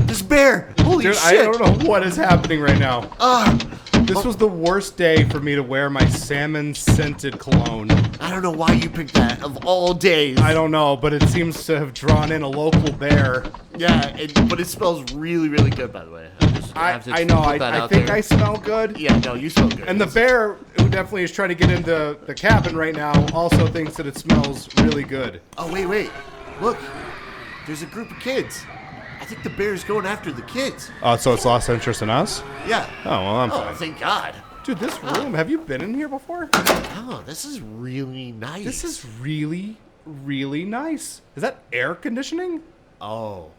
This bear! Holy Dude, shit! I don't know what is happening right now. This was the worst day for me to wear my salmon-scented cologne. I don't know why you picked that of all days. I don't know, but it seems to have drawn in a local bear. Yeah, but it smells really, really good, by the way. I know. I think I smell good. Yeah, no, you smell good. And the bear, who definitely is trying to get into the cabin right now, also thinks that it smells really good. Oh, wait. Look. There's a group of kids. I think the bear's going after the kids. Oh, so it's lost interest in us? Yeah. Oh, well, I'm fine. Thank God. Dude, this room, have you been in here before? Oh, this is really nice. This is really, really nice. Is that air conditioning? Oh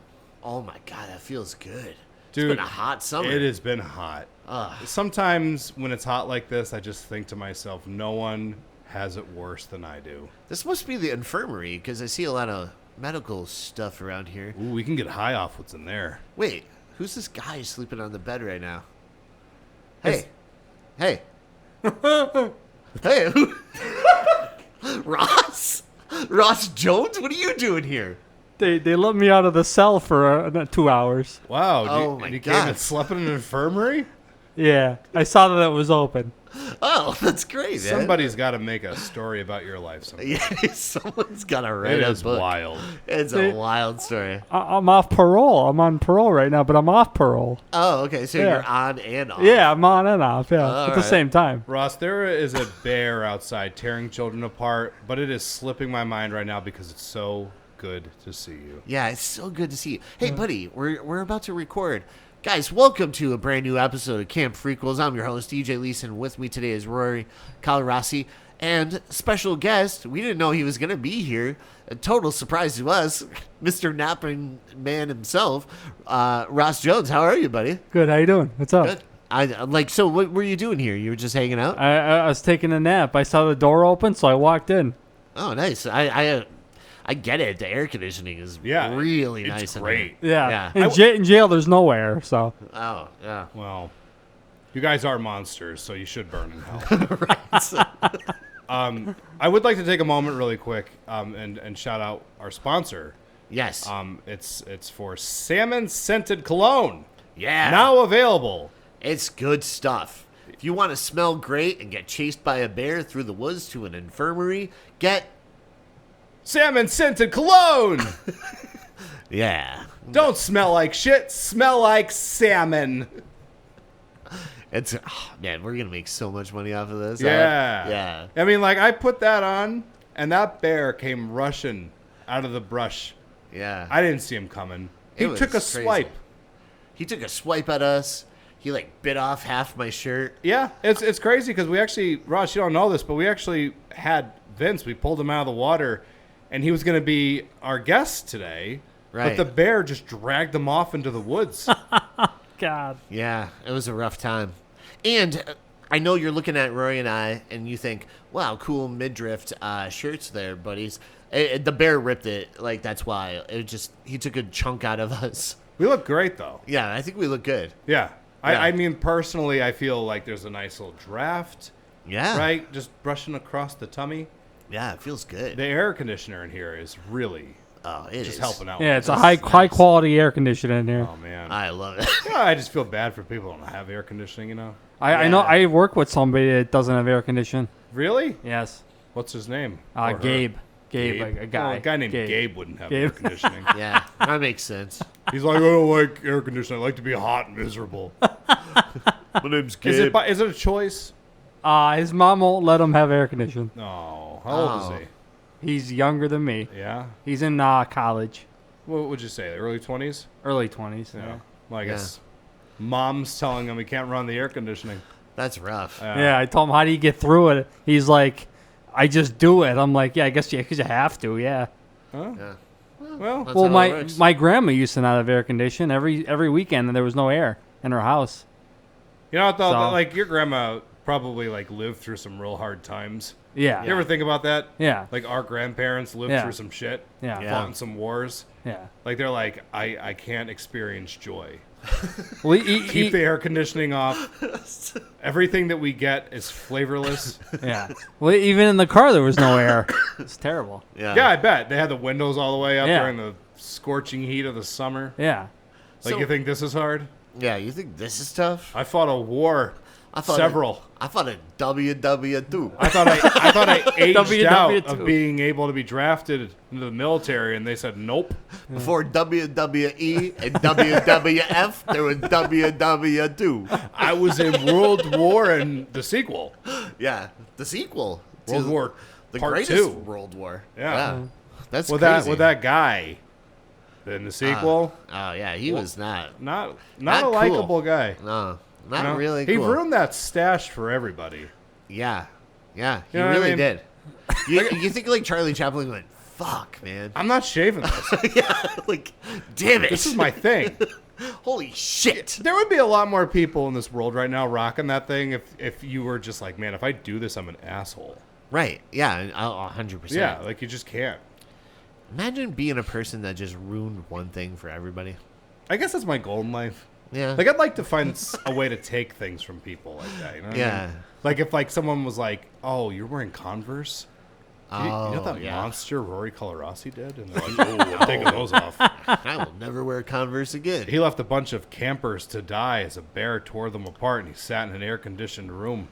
my God, that feels good. Dude, it's been a hot summer. It has been hot. Sometimes when it's hot like this, I just think to myself, no one has it worse than I do. This must be the infirmary, because I see a lot of medical stuff around here. Ooh, we can get high off what's in there. Wait, who's this guy sleeping on the bed right now? Hey. Hey, who? Ross Jones? What are you doing here? They let me out of the cell for 2 hours. Wow, Oh my you God. came and slept in an infirmary? Yeah, I saw that it was open. Oh, that's great, man. Somebody's got to make a story about your life sometime. Yeah, someone's got to write It a is book. wild. It's a wild story. I'm off parole. I'm on parole right now, but I'm off parole. Oh, okay, so Yeah. you're on and off. Yeah, I'm on and off. Yeah, All at the right. same time. Ross, there is a bear outside tearing children apart, but it is slipping my mind right now because it's so good to see you. Yeah, it's so good to see you. Hey, buddy, we're about to record. Guys, welcome to a brand new episode of Camp FREEKQUELS. I'm your host, EJ Leeson. With me today is Rory Calarasi. And special guest, we didn't know he was going to be here. A total surprise to us, Mr. Napping Man himself, Ross Jones. How are you, buddy? Good. How you doing? What's up? Good. So what were you doing here? You were just hanging out? I was taking a nap. I saw the door open, so I walked in. Oh, nice. I get it. The air conditioning is really nice. It's great. Yeah. Yeah. In jail, there's no air, so. Oh, yeah. Well, you guys are monsters, so you should burn in hell. Right. I would like to take a moment really quick and shout out our sponsor. Yes. It's for Salmon Scented Cologne. Yeah. Now available. It's good stuff. If you want to smell great and get chased by a bear through the woods to an infirmary, get Salmon Scented Cologne. yeah. Don't smell like shit. Smell like salmon. It's man, we're gonna make so much money off of this. Yeah. Yeah. I mean, like, I put that on, and that bear came rushing out of the brush. Yeah. I didn't see him coming. He It was took a crazy. swipe. He took a swipe at us. He like bit off half my shirt. Yeah, it's crazy because we actually, Ross, you don't know this, but we actually had Vince. We pulled him out of the water, and he was going to be our guest today. Right. But the bear just dragged him off into the woods. God. Yeah, it was a rough time. And I know you're looking at Rory and I, and you think, wow, cool mid-drift shirts there, buddies. The bear ripped it. Like, that's why. He took a chunk out of us. We look great, though. Yeah, I think we look good. Yeah. Yeah. I mean, personally, I feel like there's a nice little draft. Yeah. Right? Just brushing across the tummy. Yeah, it feels good. The air conditioner in here is really It just is. helping out. Yeah, it's a This is high nice. quality air conditioner in here. Oh, man. I love it. Yeah, I just feel bad for people who don't have air conditioning, you know? I know. I work with somebody that doesn't have air conditioning. Really? Yes. What's his name? Or her? Gabe. Gabe, like a guy. Oh, a guy named Gabe wouldn't have air conditioning. Yeah, that makes sense. He's like, I don't like air conditioning. I like to be hot and miserable. My name's Gabe. Is it a choice? His mom won't let him have air conditioning. No. How old is He's younger than me. he? Yeah. He's in college, What would you say? The early 20s? early 20s. Yeah. Well, I guess mom's telling him he can't run the air conditioning. That's rough. Yeah, I told him, how do you get through it? He's like, I just do it. I'm like, yeah, I guess because you have to, yeah. Huh? Yeah. Well, That's Well, how it works. my grandma used to not have air conditioning every weekend, and there was no air in her house. you know what, though? So- Like, your grandma probably, like, lived through some real hard times. Yeah, You ever think about that? yeah, Like, our grandparents lived Yeah. through some shit. yeah, Yeah. Fought in some wars. yeah. Like, they're like, I can't experience joy. Well, Keep the air conditioning off. Everything that we get is flavorless. yeah. Well, even in the car, there was no air. It's terrible. Yeah, I bet. They had the windows all the way up Yeah. during the scorching heat of the summer. Yeah. Like, So- you think this is hard? Yeah, you think this is tough? I fought a war. I thought Several. I thought a WW2. I thought I aged out WW2. of being able to be drafted into the military, and they said nope. Before WWE and WWF, there was WW2. I was in World War and the sequel, Yeah, the sequel. to World War the Part greatest 2. World War. Yeah. That's with crazy. that guy. In the sequel, Oh yeah, he was not. not not a cool. likable guy. No, not You know? really. He cool. ruined that stash for everybody. Yeah, yeah, he You know what I really mean? did. You think like Charlie Chaplin went, "Fuck, man." I'm not shaving this. Yeah, like, damn it. This is my thing. Holy shit. There would be a lot more people in this world right now rocking that thing if you were just like, man, if I do this, I'm an asshole. Right. Yeah. 100%. Yeah, like you just can't. Imagine being a person that just ruined one thing for everybody. I guess that's my goal in life. Yeah. Like I'd like to find a way to take things from people like that. You know what I Yeah. mean? Like if like someone was like, "Oh, you're wearing Converse." You know that yeah. monster Rory Colorasi did? And they're like, "Oh, I'm taking those off." I will never wear Converse again. He left a bunch of campers to die as a bear tore them apart, and he sat in an air-conditioned room.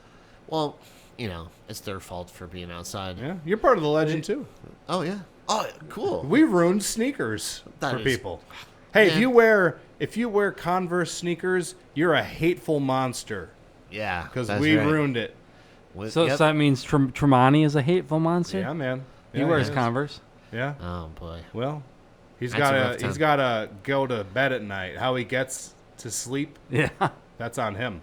Well, you know, it's their fault for being outside. Yeah, you're part of the legend too. Oh, yeah. Oh, cool. We ruined sneakers That for is- people. Hey, Yeah. if you wear Converse sneakers, you're a hateful monster Yeah. because that's we right. ruined it. So, Yep. so that means Tremonti is a hateful monster? Yeah, man. He Yeah, wears is. Converse. Yeah. Oh, boy. Well, That's a rough time. he's gotta go to bed at night. How he gets to sleep, Yeah. that's on him.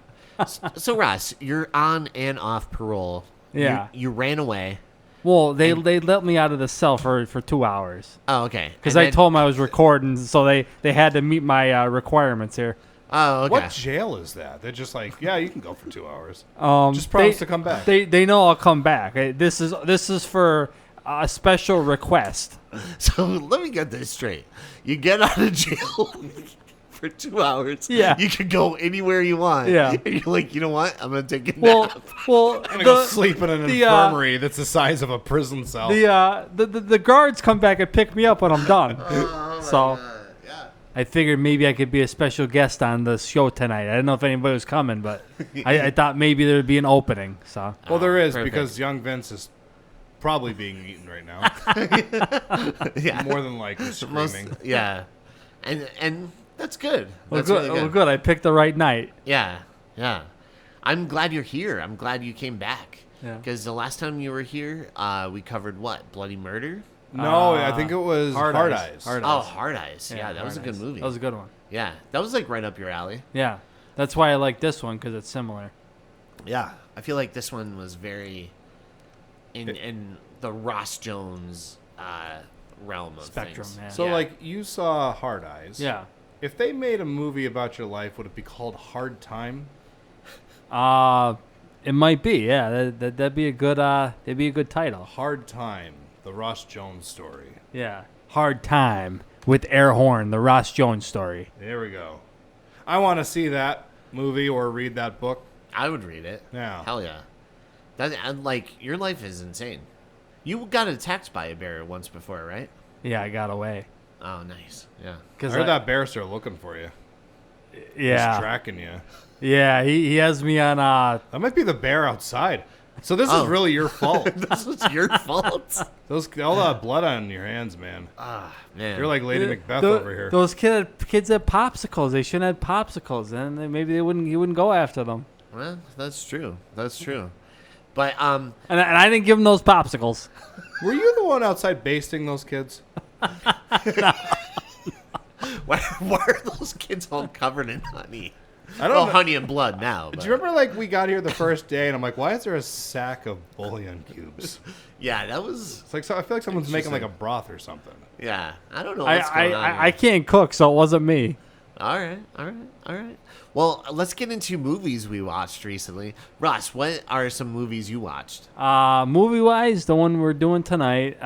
So, Ross, you're on and off parole. Yeah. You ran away. Well, they let me out of the cell for 2 hours. Oh, okay. Because And I then- told them I was recording, so they had to meet my requirements here. Oh, okay. What jail is that? They're just like, yeah, you can go for 2 hours. Just They- promise to come back. They know I'll come back. This is for a special request. So let me get this straight. You get out of jail for 2 hours. Yeah. You can go anywhere you want. Yeah. And you're like, you know what? I'm going to take a Well, nap. well, I'm gonna go sleep in an the, infirmary that's the size of a prison cell. the guards come back and pick me up when I'm done. So Yeah. I figured maybe I could be a special guest on the show tonight. I didn't know if anybody was coming, but I thought maybe there would be an opening. So Well, there is Perfect. because young Vince is probably being eaten right now. Yeah. More than likely screaming. Yeah. And that's good. well, That's good. really Well, good. I picked the right night. Yeah. Yeah. I'm glad you're here. I'm glad you came back. Yeah. Because the last time you were here, we covered what? Bloody Murder? No, I think it was Hard Eyes. Hard Oh, Eyes. Hard Eyes. Yeah, that was a Hard good Eyes. movie. That was a good one. Yeah. That was like right up your alley. Yeah, that's why I like this one because it's similar. Yeah. I feel like this one was very in the Ross Jones realm of Spectrum, things. yeah. So, Yeah. like, you saw Hard Eyes. Yeah. If they made a movie about your life, would it be called Hard Time? It might be. Yeah, that'd be a good. That'd be a good title. Hard Time, the Ross Jones story. Yeah. Hard Time with Air Horn, the Ross Jones story. There we go. I want to see that movie or read that book. I would read it. Yeah. Hell yeah. That and like your life is insane. You got attacked by a bear once before, right? Yeah, I got away. Oh, nice. Yeah. I heard that bear started looking for you. He's Yeah. tracking you. Yeah. He has me on. That might be the bear outside. So this Oh. is really your fault. This was your fault. All that blood on your hands, man. Ah, man. You're like Lady Macbeth over here. Those kids had popsicles. They shouldn't have popsicles, and maybe he wouldn't go after them. Well, that's true. That's true. But And I didn't give them those popsicles. Were you the one outside basting those kids? why are those kids all covered in honey? I don't Well, know. honey and blood now. Do But. you remember, like, we got here the first day, and I'm like, why is there a sack of bouillon cubes? Yeah, that was. It's like, so I feel like someone's making, like, a broth or something. Yeah, I don't know what's going on. I can't cook, so it wasn't me. All right. Well, let's get into movies we watched recently. Ross, what are some movies you watched? Movie wise, the one we're doing tonight.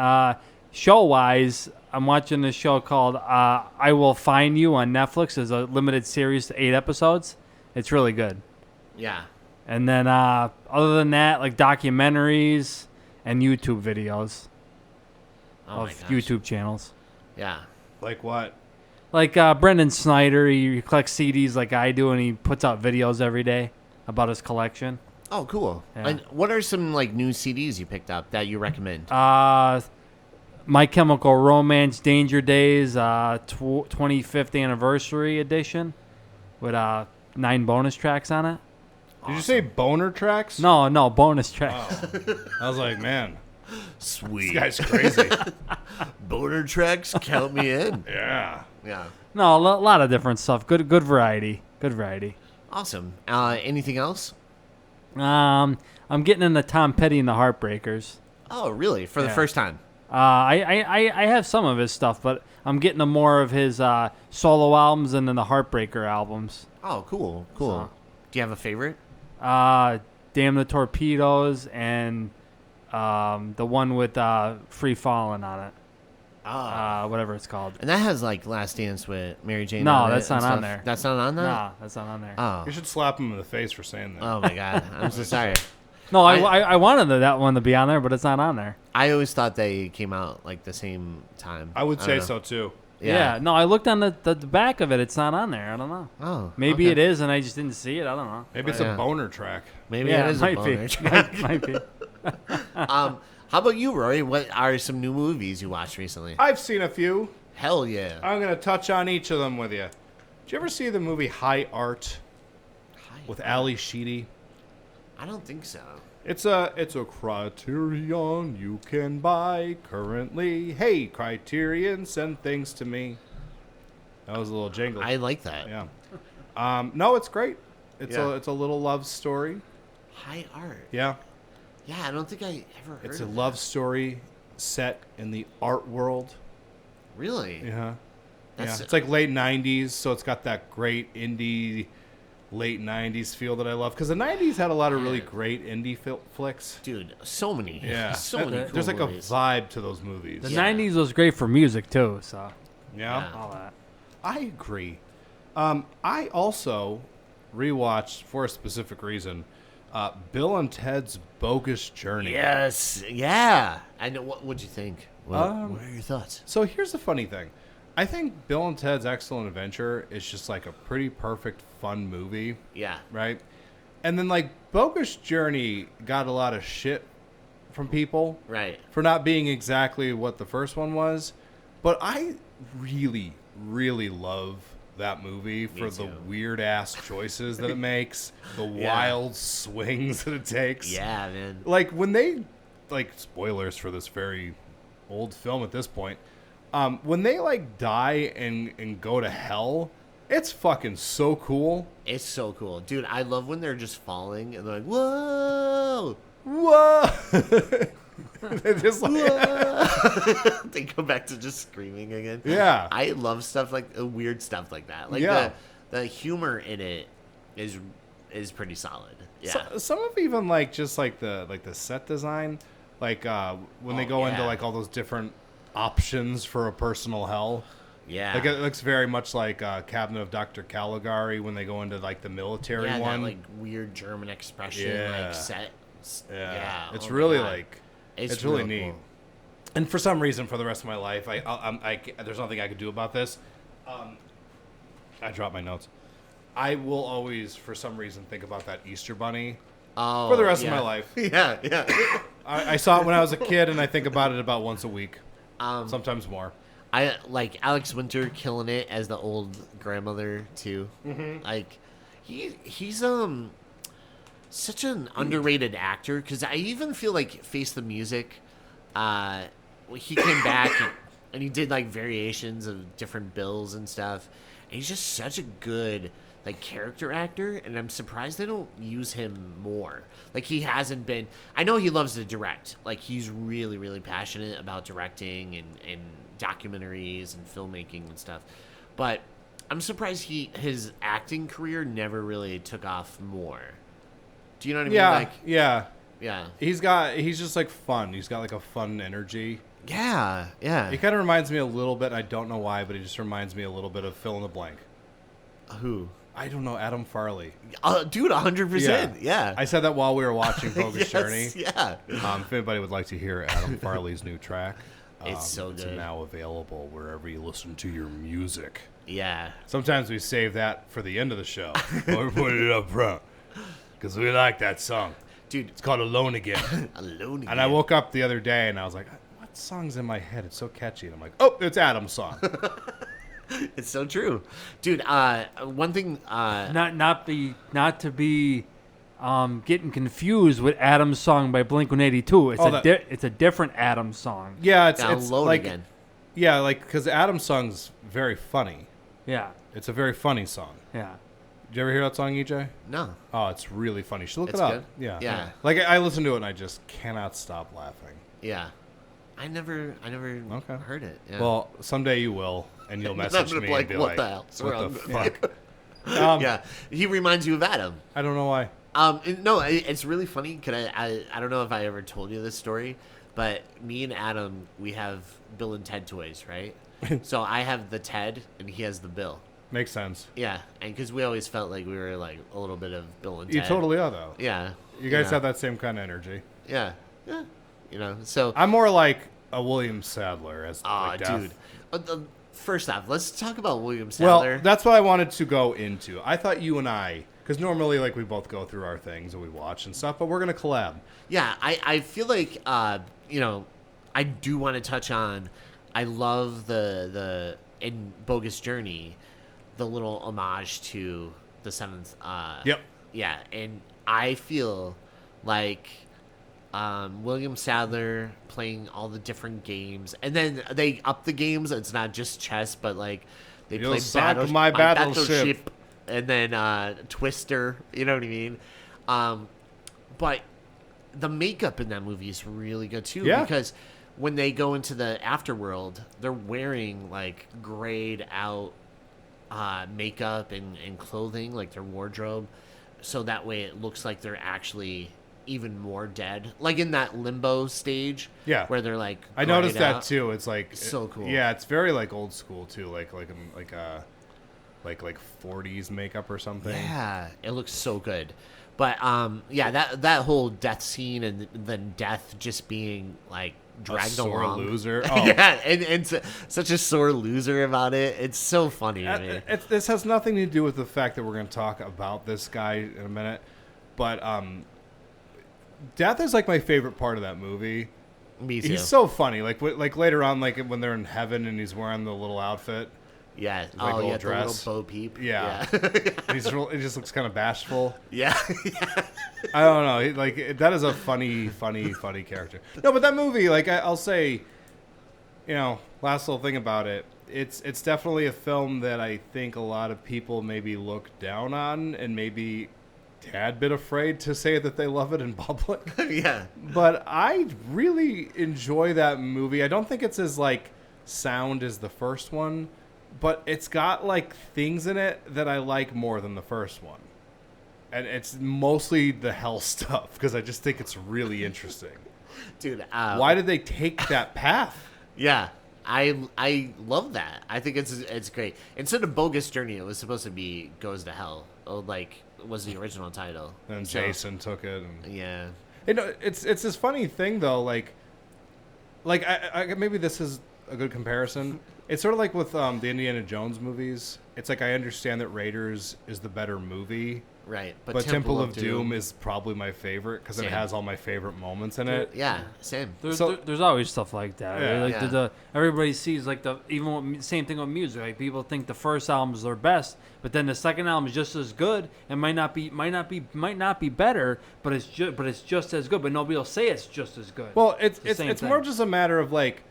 Show wise, I'm watching this show called I Will Find You on Netflix. It's a limited series to 8 episodes. It's really good. Yeah. And then other than that, like documentaries and YouTube videos Oh my of gosh. YouTube channels. Yeah. Like what? Like Brendan Snyder, he collects CDs like I do, and he puts out videos every day about his collection. Oh, cool. Yeah. And what are some like new CDs you picked up that you recommend? My Chemical Romance, Danger Days, 25th anniversary edition, with 9 bonus tracks on it. Did you say boner tracks? No, bonus tracks. Oh. I was like, man, Sweet. this guy's crazy. Boner tracks, count me in. Yeah. Yeah. No, a lot of different stuff. Good variety. Good variety. Awesome. Anything else? I'm getting into Tom Petty and the Heartbreakers. Oh, really? For the Yeah. first time? I have some of his stuff, but I'm getting to more of his solo albums and then the Heartbreaker albums. Oh, cool. Cool. So. Do you have a favorite? Damn the Torpedoes and the one with Free Fallin' on it. Whatever it's called. And that has like Last Dance with Mary Jane. No, on it that's and not on stuff. there. That's not on there? Nah, that's not on there. Oh. You should slap him in the face for saying that. Oh my God. I'm so sorry. No, I wanted that one to be on there, but it's not on there. I always thought they came out like the same time. I would don't say know. so too. Yeah. No, I looked on the back of it. It's not on there. I don't know. Oh. Maybe okay. it is, and I just didn't see it. I don't know. Maybe it's Yeah. a boner track. Maybe Yeah, it is might a boner be. track. might be. How about you, Rory? What are some new movies you watched recently? I've seen a few. Hell yeah. I'm going to touch on each of them with you. Did you ever see the movie High Art with Ali Sheedy? I don't think so. It's a Criterion you can buy currently. Hey, Criterion, send things to me. That was a little jingle. I like that. Yeah. No, it's great. It's Yeah. a little love story. High art. Yeah. Yeah, I don't think I ever heard It's a of love that. story set in the art world. Really? Yeah. That's- Yeah. It's like late 90s, so it's got that great indie late 90s feel that I love. Because the 90s had a lot of really Yeah. great indie flicks. Dude, so many. Yeah. So many cool There's like movies. a vibe to those movies. The Yeah. 90s was great for music, too, so Yeah. all that. I agree. I also rewatched, for a specific reason, Bill and Ted's Bogus Journey. Yes. Yeah. I know. What'd you think? What are your thoughts? So here's the funny thing. I think Bill and Ted's Excellent Adventure is just like a pretty perfect, fun movie, Yeah. right? And then like Bogus Journey got a lot of shit from people Right. for not being exactly what the first one was. But I really, really love that movie for the too. weird ass choices that it makes, the Yeah. wild swings that it takes. Yeah, man. Like when they, like, spoilers for this very old film at this point, when they like die and go to hell, it's fucking so cool. It's so cool. Dude, I love when they're just falling and they're like, whoa. Whoa! They're just like, They go back to just screaming again. yeah. I love stuff like weird stuff like that. Like Yeah. the humor in it is pretty solid. Yeah. Some of even like just like the set design, like when they Oh, go into yeah. like all those different options for a personal hell. Yeah. Like it looks very much like Cabinet of Dr. Caligari when they go into like the military yeah, one. that like weird German expression Yeah. like set. Yeah. It's oh my really God. like it's really real neat. cool. And for some reason, for the rest of my life, there's nothing I could do about this. I dropped my notes. I will always, for some reason, think about that Easter Bunny Oh, for the rest of yeah. my life. Yeah, yeah. I saw it when I was a kid, and I think about it about once a week, sometimes more. I like Alex Winter killing it as the old grandmother too. Mm-hmm. Like he's such an underrated actor because I even feel like Face the Music. He came back and he did like variations of different bills and stuff. And he's just such a good like character actor, and I'm surprised they don't use him more. Like he hasn't been. I know he loves to direct. Like he's really, really passionate about directing and documentaries and filmmaking and stuff. But I'm surprised his acting career never really took off more. Do you know what I mean? Yeah, Like, yeah. yeah, He's just like fun. He's got like a fun energy. yeah, yeah. He kind of reminds me a little bit. I don't know why, but he just reminds me a little bit of fill in the blank. Who? I don't know, Adam Farley. Dude, 100%. Yeah. I said that while we were watching Bogus Yes, Journey. Yeah. If anybody would like to hear Adam Farley's new track, It's so It's good. now available wherever you listen to your music. Yeah. Sometimes we save that for the end of the show. Or put it up front. Because we like that song. Dude. It's called Alone Again. Alone Again. And I woke up the other day and I was like, what song's in my head? It's so catchy. And I'm like, oh, it's Adam's song. It's so true. Dude, one thing... Not to be getting confused with Adam's song by Blink-182. It's a different Adam's song. Yeah, it's Alone like... Again. Yeah, like, because Adam's song's very funny. Yeah. It's a very funny song. Yeah. Did you ever hear that song, EJ? No. Oh, it's really funny. You should look It's it up. good? Yeah. Yeah. Like, I listen to it and I just cannot stop laughing. Yeah. I never heard it. Yeah. Well, someday you will, and you'll message me and be what like, the hell? what the fuck? Yeah. He reminds you of Adam. I don't know why. No, it's really funny. I don't know if I ever told you this story, but me and Adam, we have Bill and Ted toys, right? So I have the Ted and he has the Bill. Makes sense. Yeah, and because we always felt like we were like a little bit of Bill and You Ted. totally are, though. Yeah. You guys have that same kind of energy. Yeah. Yeah. You know, so. I'm more like a William Sadler as like dude. Death. First off, let's talk about William Sadler. Well, that's what I wanted to go into. I thought you and I, because normally like we both go through our things and we watch and stuff, but we're gonna collab. Yeah, I feel like you know, I do want to touch on. I love the in Bogus Journey, the little homage to the seventh. Yep. Yeah, and I feel like William Sadler playing all the different games, and then they up the games. It's not just chess, but like they You'll play sunk my battleship, and then Twister. You know what I mean? But the makeup in that movie is really good too. Yeah. Because when they go into the afterworld, they're wearing like grayed out makeup and clothing, like their wardrobe, so that way it looks like they're actually even more dead, like in that limbo stage. Yeah, where they're like. I noticed that out. too. It's like So cool. Yeah, it's very like old school too, like 40s makeup or something. Yeah, it looks so good. But yeah, that whole death scene and then death just being like dragged a sore along. loser. Oh. Yeah, and such a sore loser about it. It's so funny to me. This has nothing to do with the fact that we're going to talk about this guy in a minute, but death is like my favorite part of that movie. Me too. He's so funny. Like later on, like when they're in heaven and he's wearing the little outfit. Yeah. Like oh, yeah, dress. the little Bo Peep. Yeah. He just looks kind of bashful. Yeah. I don't know. That is a funny character. No, but that movie, like I'll say, you know, last little thing about it, it's definitely a film that I think a lot of people maybe look down on and maybe tad bit afraid to say that they love it in public. Yeah. But I really enjoy that movie. I don't think it's as like sound as the first one, but it's got like things in it that I like more than the first one. And it's mostly the hell stuff because I just think it's really interesting. Dude, why did they take that path? Yeah. I love that. I think it's great. Instead of Bogus Journey, it was supposed to be Goes to Hell. Like was the original title. And Jason took it. And... Yeah. You know, it's this funny thing though. Like I maybe this is a good comparison. It's sort of like with the Indiana Jones movies. It's like I understand that Raiders is the better movie. Right, but Temple of Doom is probably my favorite because it has all my favorite moments in it. Yeah, same. There's always stuff like that. Yeah. Right? Like everybody sees like same thing with music. Like people think the first album is their best, but then the second album is just as good and might not be better, but it's just as good. But nobody will say it's just as good. Well, it's more just a matter of like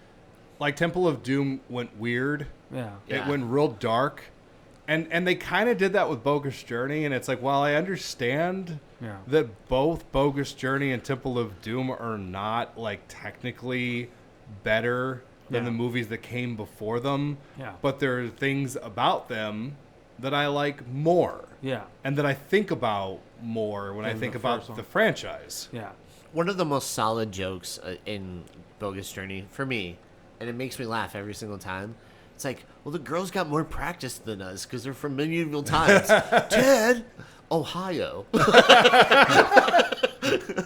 Temple of Doom went weird. Yeah. It went real dark. And they kind of did that with Bogus Journey, and it's like, while I understand that both Bogus Journey and Temple of Doom are not, like, technically better than the movies that came before them, but there are things about them that I like more. Yeah. And that I think about more when I think about the franchise. Yeah. One of the most solid jokes in Bogus Journey, for me, and it makes me laugh every single time, it's like, well, the girls got more practice than us because they're from medieval times. Ted, Ohio.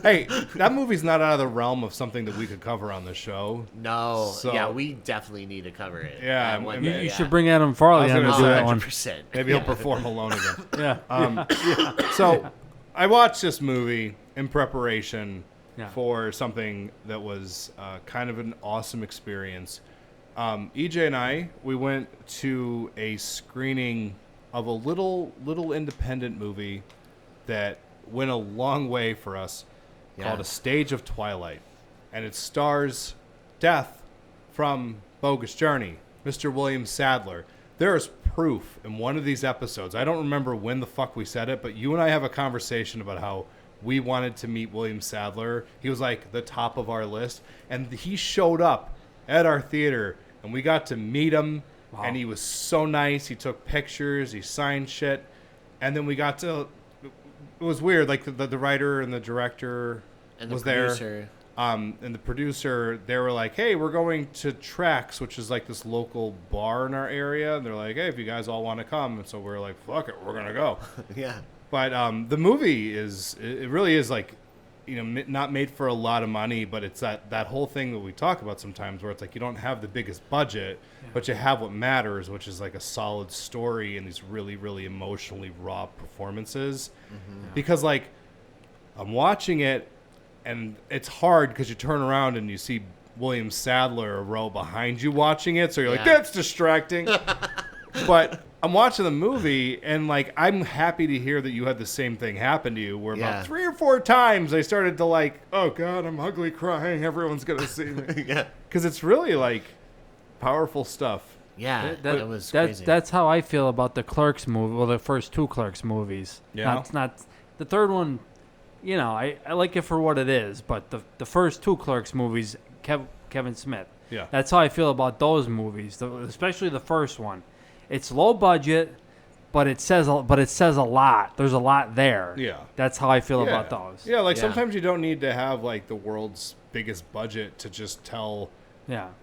Hey, Hey, that movie's not out of the realm of something that we could cover on the show. No. So- Yeah, we definitely need to cover it. Yeah, one You, day, you yeah. should bring Adam Farley I on was to do gonna that one. 100%. Maybe he'll perform alone again. Yeah. So I watched this movie in preparation Yeah. for something that was kind of an awesome experience. EJ and I, we went to a screening of a little independent movie that went a long way for us called A Stage of Twilight. And it stars Death from Bogus Journey, Mr. William Sadler. There is proof in one of these episodes. I don't remember when the fuck we said it, but you and I have a conversation about how we wanted to meet William Sadler. He was like the top of our list. And he showed up at our theater, and we got to meet him. Wow. And he was so nice. He took pictures. He signed shit. And then we got to... It was weird. Like, the writer and the director And was the producer. there. And the producer, they were like, hey, we're going to Trax, which is like this local bar in our area. And they're like, hey, if you guys all want to come. And so we're like, fuck it, we're going to go. Yeah. But the movie it really is like, you know, not made for a lot of money, but it's that whole thing that we talk about sometimes where it's like you don't have the biggest budget, but you have what matters, which is like a solid story and these really, really emotionally raw performances. Mm-hmm. Because like I'm watching it and it's hard because you turn around and you see William Sadler a row behind you watching it. So you're like, that's distracting. But I'm watching the movie, and like I'm happy to hear that you had the same thing happen to you. Where about 3 or 4 times I started to like, oh god, I'm ugly crying. Everyone's gonna see me. Yeah, because it's really like powerful stuff. Yeah, that was crazy. That's how I feel about the Clerks movie. Well, the first 2 Clerks movies. Yeah, not the third one. You know, I like it for what it is, but the first 2 Clerks movies, Kevin Smith. Yeah, that's how I feel about those movies, especially the first one. It's low budget, but it says a lot. There's a lot there. Yeah. That's how I feel about those. Yeah, like sometimes you don't need to have like the world's biggest budget to just tell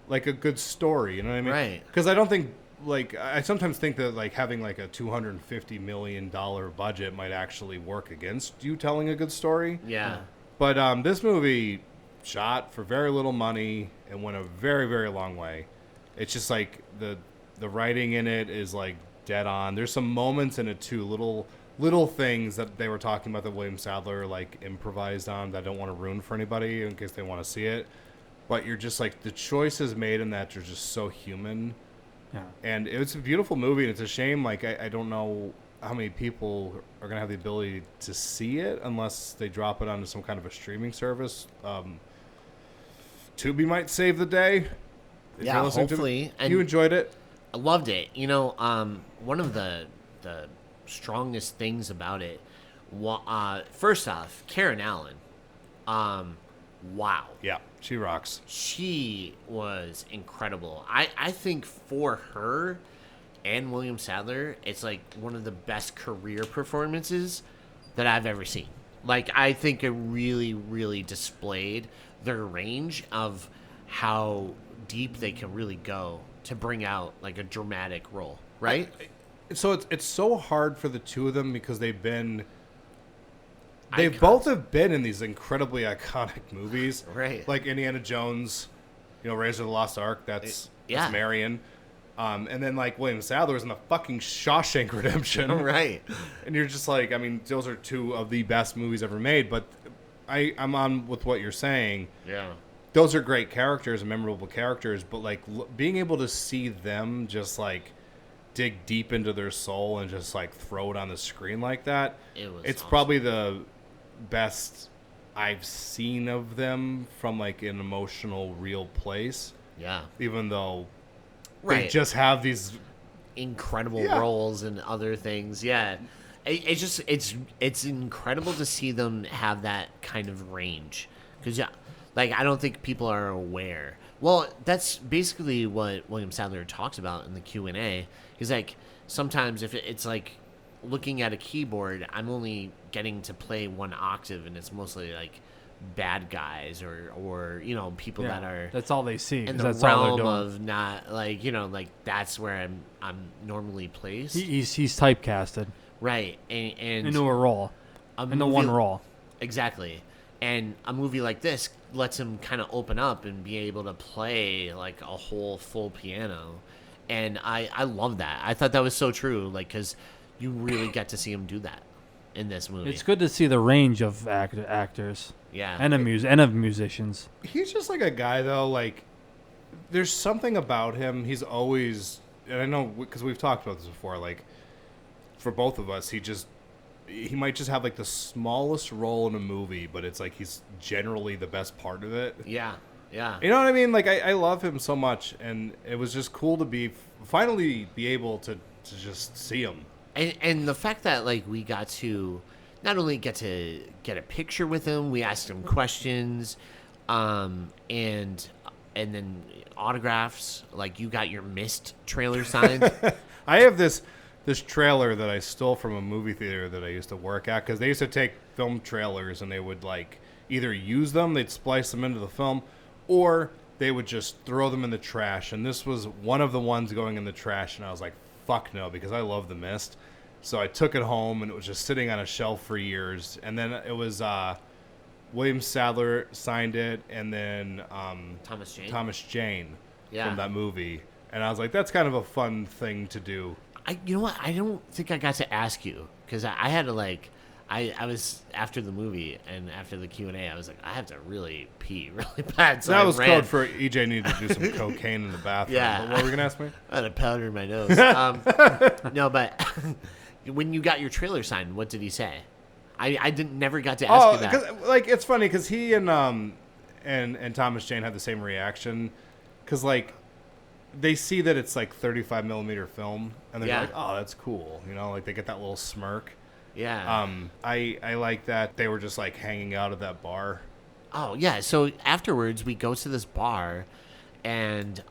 like a good story, you know what I mean? Right. Because I don't think like I sometimes think that like having like a $250 million budget might actually work against you telling a good story. Yeah. But this movie shot for very little money and went a very, very long way. It's just like the writing in it is like dead on. There's some moments in it too, little things that they were talking about that William Sadler like improvised on that I don't want to ruin for anybody in case they want to see it. But you're just like the choices made in that are just so human. Yeah. And it's a beautiful movie, and it's a shame like I don't know how many people are gonna have the ability to see it unless they drop it onto some kind of a streaming service. Tubi might save the day. Yeah, hopefully. And you enjoyed it? I loved it. You know, one of the strongest things about it, first off, Karen Allen. Wow. Yeah, she rocks. She was incredible. I think for her and William Sadler, it's like one of the best career performances that I've ever seen. Like, I think it really, really displayed their range of how deep they can really go to bring out like a dramatic role, right? So it's so hard for the two of them because they both have been in these incredibly iconic movies, right? Like Indiana Jones, you know, Raiders of the Lost Ark. That's Marion, and then like William Sadler's in the fucking Shawshank Redemption, right? And you're just like, I mean, those are 2 of the best movies ever made. But I'm on with what you're saying. Yeah. Those are great characters and memorable characters, but like being able to see them just like dig deep into their soul and just like throw it on the screen like that, it's awesome. Probably the best I've seen of them from like an emotional, real place. Yeah. Even though they just have these incredible roles and other things. Yeah. It's incredible to see them have that kind of range. Because like, I don't think people are aware. Well, that's basically what William Sadler talks about in the Q&A. He's like, sometimes if it's like looking at a keyboard, I'm only getting to play 1 octave, and it's mostly like bad guys or you know, people that are... That's all they see. In the that's realm all they're doing. of not, like, you know, like, that's where I'm normally placed. He's typecasted. Right. And into a role. Into one role. Exactly. And a movie like this lets him kind of open up and be able to play like a whole full piano. And I love that. I thought that was so true, like, because you really get to see him do that in this movie. It's good to see the range of actors. Yeah. And of musicians. He's just like a guy, though, like, there's something about him. He's always, and I know because we've talked about this before, like, for both of us, he might just have like the smallest role in a movie, but it's like he's generally the best part of it. Yeah. Yeah. You know what I mean? Like, I love him so much, and it was just cool to finally be able to just see him. And the fact that, like, we got to not only get to get a picture with him, we asked him questions, and then autographs. Like, you got your Mist trailer signed. I have this trailer that I stole from a movie theater that I used to work at, because they used to take film trailers and they would, like, either use them, they'd splice them into the film, or they would just throw them in the trash. And this was one of the ones going in the trash, and I was like, fuck no, because I love The Mist. So I took it home, and it was just sitting on a shelf for years. And then it was William Sadler signed it, and then Thomas Jane from that movie. And I was like, that's kind of a fun thing to do. You know what? I don't think I got to ask you, because I had to, like, I was after the movie and after the Q&A, I was like, I have to really pee really bad. So that I was ran. code for EJ needed to do some cocaine in the bathroom. Yeah. But what were you going to ask me? I had a powder in my nose. No, but when you got your trailer signed, what did he say? I never got to ask you that. Like, it's funny because he and Thomas Jane had the same reaction, because, like, they see that it's like 35 millimeter film, and they're like, oh, that's cool. You know, like, they get that little smirk. Yeah. I like that they were just, like, hanging out at that bar. Oh, yeah. So afterwards, we go to this bar, and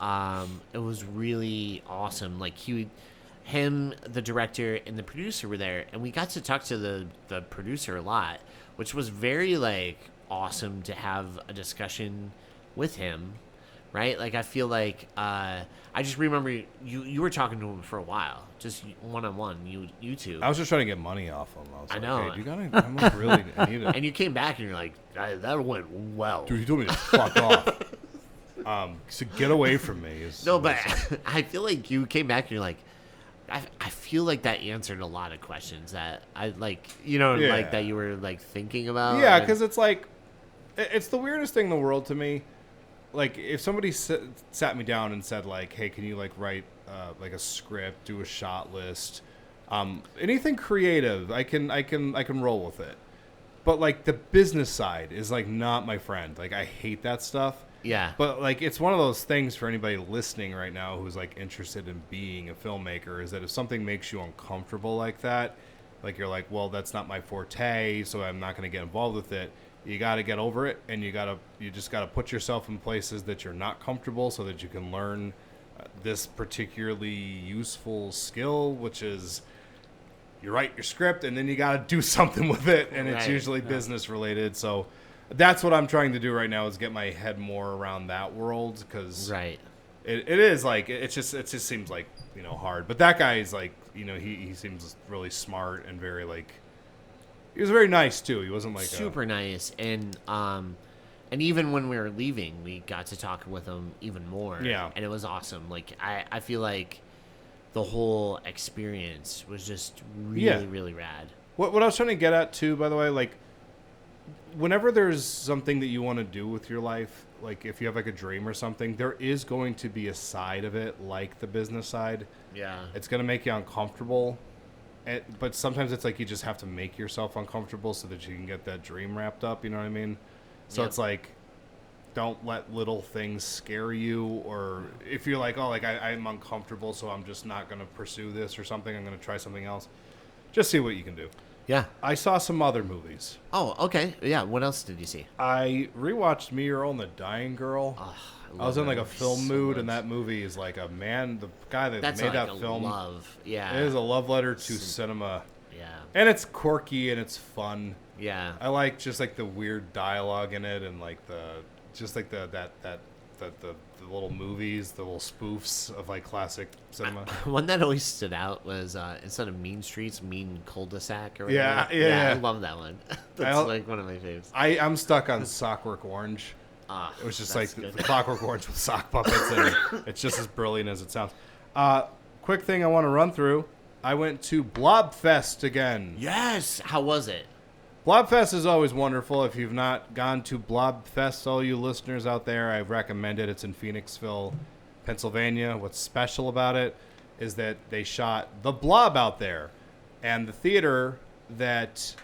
it was really awesome. Like, him, the director, and the producer were there, and we got to talk to the producer a lot, which was very, like, awesome to have a discussion with him, right? Like, I feel like I just remember you were talking to him for a while, just one-on-one, you two. I was just trying to get money off him. I was like, know. Hey, do you got any? I'm like, really, I need it. And you came back, and you're like, that went well. Dude, you told me to fuck off. So get away from me. No, but I feel like you came back, and you're like, I feel like that answered a lot of questions that I like, like that you were like thinking about. Yeah, because it's like, it's the weirdest thing in the world to me. Like, if somebody sat me down and said, like, hey, can you, like, write like a script, do a shot list, anything creative, I can roll with it. But, like, the business side is, like, not my friend. Like, I hate that stuff. Yeah. But, like, it's one of those things for anybody listening right now who's, like, interested in being a filmmaker, is that if something makes you uncomfortable like that, like, you're like, well, that's not my forte, so I'm not going to get involved with it. You got to get over it, and you just got to put yourself in places that you're not comfortable so that you can learn this particularly useful skill, which is you write your script, and then you got to do something with it, and it's usually business related. So that's what I'm trying to do right now, is get my head more around that world, because it is like, it just seems like, hard. But that guy is like, he seems really smart and very, like, he was very nice too. He wasn't like super nice, and even when we were leaving, we got to talk with him even more. Yeah, and it was awesome. Like, I feel like the whole experience was just really really rad. What I was trying to get at too, by the way, like, whenever there's something that you want to do with your life, like if you have like a dream or something, there is going to be a side of it, like the business side. Yeah, it's going to make you uncomfortable. But sometimes it's like you just have to make yourself uncomfortable so that you can get that dream wrapped up. You know what I mean? So it's like, don't let little things scare you. Or if you're like, oh, like I'm uncomfortable, so I'm just not going to pursue this or something. I'm going to try something else. Just see what you can do. Yeah. I saw some other movies. Oh, okay. Yeah. What else did you see? I rewatched Me, Earl, and the Dying Girl. I was in like a film mood, and that movie is like the guy that made that film. Love. Yeah. It is a love letter to cinema. Yeah. And it's quirky and it's fun. Yeah. I like just like the weird dialogue in it, and like that the little movies, the little spoofs of like classic cinema. One that always stood out was instead of Mean Streets, Mean Cul-de-sac. Or Yeah, whatever. yeah. I love that one. That's like one of my faves. I'm stuck on Sockwork Orange. It was just like the Clockwork Orange with sock puppets, and it's just as brilliant as it sounds. Quick thing I want to run through. I went to Blobfest again. Yes. How was it? Blobfest is always wonderful. If you've not gone to Blobfest, all you listeners out there, I recommend it. It's in Phoenixville, Pennsylvania. What's special about it is that they shot The Blob out there. And the theater that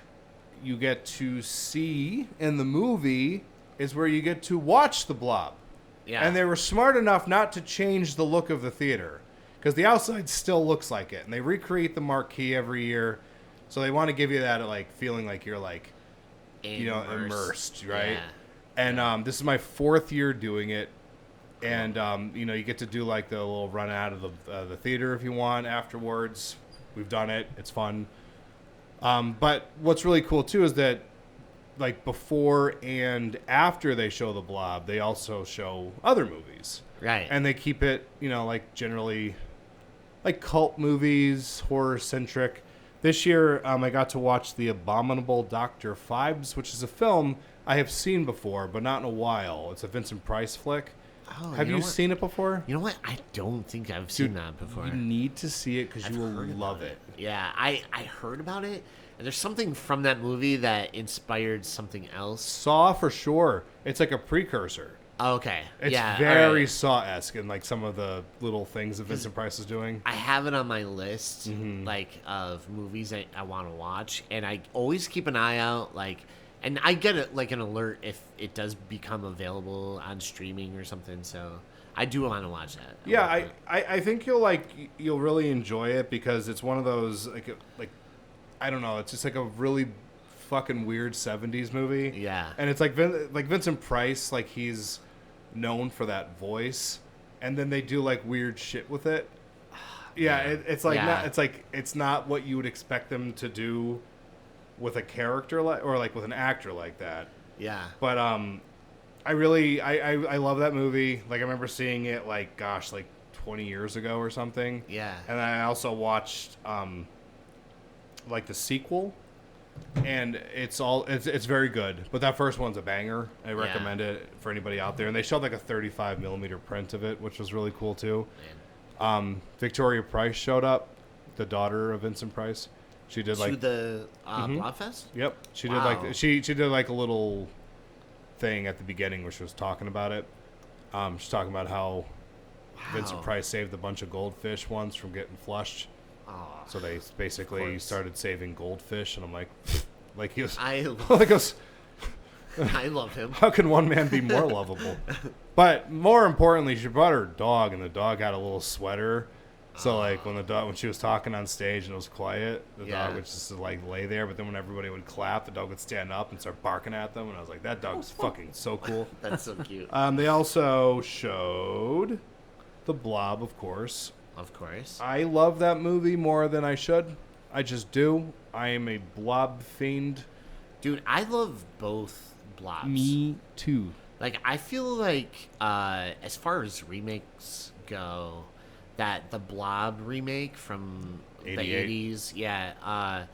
you get to see in the movie is where you get to watch The Blob. Yeah. And they were smart enough not to change the look of the theater, because the outside still looks like it. And they recreate the marquee every year. So they want to give you that like feeling like you're like, immersed, right? Yeah. And this is my 4th year doing it, and you get to do like the little run out of the theater if you want afterwards. We've done it; it's fun. But what's really cool too is that like before and after they show The Blob, they also show other movies, right? And they keep it like generally like cult movies, horror centric. This year, I got to watch The Abominable Dr. Phibes, which is a film I have seen before, but not in a while. It's a Vincent Price flick. Oh, have you seen it before? You know what? I don't think I've seen that before. You need to see it because you will love it. Yeah, I heard about it, and there's something from that movie that inspired something else. Saw for sure. It's like a precursor. Okay. It's yeah, very Saw-esque in like some of the little things that Vincent Price is doing. I have it on my list, like of movies that I want to watch, and I always keep an eye out, like, and I get it like an alert if it does become available on streaming or something. So I do want to watch that. Yeah, I think you'll really enjoy it because it's one of those like I don't know, it's just like a really fucking weird 70s movie. Yeah. And it's like Vincent Price, like he's known for that voice, and then they do like weird shit with it. Yeah, it's like it's not what you would expect them to do with a character or like with an actor like that. Yeah. But I love that movie. Like I remember seeing it like 20 years ago or something. Yeah. And I also watched like the sequel. And it's very good, but that first one's a banger. I recommend it for anybody out there. And they showed like a 35mm print of it, which was really cool too. Victoria Price showed up, the daughter of Vincent Price. She did like the Blobfest. Yep, she did like she did like a little thing at the beginning where she was talking about it. She's talking about how Vincent Price saved a bunch of goldfish once from getting flushed. So they basically started saving goldfish, and I'm like he was. I love him. How can one man be more lovable? But more importantly, she brought her dog, and the dog had a little sweater. So like when she was talking on stage and it was quiet, the dog would just like lay there. But then when everybody would clap, the dog would stand up and start barking at them. And I was like, that dog's fucking so cool. That's so cute. They also showed The Blob, of course. Of course. I love that movie more than I should. I just do. I am a Blob fiend. Dude, I love both Blobs. Me too. Like, I feel like, as far as remakes go, that the Blob remake from 88. the 80s,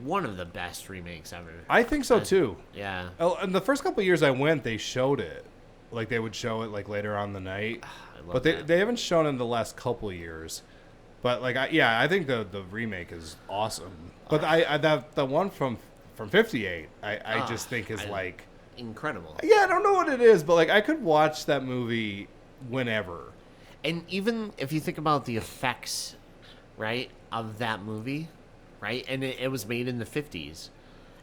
one of the best remakes ever. I think so too. Yeah. Oh, and the first couple of years I went, they showed it. Like, they would show it, like, later on the night. But they haven't shown it in the last couple of years. But, like, I think the remake is awesome. But the one from 58, I just think is, like... incredible. Yeah, I don't know what it is, but, like, I could watch that movie whenever. And even if you think about the effects, right, of that movie, right? And it was made in the 50s.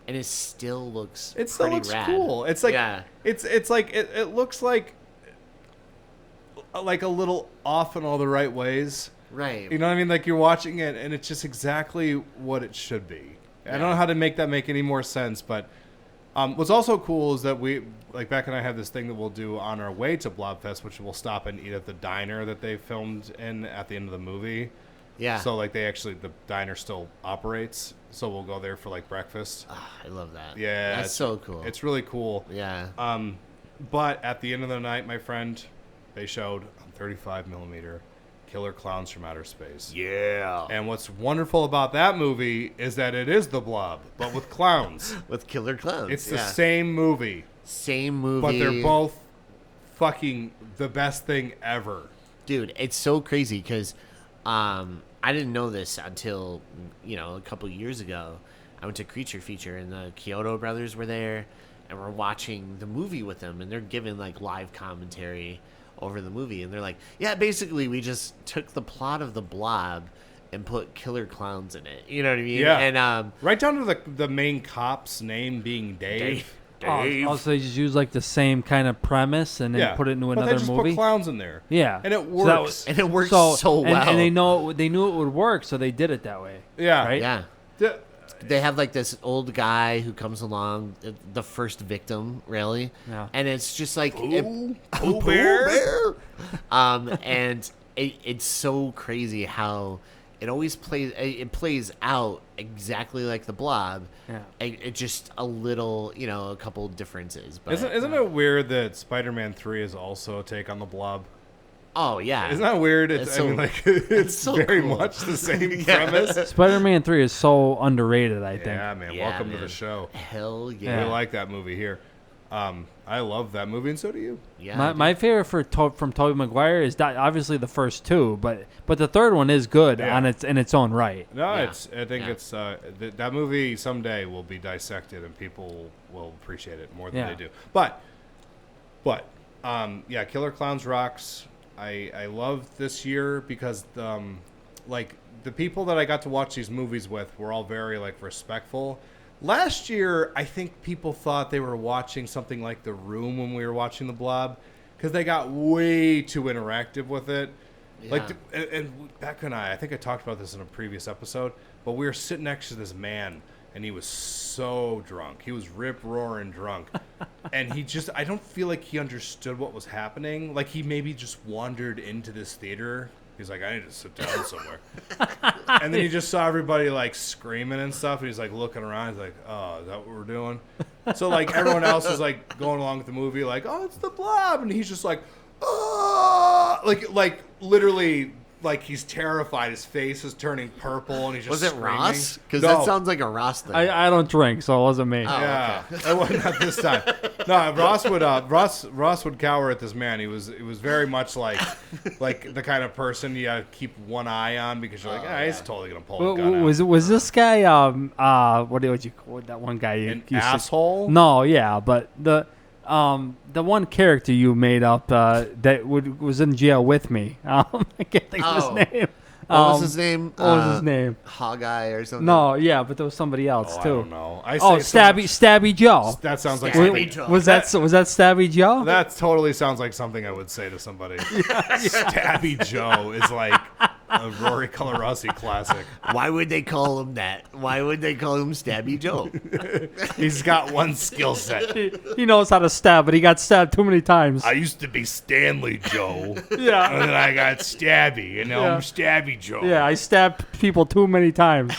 And it still looks rad. Cool. It's like it's like it looks like a little off in all the right ways. Right. You know what I mean? Like you're watching it and it's just exactly what it should be. I don't know how to make that make any more sense, but what's also cool is that we Beck and I have this thing that we'll do on our way to Blobfest, which we'll stop and eat at the diner that they filmed in at the end of the movie. Yeah. So like the diner still operates, so we'll go there for like breakfast. I love that. Yeah. That's so cool. It's really cool. Yeah. But at the end of the night, my friend, they showed on 35 millimeter Killer Clowns from Outer Space. Yeah. And what's wonderful about that movie is that it is The Blob, but with clowns. With killer clowns. It's the same movie. Same movie. But they're both fucking the best thing ever. Dude, it's so crazy because I didn't know this until, a couple years ago. I went to Creature Feature and the Kyoto brothers were there and we're watching the movie with them and they're giving like live commentary over the movie, and they're like, yeah, basically we just took the plot of The Blob and put killer clowns in it. You know what I mean? Yeah. And right down to the main cop's name being Dave. Dave. Also, they just use like the same kind of premise and then put it into another but they just movie. Put clowns in there. Yeah, and it works. So and it works so well. And they knew it would work, so they did it that way. Yeah, right. Yeah. They have like this old guy who comes along, the first victim, really. Yeah. And it's just like Pooh Bear. And it's so crazy how it always plays out exactly like The Blob. Yeah. It just a little, a couple differences. But Isn't it weird that Spider-Man 3 is also a take on The Blob? oh yeah, Isn't that weird? It's so- it's so very cool. much the same premise. Spider-Man 3 is so underrated, I think. Yeah, man. Yeah, Welcome to man. the show. Hell We yeah, like that movie here. I love that movie, and so do you. yeah. My favorite from Tobey Maguire is obviously the first two, but the third one is good Yeah. in its own right. No, Yeah. I think Yeah. it's that movie someday will be dissected, and people will appreciate it more than they do. But yeah, Killer Clowns rocks. I love this year because like the people that I got to watch these movies with were all very like respectful. Last year, I think people thought they were watching something like The Room when we were watching The Blob because they got way too interactive with it. Yeah. Like, and Becca and I think I talked about this in a previous episode, but we were sitting next to this man, and he was so drunk. He was rip-roaring drunk. And I don't feel like he understood what was happening. Like, he maybe just wandered into this theater. He's like, I need to sit down somewhere. And then he just saw everybody, like, screaming and stuff, and he's, like, looking around. He's like, oh, is that what we're doing? So, like, everyone else is, like, going along with the movie, like, oh, it's The Blob. And he's just like, oh, like literally, like he's terrified. His face is turning purple, and he's just Was it screaming. Ross? Because No. that sounds like a Ross thing. I don't drink, so it wasn't me. Oh. Yeah, it wasn't not this time. No, Ross would cower at this man. It was very much like the kind of person you gotta keep one eye on because you're like, he's totally gonna pull a gun out. Was this guy what did you call that one guy? An you said- asshole? No, yeah, but the one character you made up that was in jail with me. I can't think of his name. What was his name? What was his name? Hogeye or something? No, yeah, but there was somebody else I too. don't know. I Oh, say Stabby Joe. That sounds like Stabby something. Joe. Was that Stabby Joe? That totally sounds like something I would say to somebody. Stabby Joe is like a Rory Colorossi classic. Why would they call him that? Why would they call him Stabby Joe? He's got one skill set. He knows how to stab, but he got stabbed too many times. I used to be Stanley Joe. Yeah. And then I got Stabby, and now I'm Stabby Joe. Yeah, I stabbed people too many times.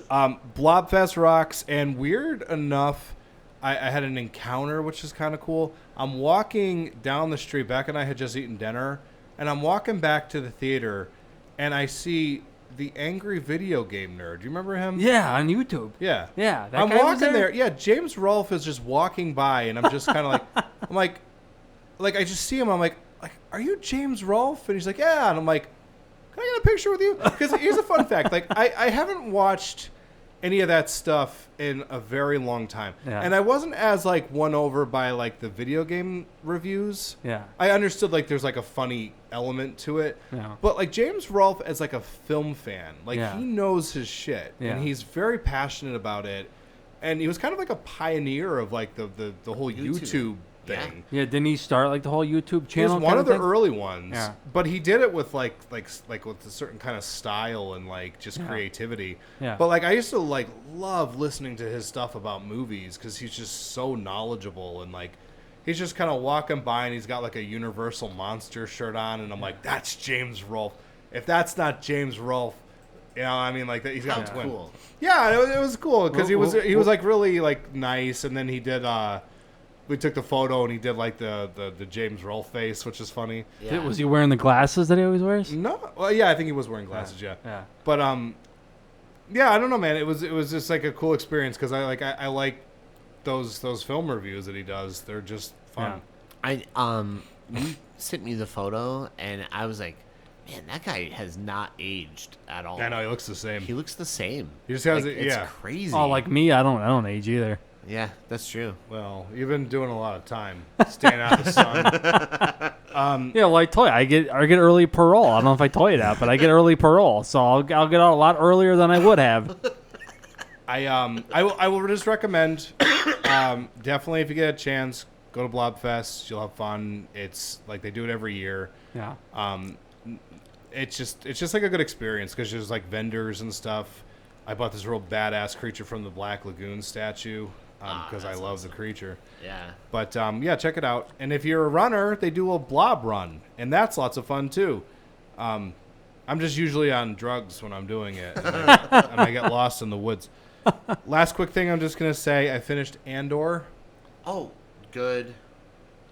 Blobfest rocks, and weird enough, I had an encounter, which is kind of cool. I'm walking down the street. Beck and I had just eaten dinner, and I'm walking back to the theater, and I see the Angry Video Game Nerd. Do you remember him? Yeah, on YouTube. Yeah. Yeah, that I'm guy was walking there? there. Yeah, James Rolfe is just walking by, and I'm just kind of like, I just see him. I'm like, are you James Rolfe? And he's like, yeah. And I'm like, can I get a picture with you? Because here's a fun fact. Like, I haven't watched any of that stuff in a very long time. Yeah. And I wasn't as, like, won over by, like, the video game reviews. Yeah. I understood, like, there's, like, a funny element to it. Yeah. But, like, James Rolfe as, like, a film fan, like, Yeah. he knows his shit. Yeah. And he's very passionate about it. And he was kind of like a pioneer of, like, the whole YouTube thing. Yeah, didn't he start like the whole YouTube He was channel? one of the thing? early ones, Yeah. but he did it with like with a certain kind of style and like just Yeah. creativity. Yeah. But like I used to like love listening to his stuff about movies because he's just so knowledgeable and like he's just kind of walking by and he's got like a Universal Monster shirt on and I'm like, that's James Rolfe. If that's not James Rolfe, you know, I mean, like he's got a twin. Cool. Yeah, it was cool because he was Well, like really like nice, and then he did. we took the photo and he did like the James Roll face, which is funny. Yeah. Was he wearing the glasses that he always wears? No, well, yeah, I think he was wearing glasses. Yeah. But yeah, I don't know, man. It was just like a cool experience because I like those film reviews that he does. They're just fun. Yeah. You sent me the photo and I was like, man, that guy has not aged at all. I know, he looks the same. He looks the same. He just has it's yeah. crazy. Oh, like me, I don't age either. Yeah, that's true. Well, you've been doing a lot of time staying out of the sun. Yeah, well, I told you, I get early parole. I don't know if I told you that, but I get early parole, so I'll get out a lot earlier than I would have. I will just recommend, definitely if you get a chance, go to Blobfest. You'll have fun. It's like they do it every year. Yeah. It's just like a good experience because there's like vendors and stuff. I bought this real badass creature from the Black Lagoon statue because I love the creature. Yeah. But yeah, check it out. And if you're a runner, they do a blob run, and that's lots of fun too. I'm just usually on drugs when I'm doing it, and I get lost in the woods. Last quick thing I'm just gonna say, I finished Andor. Oh, good.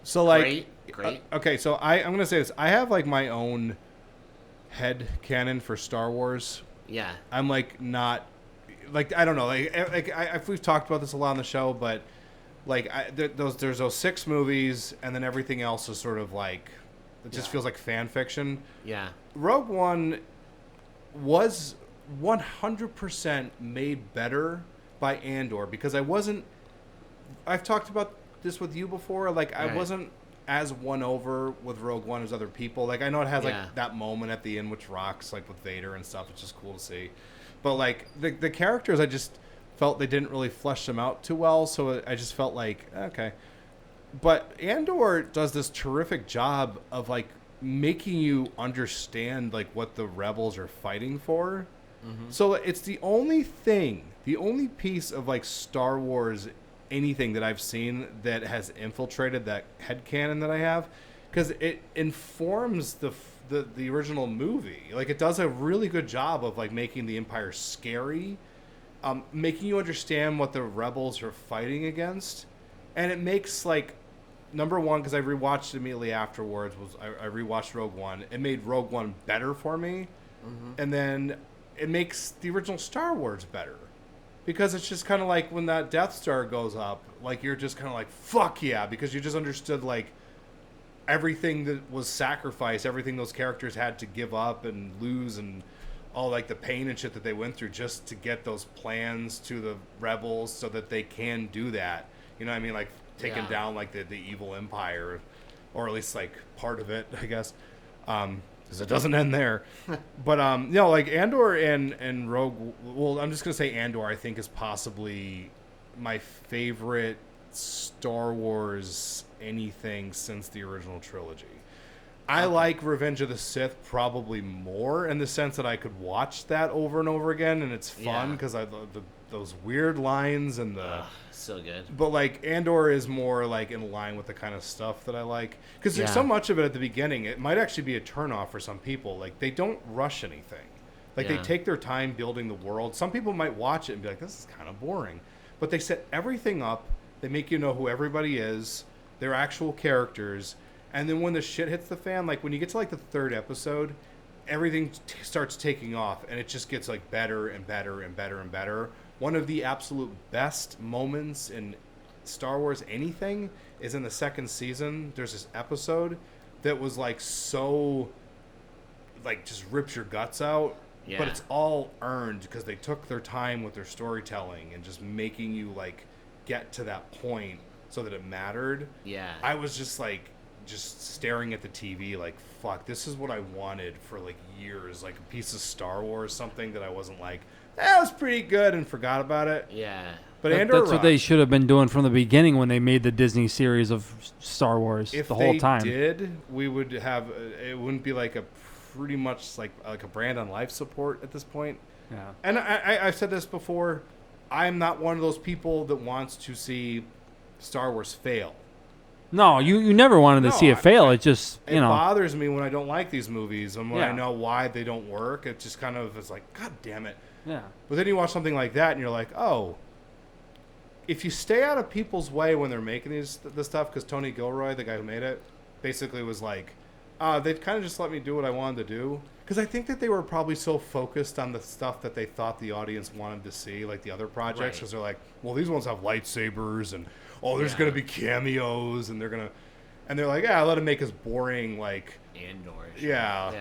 So like, great. Okay, so I'm gonna say this. I have like my own head canon for Star Wars. Yeah. I'm like not like I don't know we've talked about this a lot on the show, but like there's those 6 movies and then everything else is sort of like it just feels like fan fiction. Yeah. Rogue One was 100% made better by Andor because I've talked about this with you before. Like I wasn't as won over with Rogue One as other people. Like I know it has like that moment at the end which rocks like with Vader and stuff. It's just cool to see. But like the characters, I just felt they didn't really flesh them out too well. So I just felt like okay. But Andor does this terrific job of like making you understand like what the rebels are fighting for. Mm-hmm. So it's the only piece of like Star Wars anything that I've seen that has infiltrated that headcanon that I have, because it informs the original movie. Like it does a really good job of like making the Empire scary, making you understand what the rebels are fighting against, and it makes like number one, because I rewatched immediately afterwards, I rewatched Rogue One. It made Rogue One better for me, and then it makes the original Star Wars better. Because it's just kind of like when that Death Star goes up, like you're just kind of like, fuck yeah, because you just understood like everything that was sacrificed, everything those characters had to give up and lose and all like the pain and shit that they went through just to get those plans to the rebels so that they can do that. You know what I mean? Like taking down like the evil empire, or at least like part of it, I guess. Because it doesn't end there. But, you know, like Andor and Rogue... Well, I'm just going to say Andor, I think, is possibly my favorite Star Wars anything since the original trilogy. I like Revenge of the Sith probably more in the sense that I could watch that over and over again, and it's fun because I love those weird lines and the... so good. But like Andor is more like in line with the kind of stuff that I like, because there's so much of it at the beginning. It might actually be a turnoff for some people. Like they don't rush anything. Like they take their time building the world. Some people might watch it and be like, this is kind of boring. But they set everything up. They make you know who everybody is, their actual characters, and then when the shit hits the fan, like when you get to like the 3rd episode, everything starts taking off, and it just gets like better and better and better and better. One of the absolute best moments in Star Wars anything is in the 2nd season. There's this episode that was like so, like just rips your guts out. Yeah. But it's all earned because they took their time with their storytelling and just making you like get to that point so that it mattered. Yeah. I was just like, just staring at the TV like, fuck, this is what I wanted for like years. Like a piece of Star Wars, something that I wasn't like, that was pretty good, and forgot about it. Yeah. But Andor that's what they should have been doing from the beginning when they made the Disney series of Star Wars the whole time. If they did, we would have, it wouldn't be like a pretty much like a brand on life support at this point. Yeah. And I've said this before, I'm not one of those people that wants to see Star Wars fail. No, you never wanted to see it fail. It just, it bothers me when I don't like these movies and when I know why they don't work. It just kind of is like, God damn it. Yeah. But then you watch something like that and you're like, oh, if you stay out of people's way when they're making this stuff, because Tony Gilroy, the guy who made it, basically was like, they'd kind of just let me do what I wanted to do. Because I think that they were probably so focused on the stuff that they thought the audience wanted to see, like the other projects, because they're like, well, these ones have lightsabers, and there's going to be cameos, and they're like, yeah, let them make us boring, like, Andor. yeah,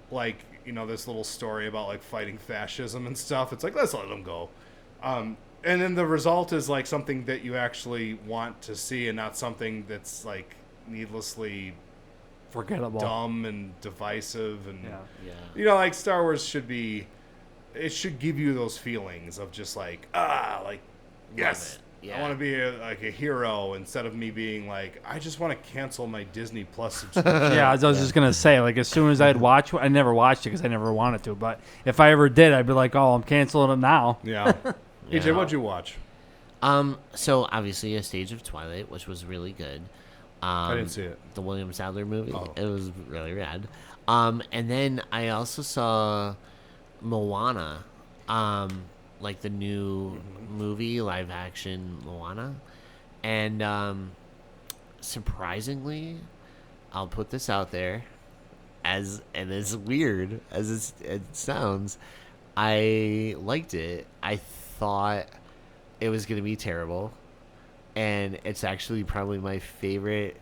like, you know, this little story about like fighting fascism and stuff. It's like, let's let them go. And then the result is like something that you actually want to see, and not something that's like needlessly forgettable, dumb and divisive, and Yeah. like Star Wars should give you those feelings of just like yes, Yeah. I want to be a hero, instead of me being like, I just want to cancel my Disney Plus subscription. Yeah, I was just gonna say, like, as soon as I'd watch, I never watched it because I never wanted to. But if I ever did, I'd be like, oh, I'm canceling them now. Yeah. Yeah. EJ, what'd you watch? So obviously A Stage of Twilight, which was really good. I didn't see it. The William Sadler movie. Oh. It was really rad. And then I also saw Moana, like the new movie, live action Moana. And surprisingly, I'll put this out there, and as weird as it sounds, I liked it. I thought it was going to be terrible. And it's actually probably my favorite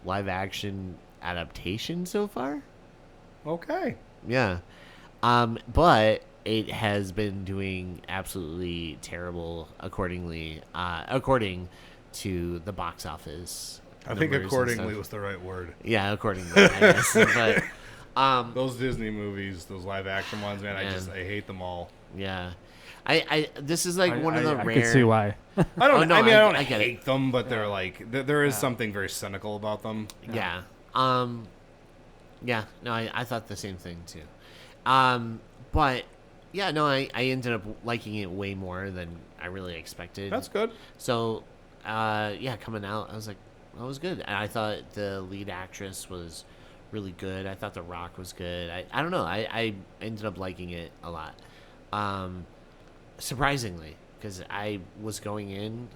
live action adaptation so far. Okay. Yeah. But it has been doing absolutely terrible according to the box office. I think numbers and accordingly stuff. was the right word. Yeah, accordingly, I guess. But Those Disney movies, those live action ones, man, I hate them all. yeah. I this is like one of the I rare. can see why. I don't. Oh, no, I mean, I don't I get it. hate them, but they're like there is something very cynical about them. Yeah. Yeah. No, I thought the same thing too. But yeah, no, I ended up liking it way more than I really expected. That's good. So, yeah, coming out, I was like, that was good. And I thought the lead actress was really good. I thought The Rock was good. I don't know. I ended up liking it a lot. Surprisingly, because I was going in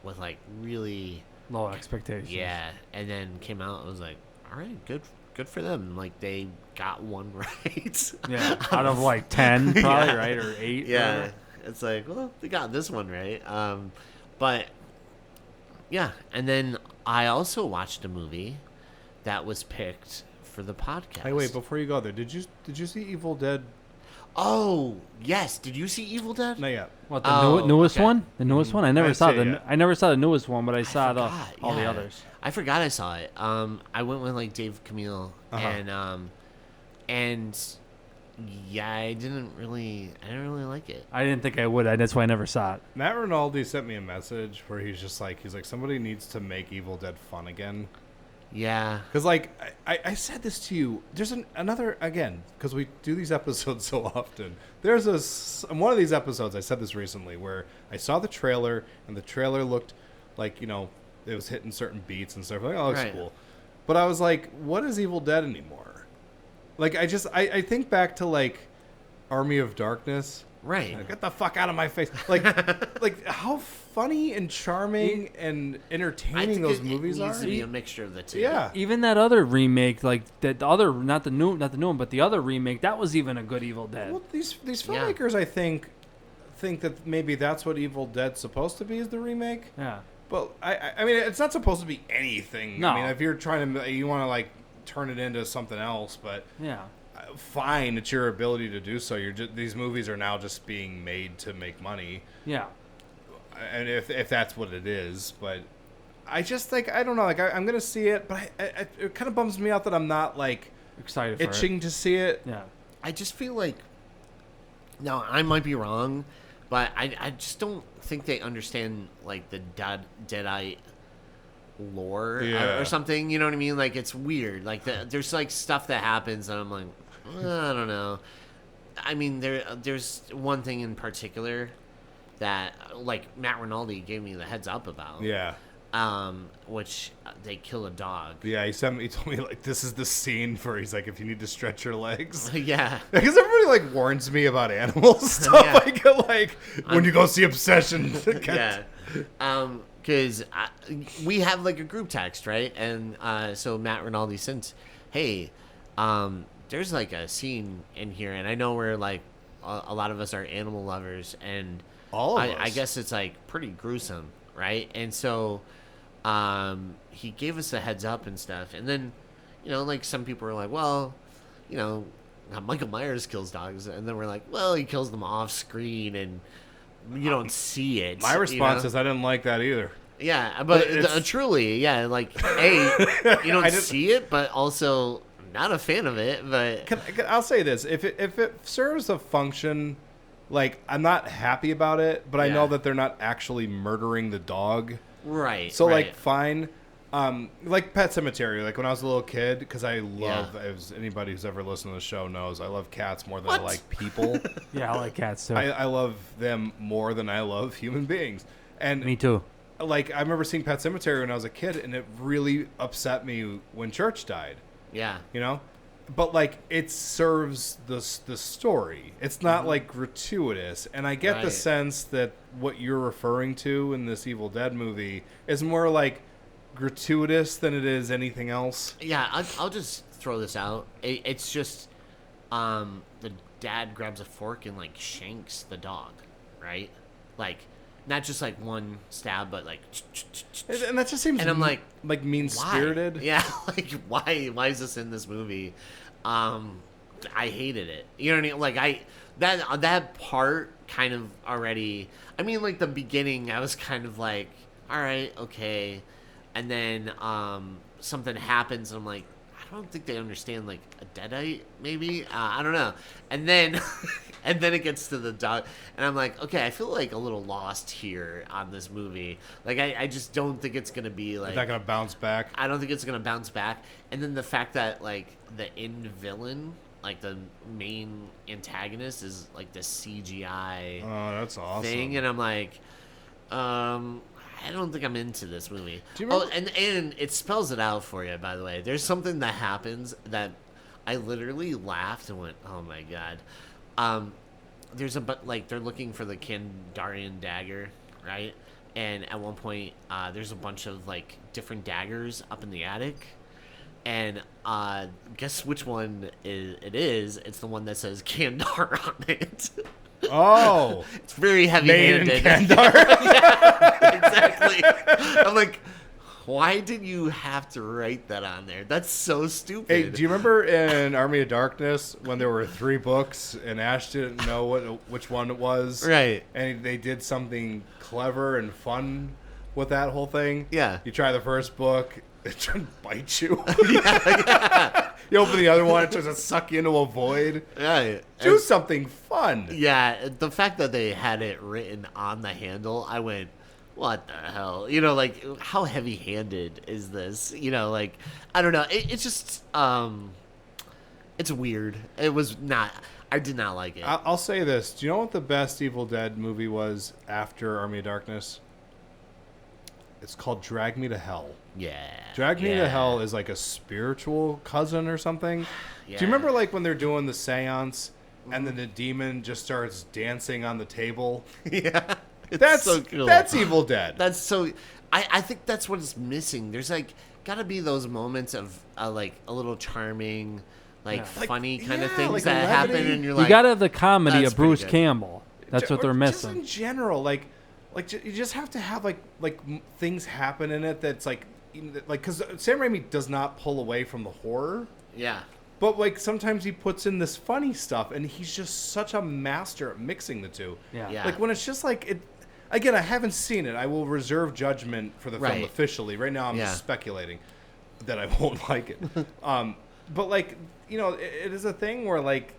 with like really Low expectations. yeah, and then came out. I was like, all right, good for them. Like they got one right. Yeah, out of like 10, probably, Yeah. right, or 8. Yeah, whatever. it's like, well, they got this one right. But yeah, and then I also watched a movie that was picked for the podcast. Hey, wait, before you go there, did you see Evil Dead? Oh yes, did you see Evil Dead? Not yet. What, the Oh, newest okay. one? The newest one? I never didn't saw see it the yet. I never saw the newest one, but I saw forgot, all the yeah. others. I forgot I saw it. I went with like Dave Camille Uh-huh. and yeah, I didn't really like it. I didn't think I would. That's why I never saw it. Matt Rinaldi sent me a message where he's like somebody needs to make Evil Dead fun again. Yeah. Because, like, I said this to you. There's another, again, because we do these episodes so often. There's in one of these episodes, I said this recently, where I saw the trailer, and the trailer looked like, you know, it was hitting certain beats and stuff. Like, oh, it looks Right. cool. But I was like, what is Evil Dead anymore? Like, I think back to, like, Army of Darkness. Right. Like, get the fuck out of my face. Like, like how funny and charming and I entertaining think those it movies needs are. to be a mixture of the two. Yeah. Even that other remake, like the other, not the new one, but the other remake, that was even a good Evil Dead. Well, these Yeah. filmmakers, I think that maybe that's what Evil Dead's supposed to be, is the remake. Yeah. But I mean, it's not supposed to be anything. No. I mean, if you're trying to, you want to like turn it into something else, but Yeah. fine, it's your ability to do so. These movies are now just being made to make money, Yeah. and if that's what it is, but I just think I don't know. Like I'm gonna see it, but it kind of bums me out that I'm not like Excited for itching to see it. it. Yeah. I just feel like, now I might be wrong, but I just don't think they understand like the Deadite lore Yeah. or something. You know what I mean? Like it's weird. Like there's like stuff that happens, and I'm like, I don't know. I mean, there's one thing in particular that like Matt Rinaldi gave me the heads up about. Yeah. which they kill a dog. Yeah, he told me, like, this is the scene for, he's like, if you need to stretch your legs. Yeah. Because everybody, like, warns me about animal stuff. Yeah. I get, like, when you go see Obsession. Yeah. Because we have, like, a group text, right? And so Matt Rinaldi sent, hey, there's, like, a scene in here, and I know we're, like, a lot of us are animal lovers, and All of us. I guess it's, like, pretty gruesome, right? And so he gave us a heads up and stuff, and then, you know, like, some people were like, well, you know, Michael Myers kills dogs, and then we're like, well, he kills them off screen, and you don't see it. My response you know? is I didn't like that either. Yeah, but truly, yeah, like, A, you don't see it, but also not a fan of it, but... I'll say this. If it serves a function, like, I'm not happy about it, but I know that they're not actually murdering the dog. Right, So, right. like, fine. Like Pet Sematary, like when I was a little kid, because I love, as anybody who's ever listened to the show knows, I love cats more than I like people. Yeah, I like cats too. I love them more than I love human beings. And Me too. like, I remember seeing Pet Sematary when I was a kid, and it really upset me when Church died. Yeah. You know? But, like, it serves the story. It's not, like, gratuitous. And I get the sense that what you're referring to in this Evil Dead movie is more, like, gratuitous than it is anything else. Yeah, I'll just throw this out. It's just the dad grabs a fork and, like, shanks the dog, right? Like, not just, like, one stab, but, like... And that just seems... And I'm like... mean-spirited. Why? Yeah, like, why is this in this movie? I hated it. You know what I mean? Like, that part kind of already... I mean, like, the beginning, I was kind of like, all right, okay. And then something happens, and I'm like, I don't think they understand, like, a deadite, maybe? I don't know. And then... And then it gets to the dog, and I'm like, okay, I feel like a little lost here on this movie. Like, I just don't think it's going to be, like... It's not going to bounce back. I don't think it's going to bounce back. And then the fact that, like, the end villain, like, the main antagonist is, like, the CGI that's awesome. thing, and I'm like, I don't think I'm into this movie. Do you remember? And it spells it out for you, by the way. There's something that happens that I literally laughed and went, oh, my God. There's they're looking for the Kandarian dagger, right? And at one point, there's a bunch of, like, different daggers up in the attic. And guess which one it is? It's the one that says Kandar on it. Oh. It's very heavy-handed. Made in Kandar. Yeah, exactly. I'm like, why did you have to write that on there? That's so stupid. Hey, do you remember in Army of Darkness when there were 3 books and Ash didn't know which one it was? Right. And they did something clever and fun with that whole thing? Yeah. You try the first book, it tries to bite you. Yeah. You open the other one, it tries to suck you into a void. Right. Do something fun. Yeah, the fact that they had it written on the handle, I went, what the hell? You know, like, how heavy-handed is this? You know, like, I don't know. It's just, it's weird. It was not, I did not like it. I'll say this. Do you know what the best Evil Dead movie was after Army of Darkness? It's called Drag Me to Hell. Yeah. Drag Me to Hell is like a spiritual cousin or something. Yeah. Do you remember, like, when they're doing the seance and then the demon just starts dancing on the table? Yeah. That's so cool. That's Evil Dead. That's so... I think that's what is missing. There's, like, gotta be those moments of, like, a little charming, like, funny kind of things like that levity. happen, and you're like... You gotta have the comedy that's of Bruce pretty good. Campbell. That's what they're Just missing. in general, like you just have to have things happen in it that's like because Sam Raimi does not pull away from the horror. Yeah. But, like, sometimes he puts in this funny stuff, and he's just such a master at mixing the two. Yeah. Like, when it's just like it. Again, I haven't seen it. I will reserve judgment for the film officially. Right now, I'm just speculating that I won't like it. But, like, you know, it is a thing where, like,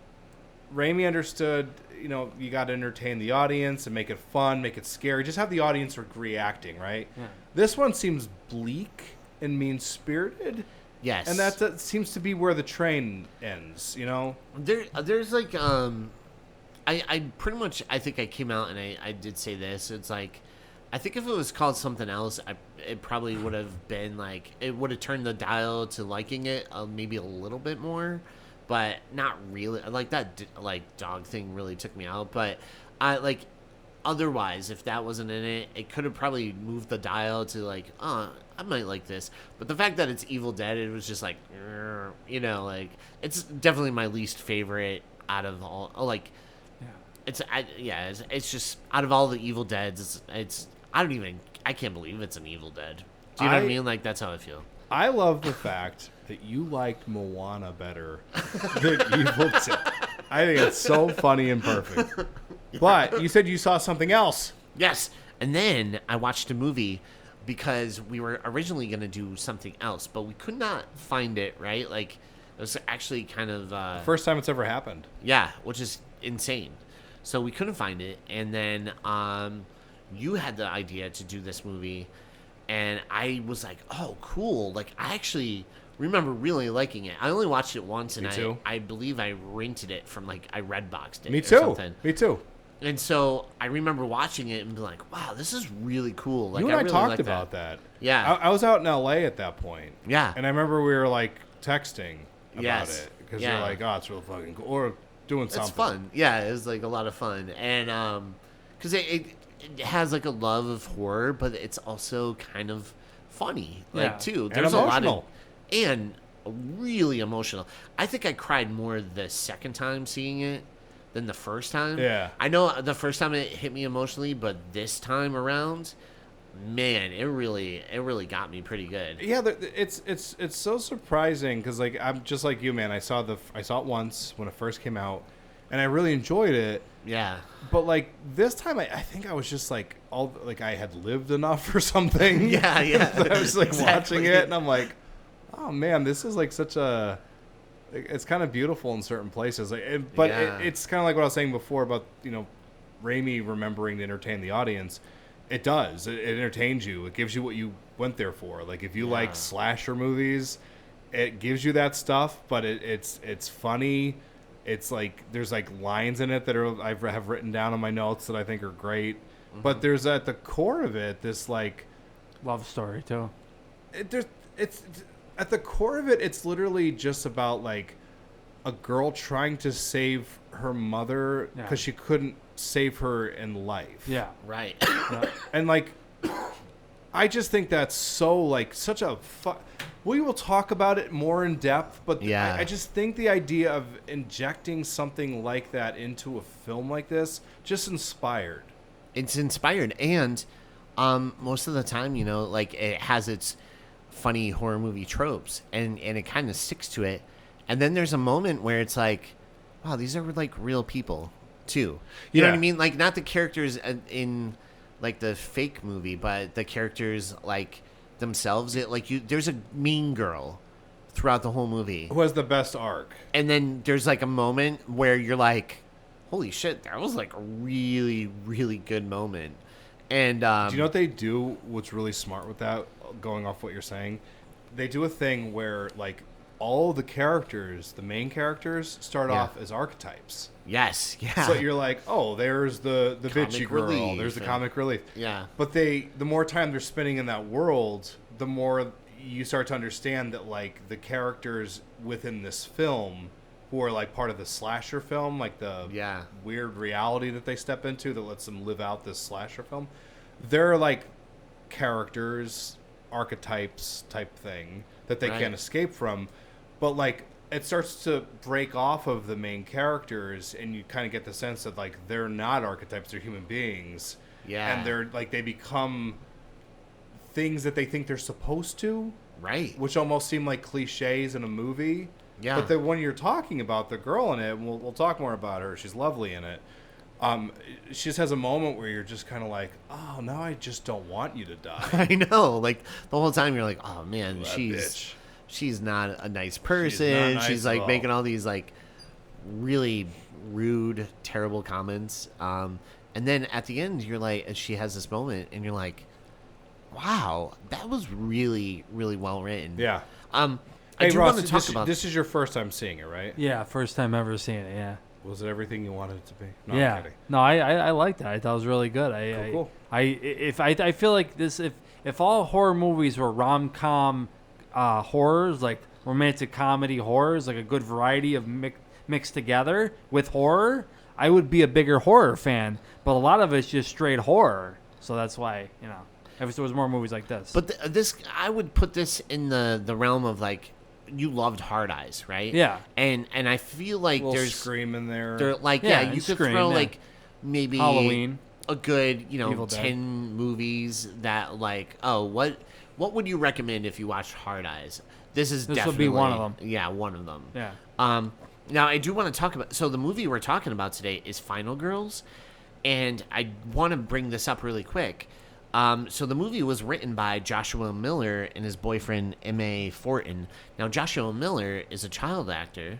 Raimi understood, you know, you got to entertain the audience and make it fun, make it scary. Just have the audience reacting, right? Yeah. This one seems bleak and mean-spirited. Yes. And that seems to be where the train ends, you know? There's, like, I pretty much, I think I came out and I did say this. It's like, I think if it was called something else, it probably would have been like it would have turned the dial to liking it maybe a little bit more, but not really. Like that like dog thing really took me out. But I like otherwise, if that wasn't in it, it could have probably moved the dial to like, oh, I might like this. But the fact that it's Evil Dead, it was just like, you know, like it's definitely my least favorite out of all. Like, it's just out of all the Evil Deads, it's I can't believe it's an Evil Dead. Do you know what I mean? Like that's how I feel. I love the fact that you liked Moana better than Evil Dead. I think it's so funny and perfect. But you said you saw something else. Yes. And then I watched a movie because we were originally going to do something else, but we could not find it, right? Like, it was actually kind of... First time it's ever happened. Yeah, which is insane. So we couldn't find it. And then you had the idea to do this movie, and I was like, oh, cool. Like, I actually remember really liking it. I only watched it once, and I believe I rented it from, like, I Redboxed it. Me too. Or something. Me too. And so I remember watching it and being like, wow, this is really cool. Like, you and I really talked about that. Yeah. I was out in L.A. at that point. Yeah. And I remember we were, like, texting about it. Because Yeah. you're like, oh, it's real fucking cool. Or doing something. It's fun. Yeah, it was, like, a lot of fun. And because it has, like, a love of horror, but it's also kind of funny, like, too. There's and a lot emotional. And really emotional. I think I cried more the second time seeing it than the first time. Yeah. I know the first time it hit me emotionally, but this time around, man, it really got me pretty good. Yeah, it's so surprising because like I'm just like you, man. I saw it once when it first came out, and I really enjoyed it. Yeah. But like this time, I think I was just like I had lived enough or something. Yeah, yeah. I was like Exactly. watching it, and I'm like, oh man, this is like such a. It's kind of beautiful in certain places, but it's kind of like what I was saying before about Raimi remembering to entertain the audience. It does. It entertains you. It gives you what you went there for. Like if you like slasher movies, it gives you that stuff. But it's funny. It's like there's like lines in it that I have written down on my notes that I think are great. Mm-hmm. But there's at the core of it this like love story too. It's at the core of it. It's literally just about like a girl trying to save her mother because she couldn't save her in life. Yeah. Right. And like, I just think that's so like such a we will talk about it more in depth, but I just think the idea of injecting something like that into a film like this just inspired. It's inspired, and most of the time, like it has its funny horror movie tropes, and it kind of sticks to it. And then there's a moment where it's like, wow, these are like real people too. You know what I mean? Like not the characters in like the fake movie, but the characters like themselves. There's a mean girl throughout the whole movie who has the best arc, and then there's like a moment where you're like, holy shit, that was like a really, really good moment. And do you know what they do? What's really smart with that? Going off what you're saying, they do a thing where like all the characters, the main characters, start off as archetypes. Yes, yeah. So you're like, oh, there's the bitchy girl, relief, there's the comic relief. Yeah. But the more time they're spending in that world, the more you start to understand that like the characters within this film who are like part of the slasher film, like the weird reality that they step into that lets them live out this slasher film, they're like characters, archetypes type thing that they can't escape from. But like it starts to break off of the main characters, and you kind of get the sense that like they're not archetypes, they're human beings. Yeah. And they're like they become things that they think they're supposed to. Right. Which almost seem like cliches in a movie. Yeah. But then when you're talking about the girl in it, and we'll talk more about her, she's lovely in it. She just has a moment where you're just kind of like, oh, now I just don't want you to die. I know. Like the whole time you're like, oh man, she's not a nice person. She's like making all these like really rude, terrible comments. And then at the end, you're like, she has this moment, and you're like, wow, that was really, really well written. Yeah. I do want to talk about this. Is your first time seeing it, right? Yeah, first time ever seeing it. Yeah. Was it everything you wanted it to be? No, yeah. No, I liked it. I thought it was really good. Cool. I feel like this if all horror movies were rom-com horrors, like romantic comedy horrors, like a good variety of mixed together with horror, I would be a bigger horror fan. But a lot of it's just straight horror, so that's why if there was more movies like this. But this, I would put this in the realm of like, you loved Hard Eyes, right? Yeah. And I feel like there's Scream in there. You could throw like maybe Halloween, a good Evil 10 Dead. movies that like, oh, what would you recommend if you watched Hard Eyes? This would be one of them. Yeah, one of them. Yeah. Now I do want to talk about. So the movie we're talking about today is Final Girls, and I want to bring this up really quick. So the movie was written by Joshua Miller and his boyfriend M.A. Fortin. Now Joshua Miller is a child actor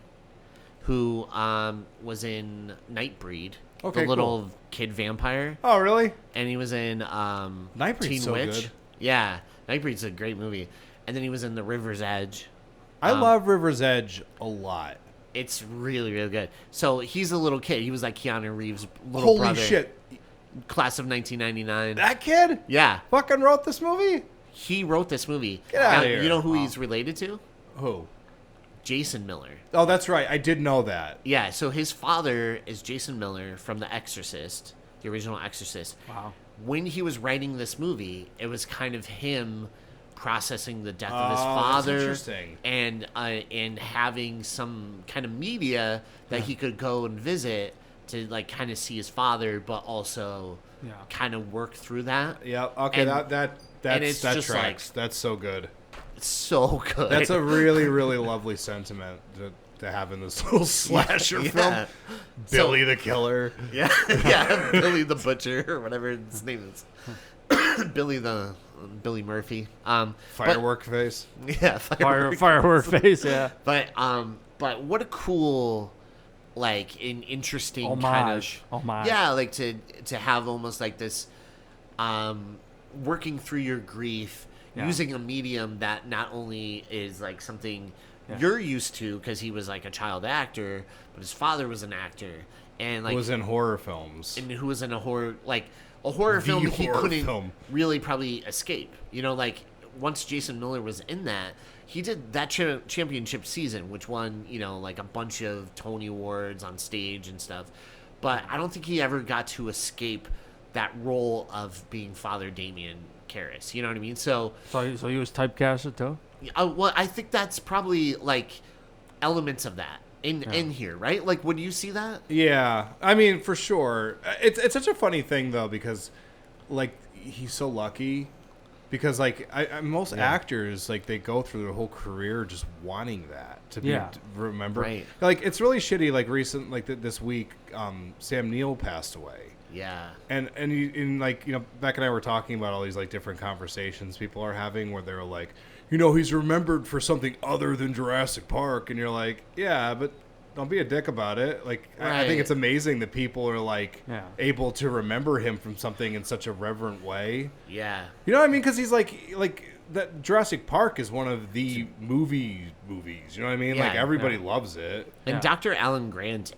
who was in Nightbreed, Okay, the little cool. kid vampire, Oh, really? and he was in Nightbreed's Teen so Witch. good. Yeah, Nightbreed's a great movie. And then he was in The River's Edge. I love River's Edge a lot. It's really, really good. So he's a little kid. He was like Keanu Reeves' little brother. Holy shit. Class of 1999. That kid Yeah. fucking wrote this movie? He wrote this movie. Get outta Now, here. you know who Wow. he's related to? Who? Jason Miller. Oh, that's right. I did know that. Yeah, so his father is Jason Miller from The Exorcist, the original Exorcist. Wow. When he was writing this movie, it was kind of him processing the death of his Oh, that's father interesting. and having some kind of media that he could go and visit to like kind of see his father, but also kind of work through that. Yeah. Okay. And- that it's that just tracks. That's so good. It's so good. That's a really, really lovely sentiment to have in this little slasher Yeah. film. Billy the Killer. Yeah, yeah, Billy the Butcher or whatever his name is. Billy Murphy. Firework face. Yeah, Firework face, yeah. But what a cool, like, an interesting kind of Homage. yeah, like to have almost like this, working through your grief using a medium that not only is like something you're used to because he was like a child actor, but his father was an actor and like Was in horror films. and who was in a horror film he horror couldn't film. really probably escape. Like once Jason Miller was in that, he did that championship season, which won like a bunch of Tony Awards on stage and stuff. But I don't think he ever got to escape that role of being Father Damien Karras. You know what I mean? So he was typecasted too? well, I think that's probably like elements of that in here, right? Like, would you see that? Yeah, I mean, for sure. It's such a funny thing though, because like he's so lucky. Because like most actors, like they go through their whole career just wanting that to be remembered. Right. Like it's really shitty. Like this week, Sam Neill passed away. Yeah. And Beck and I were talking about all these like different conversations people are having where they're like, he's remembered for something other than Jurassic Park, and you're like, yeah, but don't be a dick about it. Like I think it's amazing that people are like able to remember him from something in such a reverent way. Yeah. You know what I mean? Because he's like that Jurassic Park is one of the movies. You know what I mean? Yeah, like everybody loves it. And Dr. Alan Grant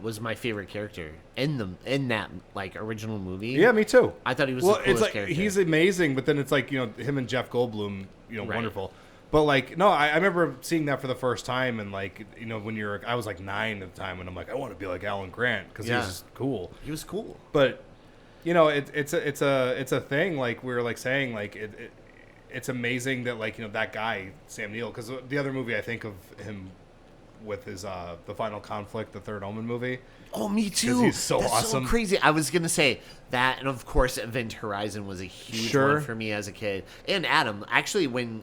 was my favorite character in that like original movie. Yeah, me too. I thought he was the coolest it's like character. he's amazing, but then it's like him and Jeff Goldblum, wonderful. But like no, I remember seeing that for the first time, and like when I was like 9 at the time, and I'm like I want to be like Alan Grant because he was just cool. He was cool. But it's a thing like we were like saying like it's amazing that like that guy Sam Neill, because the other movie I think of him with is the Final Conflict, the Third Omen movie. Oh, me too. 'Cause he's so That's awesome. So crazy. I was gonna say that, and of course, Event Horizon was a huge one for me as a kid. And Adam, actually, when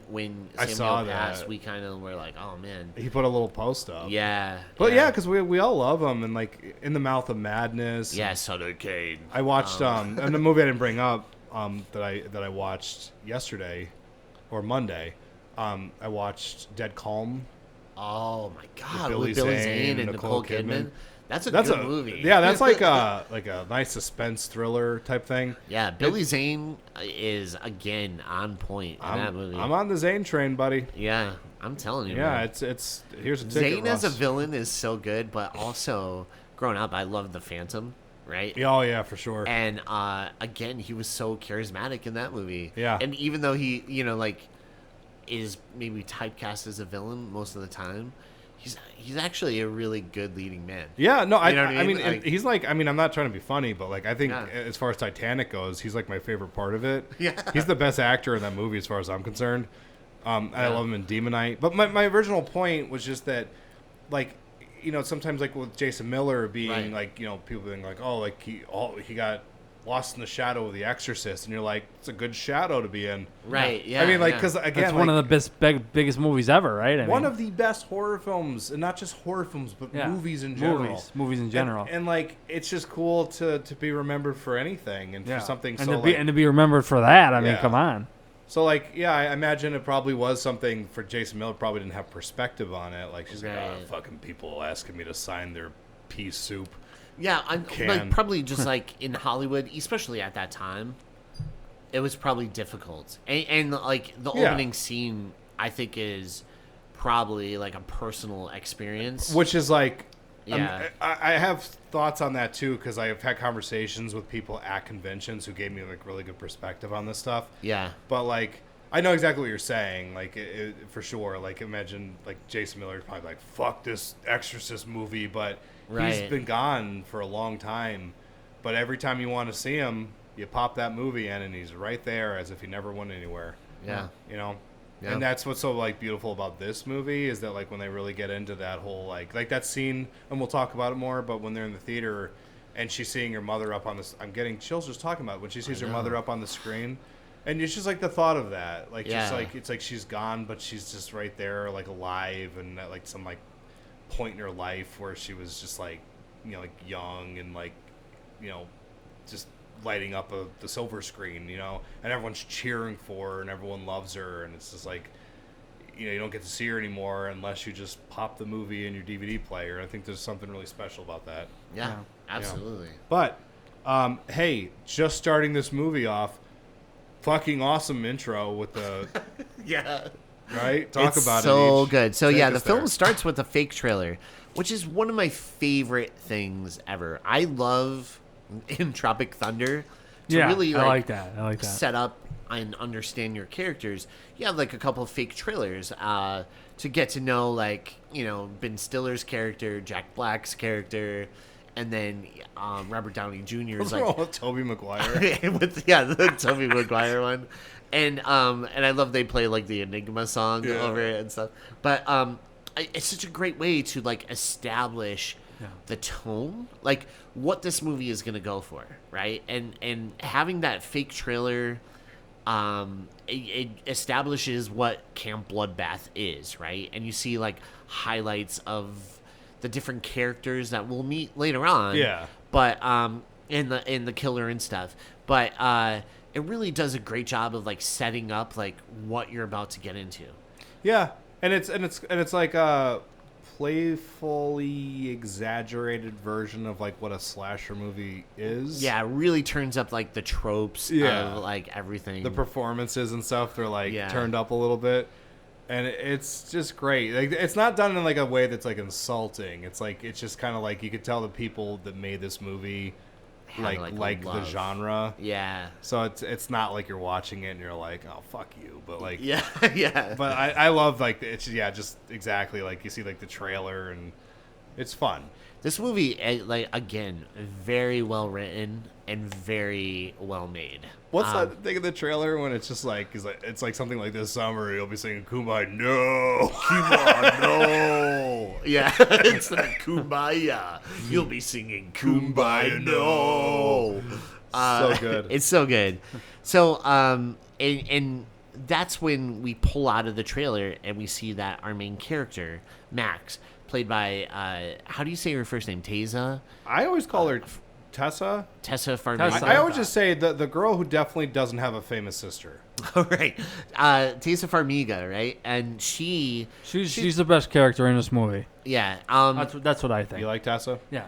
I saw Samuel passed, that. we kind of were like, "Oh man." He put a little post up. Yeah. But yeah, because we all love him, and like In the Mouth of Madness. Yeah, Sutter Kane. I watched and the movie I didn't bring up that I watched yesterday or Monday. I watched Dead Calm. Oh my God, Billy with Billy Zane Zane and Nicole Kidman. That's a good movie. Yeah, that's like a nice suspense thriller type thing. Yeah, Billy Zane is again on point in that movie. I'm on the Zane train, buddy. Yeah, I'm telling you. Yeah, man. it's here's a ticket. Zane as a Russ. villain is so good, but also growing up, I loved The Phantom. right? Oh yeah, for sure. And again, he was so charismatic in that movie. Yeah. And even though he, like, is maybe typecast as a villain most of the time, he's actually a really good leading man. Yeah, no, You know what I mean, Like, he's like, I mean, I'm not trying to be funny, but like, I think as far as Titanic goes, he's like my favorite part of it. Yeah. He's the best actor in that movie as far as I'm concerned. I love him in Demonite. But my original point was just that, like, sometimes like with Jason Miller being like, people being like, oh, like he got lost in the shadow of The Exorcist, and you're like, it's a good shadow to be in. Right, yeah. I mean, like, because again, it's one of the biggest movies ever, right? One of the best horror films, and not just horror films, but movies in general. Movies in general. And like, it's just cool to be remembered for anything, and for something and so to be remembered for that. I mean, come on. So like, yeah, I imagine it probably was something for Jason Miller. Probably didn't have perspective on it. Like, she's like, oh, fucking people asking me to sign their pea soup. Yeah, I'm like probably just like in Hollywood, especially at that time, it was probably difficult. And like the opening scene, I think is probably like a personal experience. Which is like, yeah, I have thoughts on that too, because I have had conversations with people at conventions who gave me like really good perspective on this stuff. Yeah, but like, I know exactly what you're saying, like for sure. Like, imagine like Jason Miller's probably like, fuck this Exorcist movie, but he's been gone for a long time. But every time you want to see him, you pop that movie in, and he's right there as if he never went anywhere. Yeah, Yeah. And that's what's so like beautiful about this movie is that like when they really get into that whole like that scene, and we'll talk about it more, but when they're in the theater and she's seeing her mother up on this, I'm getting chills just talking about it, when she sees her mother up on the screen, and it's just like the thought of that, like just like it's like she's gone, but she's just right there, like alive, and at like some like point in her life where she was just like like young and like just lighting up the silver screen, and everyone's cheering for her and everyone loves her, and it's just like you don't get to see her anymore unless you just pop the movie in your DVD player. I think there's something really special about that. Yeah, absolutely. But hey, just starting this movie off, fucking awesome intro with the right? Talk about it. So good. So yeah, the film starts with a fake trailer, which is one of my favorite things ever. I love in Tropic Thunder to really I like that. set up and understand your characters. You have like a couple of fake trailers to get to know, like, Ben Stiller's character, Jack Black's character, and then Robert Downey Jr. is like with Tobey Maguire. the Tobey Maguire one. And I love they play like the Enigma song over it and stuff. But it's such a great way to like establish the tone, like what this movie is gonna go for, right? And having that fake trailer, it establishes what Camp Bloodbath is, right? And you see like highlights of the different characters that we'll meet later on. Yeah. But in the killer and stuff. But it really does a great job of like setting up like what you're about to get into. Yeah, and it's like a playfully exaggerated version of like what a slasher movie is. Yeah, it really turns up like the tropes of like everything. The performances and stuff, they're like turned up a little bit. And it's just great. Like, it's not done in like a way that's like insulting. It's like, it's just kind of like you could tell the people that made this movie like the genre. Yeah. So it's not like you're watching it and you're like, oh, fuck you. But like, yeah. But I love like it's just exactly like you see like the trailer, and it's fun. This movie, like, again, very well written and very well made. What's that thing in the trailer when it's just like, it's like something like this summer you'll be singing Kumbaya, no, Kumbaya, no. Yeah, it's like Kumbaya. You'll be singing Kumbaya, no. So good. It's so good. So, and that's when we pull out of the trailer and we see that our main character, Max, played by, how do you say her first name? Teza? I always call her Tessa Farmiga. I always just say the girl who definitely doesn't have a famous sister. Right. Tessa Farmiga, right? And she's the best character in this movie. Yeah. That's what I think. You like Tessa? Yeah.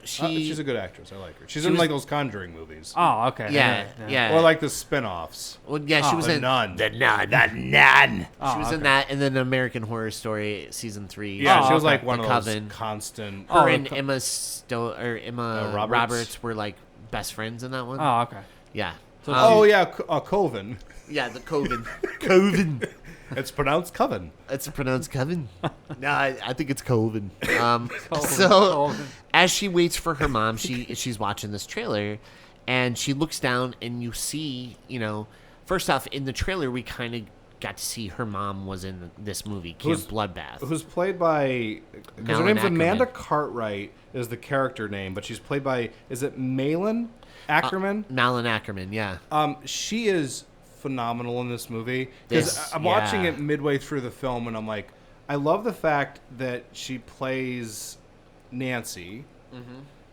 She's a good actress. I like her. She's in like those Conjuring movies. Oh, okay. Yeah. Or like the spin-offs. Well, yeah, she was The in Nun. The Nun. Oh, She was in that, and then American Horror Story season 3. Yeah, Oh, she was okay. like one The of Coven. those constant. Her Oh, and the Emma Roberts? Roberts were like best friends in that one. Oh, okay. Yeah. So Oh yeah, Coven. Yeah, the Coven. Coven. It's pronounced Coven. It's pronounced Coven. No, I think it's Coven. Coven. So as she waits for her mom, she's watching this trailer, and she looks down, and you see, first off, in the trailer, we kind of got to see her mom was in this movie, Camp Bloodbath. Who's played by? Because her Malin name's Amanda Ackerman. Cartwright is the character name, but she's played by. Is it Malin Ackerman? Malin Ackerman, yeah. She is phenomenal in this movie because I'm watching it midway through the film, and I'm like, I love the fact that she plays Nancy,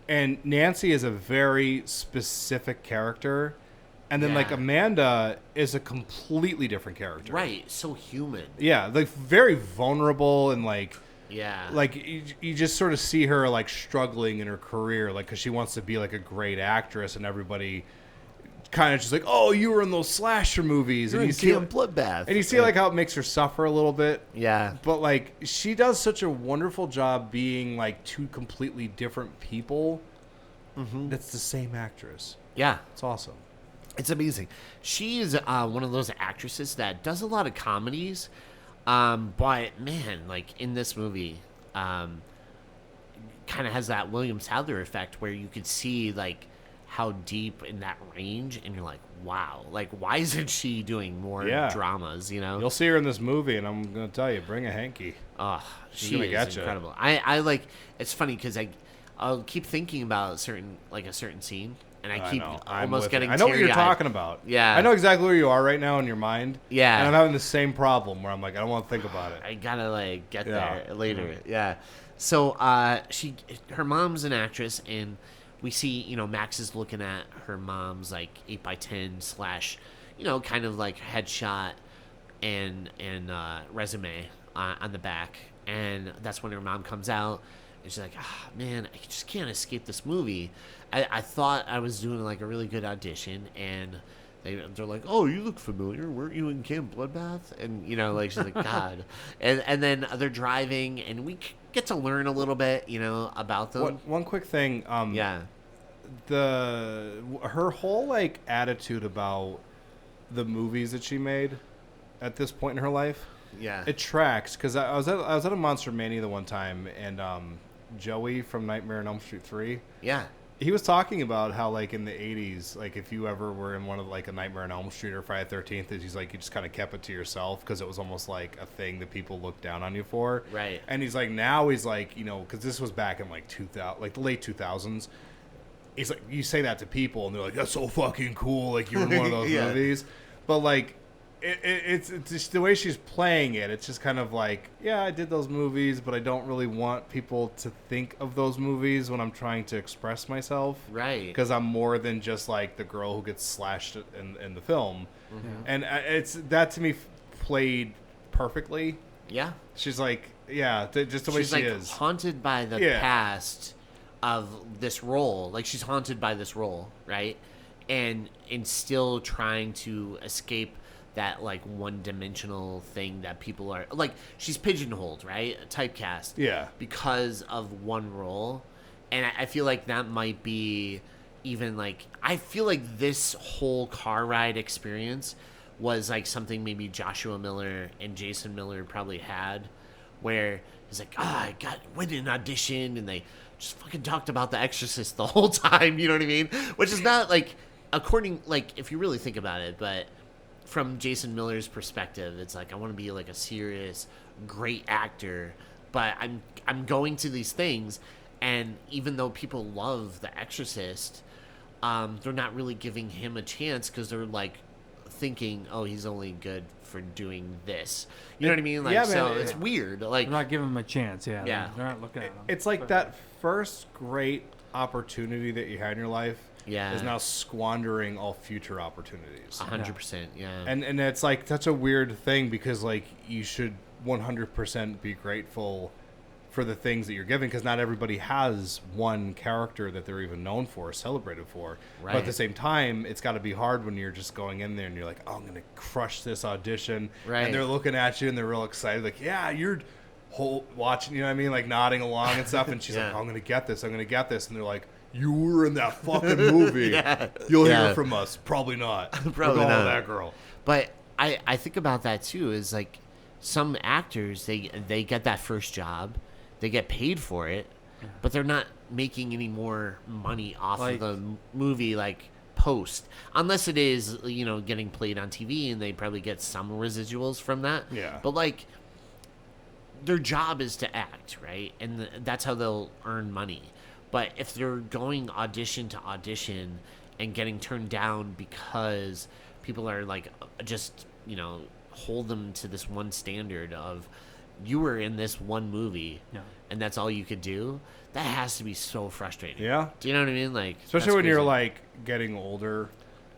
and Nancy is a very specific character, and then like Yeah. Amanda is a completely different character. Right, so human. Yeah, like very vulnerable and like. Yeah. Like you just sort of see her like struggling in her career, like because she wants to be like a great actress, and everybody kind of just like, oh, you were in those slasher movies, You're and in you see Camp Bloodbath. and you see like how it makes her suffer a little bit. Yeah. But like she does such a wonderful job being like two completely different people. That's the same actress. Yeah. It's awesome. It's amazing. She is one of those actresses that does a lot of comedies, but man, like in this movie, kind of has that William Sadler effect where you could see like how deep in that range, and you're like, wow, like why isn't she doing more dramas? You'll see her in this movie, and I'm gonna tell you, bring a hanky. She gonna is get ya. incredible. I like. It's funny because I'll keep thinking about a certain scene, and I keep know. I'm almost with getting. you. I know what you're teary-eyed. talking about. Yeah. I know exactly where you are right now in your mind. Yeah. And I'm having the same problem where I'm like, I don't want to think about it. I gotta like get Yeah. there later. Yeah. So her mom's an actress, and we see Max is looking at her mom's like 8x10 / kind of like headshot and resume on the back, and that's when her mom comes out, and she's like, man, I just can't escape this movie. I thought I was doing like a really good audition, and they're like, oh, you look familiar. Weren't you in Camp Bloodbath? And like she's like, God. And then they're driving, and we get to learn a little bit about them. One quick thing. Yeah. Her whole like attitude about the movies that she made at this point in her life, Yeah. it tracks because I was at a Monster Mania the one time, and Joey from Nightmare on Elm Street 3. Yeah. He was talking about how, like, in the 80s, like, if you ever were in one of, like, a Nightmare on Elm Street or Friday the 13th, he's like, you just kind of kept it to yourself because it was almost like a thing that people looked down on you for. Right. And he's like, now he's like, because this was back in, like, 2000, like, the late 2000s. He's like, you say that to people, and they're like, that's so fucking cool. Like, you're in one of those Yeah. movies. But, like, it's just the way she's playing it. It's just kind of like, yeah, I did those movies, but I don't really want people to think of those movies when I'm trying to express myself. Right. Because I'm more than just like the girl who gets slashed in the film. Mm-hmm. And it's that to me played perfectly. Yeah. She's like, yeah, just the way She's she like is. haunted by the Yeah. past of this role. Like she's haunted by this role, right? And still trying to escape that like one-dimensional thing that people are like. She's pigeonholed, right? Typecast. Yeah. Because of one role, and I feel like that might be even like I feel like this whole car ride experience was like something maybe Joshua Miller and Jason Miller probably had, where he's like, I went in audition, and they just fucking talked about The Exorcist the whole time. You know what I mean? Which is not like according like if you really think about it, but from Jason Miller's perspective, it's like I want to be like a serious, great actor, but I'm going to these things, and even though people love The Exorcist, they're not really giving him a chance because they're like thinking, oh, he's only good for doing this. You know what I mean? Like, yeah, so man, it's weird. Like, They're not giving him a chance. Yeah. Yeah. They're not looking at him. It's like that first great opportunity that you had in your life Yeah. is now squandering all future opportunities. 100%. Yeah. And it's like such a weird thing because like you should 100% be grateful for the things that you're giving, because not everybody has one character that they're even known for or celebrated for. Right. But at the same time, it's got to be hard when you're just going in there and you're like, oh, I'm going to crush this audition. Right. And they're looking at you and they're real excited. Like, yeah, you're watching, you know what I mean? Like nodding along and stuff. And she's like, oh, I'm going to get this. I'm going to get this. And they're like, you were in that fucking movie. Yeah. You'll hear from us. Probably not. Probably We're going not. with that girl. But I think about that too, is like some actors, they get that first job, they get paid for it, but they're not making any more money off of the movie like post, unless it is, you know, getting played on TV, and they probably get some residuals from that. Yeah. But like their job is to act, right? And that's how they'll earn money. But if they're going audition to audition and getting turned down because people are like just, you know, hold them to this one standard of you were in this one movie and that's all you could do, that has to be so frustrating. Yeah. Do you know what I mean? Like, especially when crazy. you're like getting older.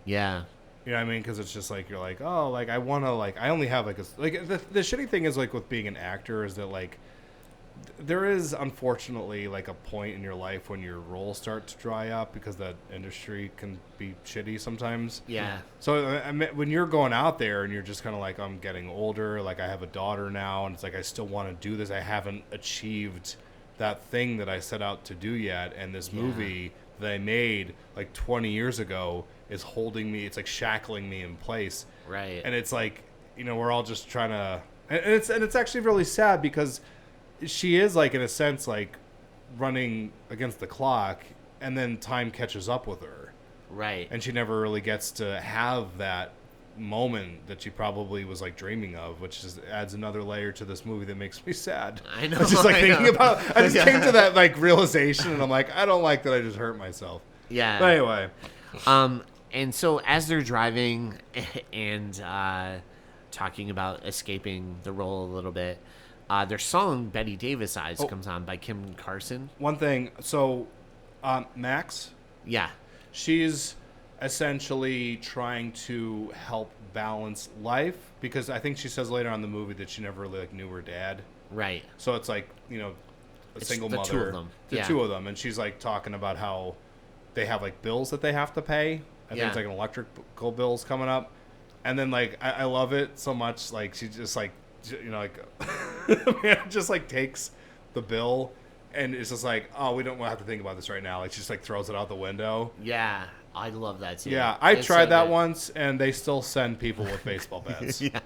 Yeah. You know what I mean? Because it's just like, you're like, oh, like I want to, like, I only have like the shitty thing is like with being an actor is that like there is unfortunately like a point in your life when your roles start to dry up because that industry can be shitty sometimes. Yeah. So I mean, when you're going out there and you're just kind of like, I'm getting older, like I have a daughter now, and it's like I still want to do this. I haven't achieved that thing that I set out to do yet, and this movie that I made like 20 years ago is holding me. It's like shackling me in place. Right. And it's like, you know, we're all just trying to, and it's actually really sad because she is like, in a sense, like running against the clock, and then time catches up with her. Right. And she never really gets to have that moment that she probably was like dreaming of, which just adds another layer to this movie that makes me sad. I know. I was just like thinking about, I just Yeah. came to that like realization, and I'm like, I don't like that I just hurt myself. Yeah. But anyway. And so as they're driving and talking about escaping the role a little bit, their song Betty Davis Eyes comes on by Kim Carson. One thing, so Max, Yeah. she's essentially trying to help balance life, because I think she says later on in the movie that she never really like knew her dad. Right. So it's like, you know, a single the mother. two of them. The Yeah. two of them. And she's like talking about how they have like bills that they have to pay. I think it's like an electrical bills coming up. And then like, I love it so much. Like she just like, you know, like, man, just like takes the bill and it's just like, oh, we don't have to think about this right now. Like she just like throws it out the window. Yeah. I love that too. Yeah. I It's tried so that good. once, and they still send people with baseball bats. Yeah.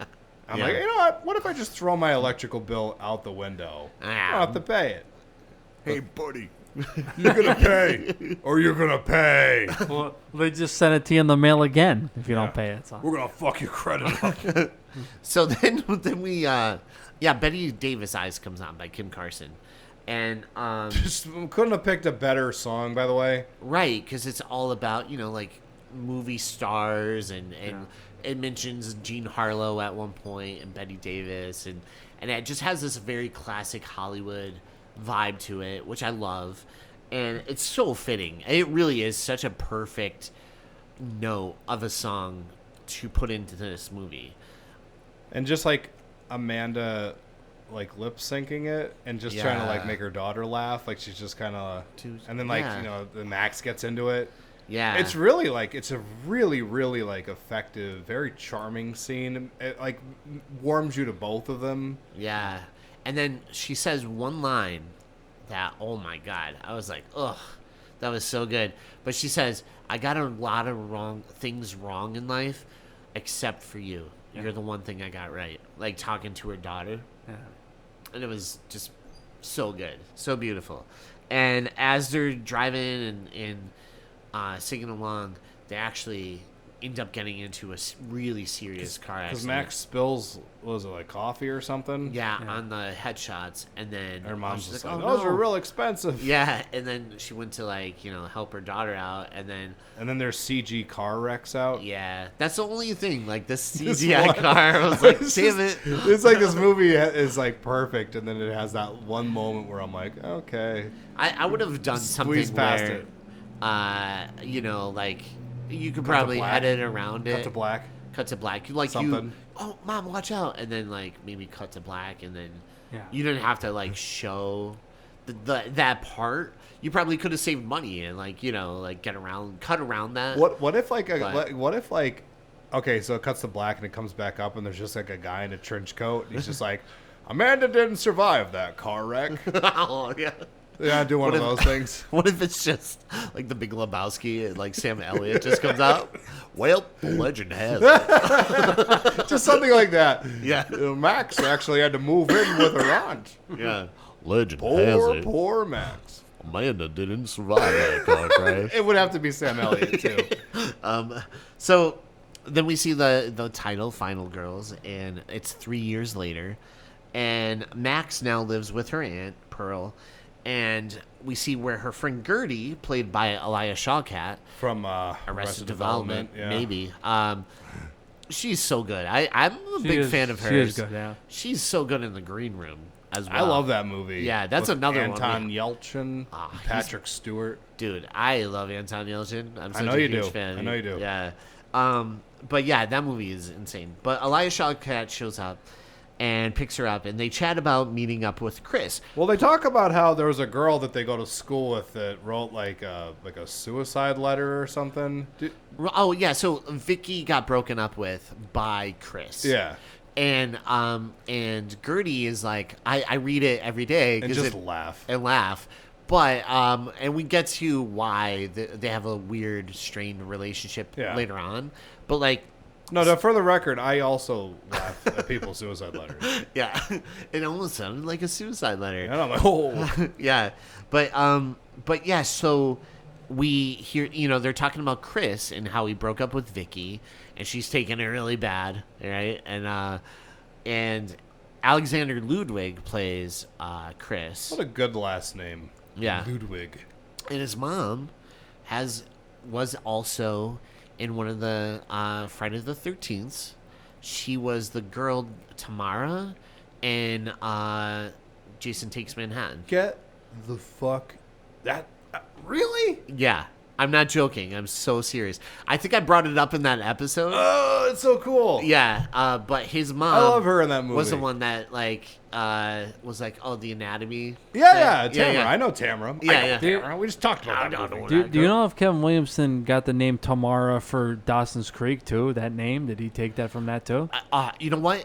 I'm Yeah. like, you know what if I just throw my electrical bill out the window? I don't have to pay it. Hey, buddy, you're going to pay, or you're going to pay. Well, they just send it to you in the mail again if you don't pay it. So. We're going to fuck your credit up. So then we, Betty Davis Eyes comes on by Kim Carson. And, Just couldn't have picked a better song, by the way. right, because it's all about, you know, like movie stars and it mentions Jean Harlow at one point and Betty Davis. And it just has this very classic Hollywood vibe to it, which I love. And it's so fitting. It really is such a perfect note of a song to put into this movie. And just like Amanda, like lip syncing it and just trying to like make her daughter laugh. Like she's just kind of, and then like, you know, the Max gets into it. Yeah. It's really like, it's a really, really like effective, very charming scene. It like warms you to both of them. Yeah. And then she says one line that, oh my God, I was like, ugh, that was so good. But she says, I got a lot of things wrong in life, except for you. Yeah. You're the one thing I got right. Like talking to her daughter. Yeah. And it was just so good. So beautiful. And as they're driving and singing along, they actually end up getting into a really serious car accident. Because Max spills, what was it, like coffee or something? Yeah, on the headshots, and then her mom's just like, oh, those no. are real expensive. Yeah, and then she went to like, you know, help her daughter out, and then there's CG car wrecks out. Yeah, that's the only thing. Like this CGI car, I was like, damn it. It's like this movie is like perfect, and then it has that one moment where I'm like, okay. I would have done Squeeze something past where, you know, like you could Cut to probably black. edit around it. Cut to black. Cut to black. Like Something. "Oh, Mom, watch out!" And then like maybe cut to black, and then Yeah. you didn't have to like show that part. You probably could have saved money and like like cut around that. What if like But- what if like okay, so it cuts to black and it comes back up and there's just like a guy in a trench coat and he's just like, Amanda didn't survive that car wreck. Oh yeah. Yeah, do one What of if- those things. What if it's just like the Big Lebowski and like Sam Elliott just comes out? Well, the legend has it. Just something like that. Yeah. Max actually had to move in with her aunt. Yeah. Legend has it. Poor Max. Amanda didn't survive that car crash. It would have to be Sam Elliott too. So then we see the title, Final Girls, and it's 3 years later. And Max now lives with her aunt, Pearl. And we see where her friend Gertie, played by Elia Shawkat, From Arrested Development, yeah. maybe. She's so good. I'm a big fan of hers. She is good, yeah. She's so good in the green room as well. I love that movie. Yeah, that's With another one. Anton Yelchin, Ah, he's- Patrick Stewart. Dude, I love Anton Yelchin. I'm such know a you huge do. fan. I know you do. Yeah. But yeah, that movie is insane. But Elia Shawkat shows up and picks her up, and they chat about meeting up with Chris. Well, they talk about how there was a girl that they go to school with that wrote like a suicide letter or something. Oh yeah, so Vicky got broken up with by Chris. Yeah, And Gertie is like, I read it every day and 'cause just laugh. and laugh. But and we get to why they have a weird, strained relationship Yeah. later on. But like, No, for the record, I also laugh at people's suicide letters. yeah, it almost sounded like a suicide letter. And I'm like, oh, Yeah, but yeah. So we hear, they're talking about Chris and how he broke up with Vicky, and she's taking it really bad, right? And Alexander Ludwig plays Chris. what a good last name. Yeah. Ludwig. And his mom was also in one of the Friday the 13th. She was the girl Tamara in Jason Takes Manhattan. Get the fuck that really? Yeah, I'm not joking. I'm so serious. I think I brought it up in that episode. Oh, it's so cool. Yeah, but his mom. I love her in that movie. Was the one that was like, oh, the anatomy. Yeah, thing? Tamara. I know Tamara. Yeah, I know yeah. Tamara. We just talked about that movie. Do you know if Kevin Williamson got the name Tamara for Dawson's Creek too? That name, did he take that from that too? You know what?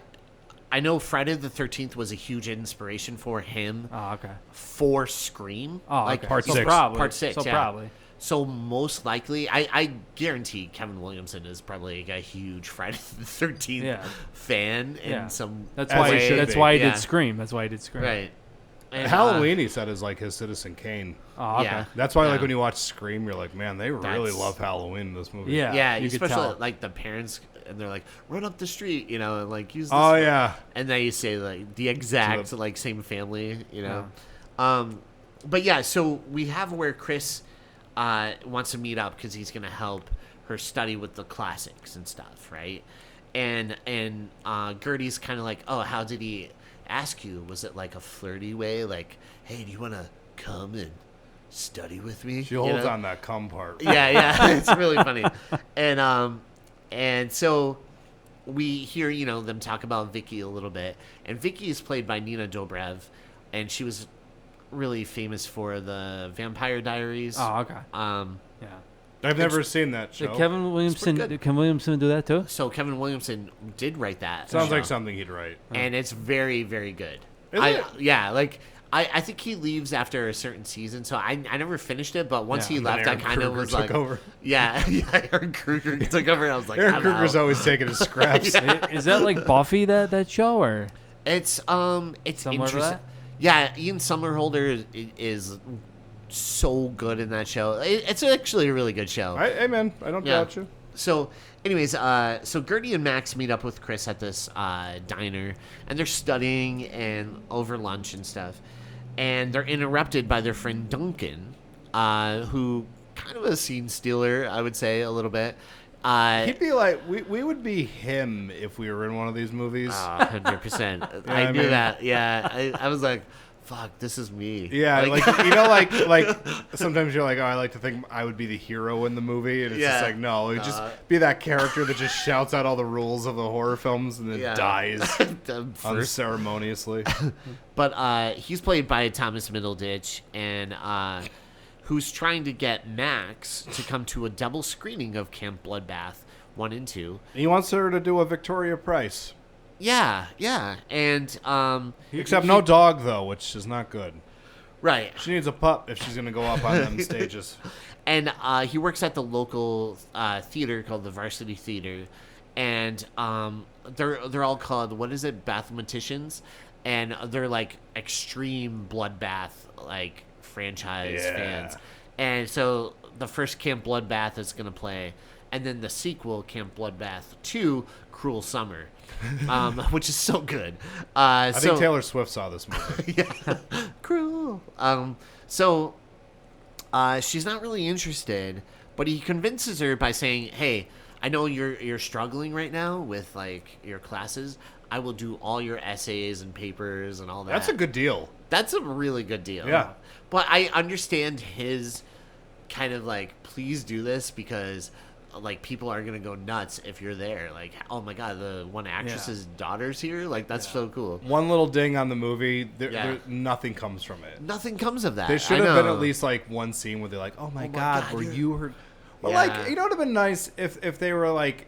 I know Friday the 13th was a huge inspiration for him Oh, okay. for Scream. Oh, like okay. Part so six. Probably. Part 6, So yeah. probably. So most likely, I guarantee Kevin Williamson is probably like a huge Friday the 13th Yeah. fan in Yeah. some That's As why. he should That's be. why he Yeah. did Scream. That's why he did Scream. right. And, Halloween, he said, is like his Citizen Kane. Oh, okay. Yeah. That's why, Yeah. like, when you watch Scream, you're like, man, they really That's- love Halloween in this movie. Yeah. Yeah, you could especially tell. like the parents, and they're like, "Run up the street," and like use. This Oh, yeah. and they say like the exact So like same family. But yeah, so we have where Chris wants to meet up because he's gonna help her study with the classics and stuff, right? And Gertie's kind of like, "Oh, how did he ask you? Was it like a flirty way, like, hey, do you want to come and study with me?" She holds on that cum part. Yeah, it's really funny. And so we hear, them talk about Vicky a little bit. And Vicky is played by Nina Dobrev, and she was really famous for the Vampire Diaries. Oh, okay. Yeah. I've never seen that show. Did Kevin Williamson? good. Did Kevin Williamson do that too? So Kevin Williamson did write that. Sounds show, like something he'd write. and it's very, very good. Is it? Yeah, like I think he leaves after a certain season, so I never finished it. But once Yeah. he left, I Aaron kind of Kruger was took like, over. yeah, Aaron Kruger took over. And I was like, Aaron I'm Kruger's out. always taking his scraps. Is that like Buffy that show or? It's Similar to interesting. that? Yeah, Ian Somerhalder is so good in that show. It's actually a really good show. Hey, man, I don't Yeah. doubt you. So, anyways, so Gertie and Max meet up with Chris at this diner, and they're studying and over lunch and stuff, and they're interrupted by their friend Duncan, who kind of a scene stealer, I would say, a little bit. He'd be like, we would be him if we were in one of these movies. 100%. Yeah, I I knew mean- that. Yeah, I was like, fuck, this is me. Yeah, like sometimes you're like, oh, I like to think I would be the hero in the movie, and it's just like, no, just be that character that just shouts out all the rules of the horror films and then dies unceremoniously. But he's played by Thomas Middleditch, and who's trying to get Max to come to a double screening of Camp Bloodbath 1 and 2. He wants her to do a Victoria Price. Yeah, and except no dog though, which is not good. Right. She needs a pup if she's gonna go up on them stages. And he works at the local theater called the Varsity Theater, and they're all called, what is it, Bathmaticians, and they're like extreme bloodbath like franchise fans. And so the first Camp Bloodbath is gonna play, and then the sequel, Camp Bloodbath 2, Cruel Summer, which is so good. I think Taylor Swift saw this movie. Yeah, cruel. So she's not really interested, but he convinces her by saying, "Hey, I know you're struggling right now with like your classes. I will do all your essays and papers and all that." That's a good deal. That's a really good deal. Yeah. But I understand his kind of like, please do this because like people are gonna go nuts if you're there. Like, oh my god, the one actress's daughter's here. Like, that's so cool. One little ding on the movie, nothing comes from it. Nothing comes of that. There should have been at least like one scene where they're like, "Oh my god, were you her?" Well, like, you know, it'd have been nice if they were like,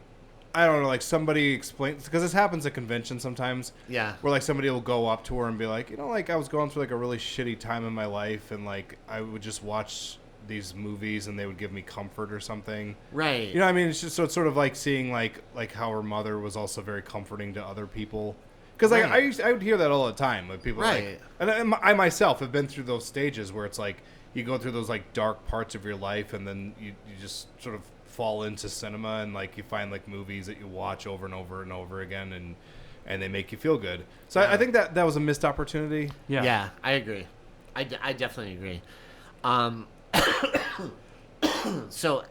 I don't know, like somebody explains, because this happens at conventions sometimes. Yeah. Where like somebody will go up to her and be like, you know, like I was going through like a really shitty time in my life, and like I would just watch these movies and they would give me comfort or something. Right. You know what I mean? It's just, so it's sort of like seeing like how her mother was also very comforting to other people. Because like I would hear that all the time with people like, and I myself have been through those stages where it's like you go through those like dark parts of your life, and then you just sort of fall into cinema, and like you find like movies that you watch over and over and over again, and they make you feel good. So I think that was a missed opportunity. Yeah, I agree. I definitely agree. So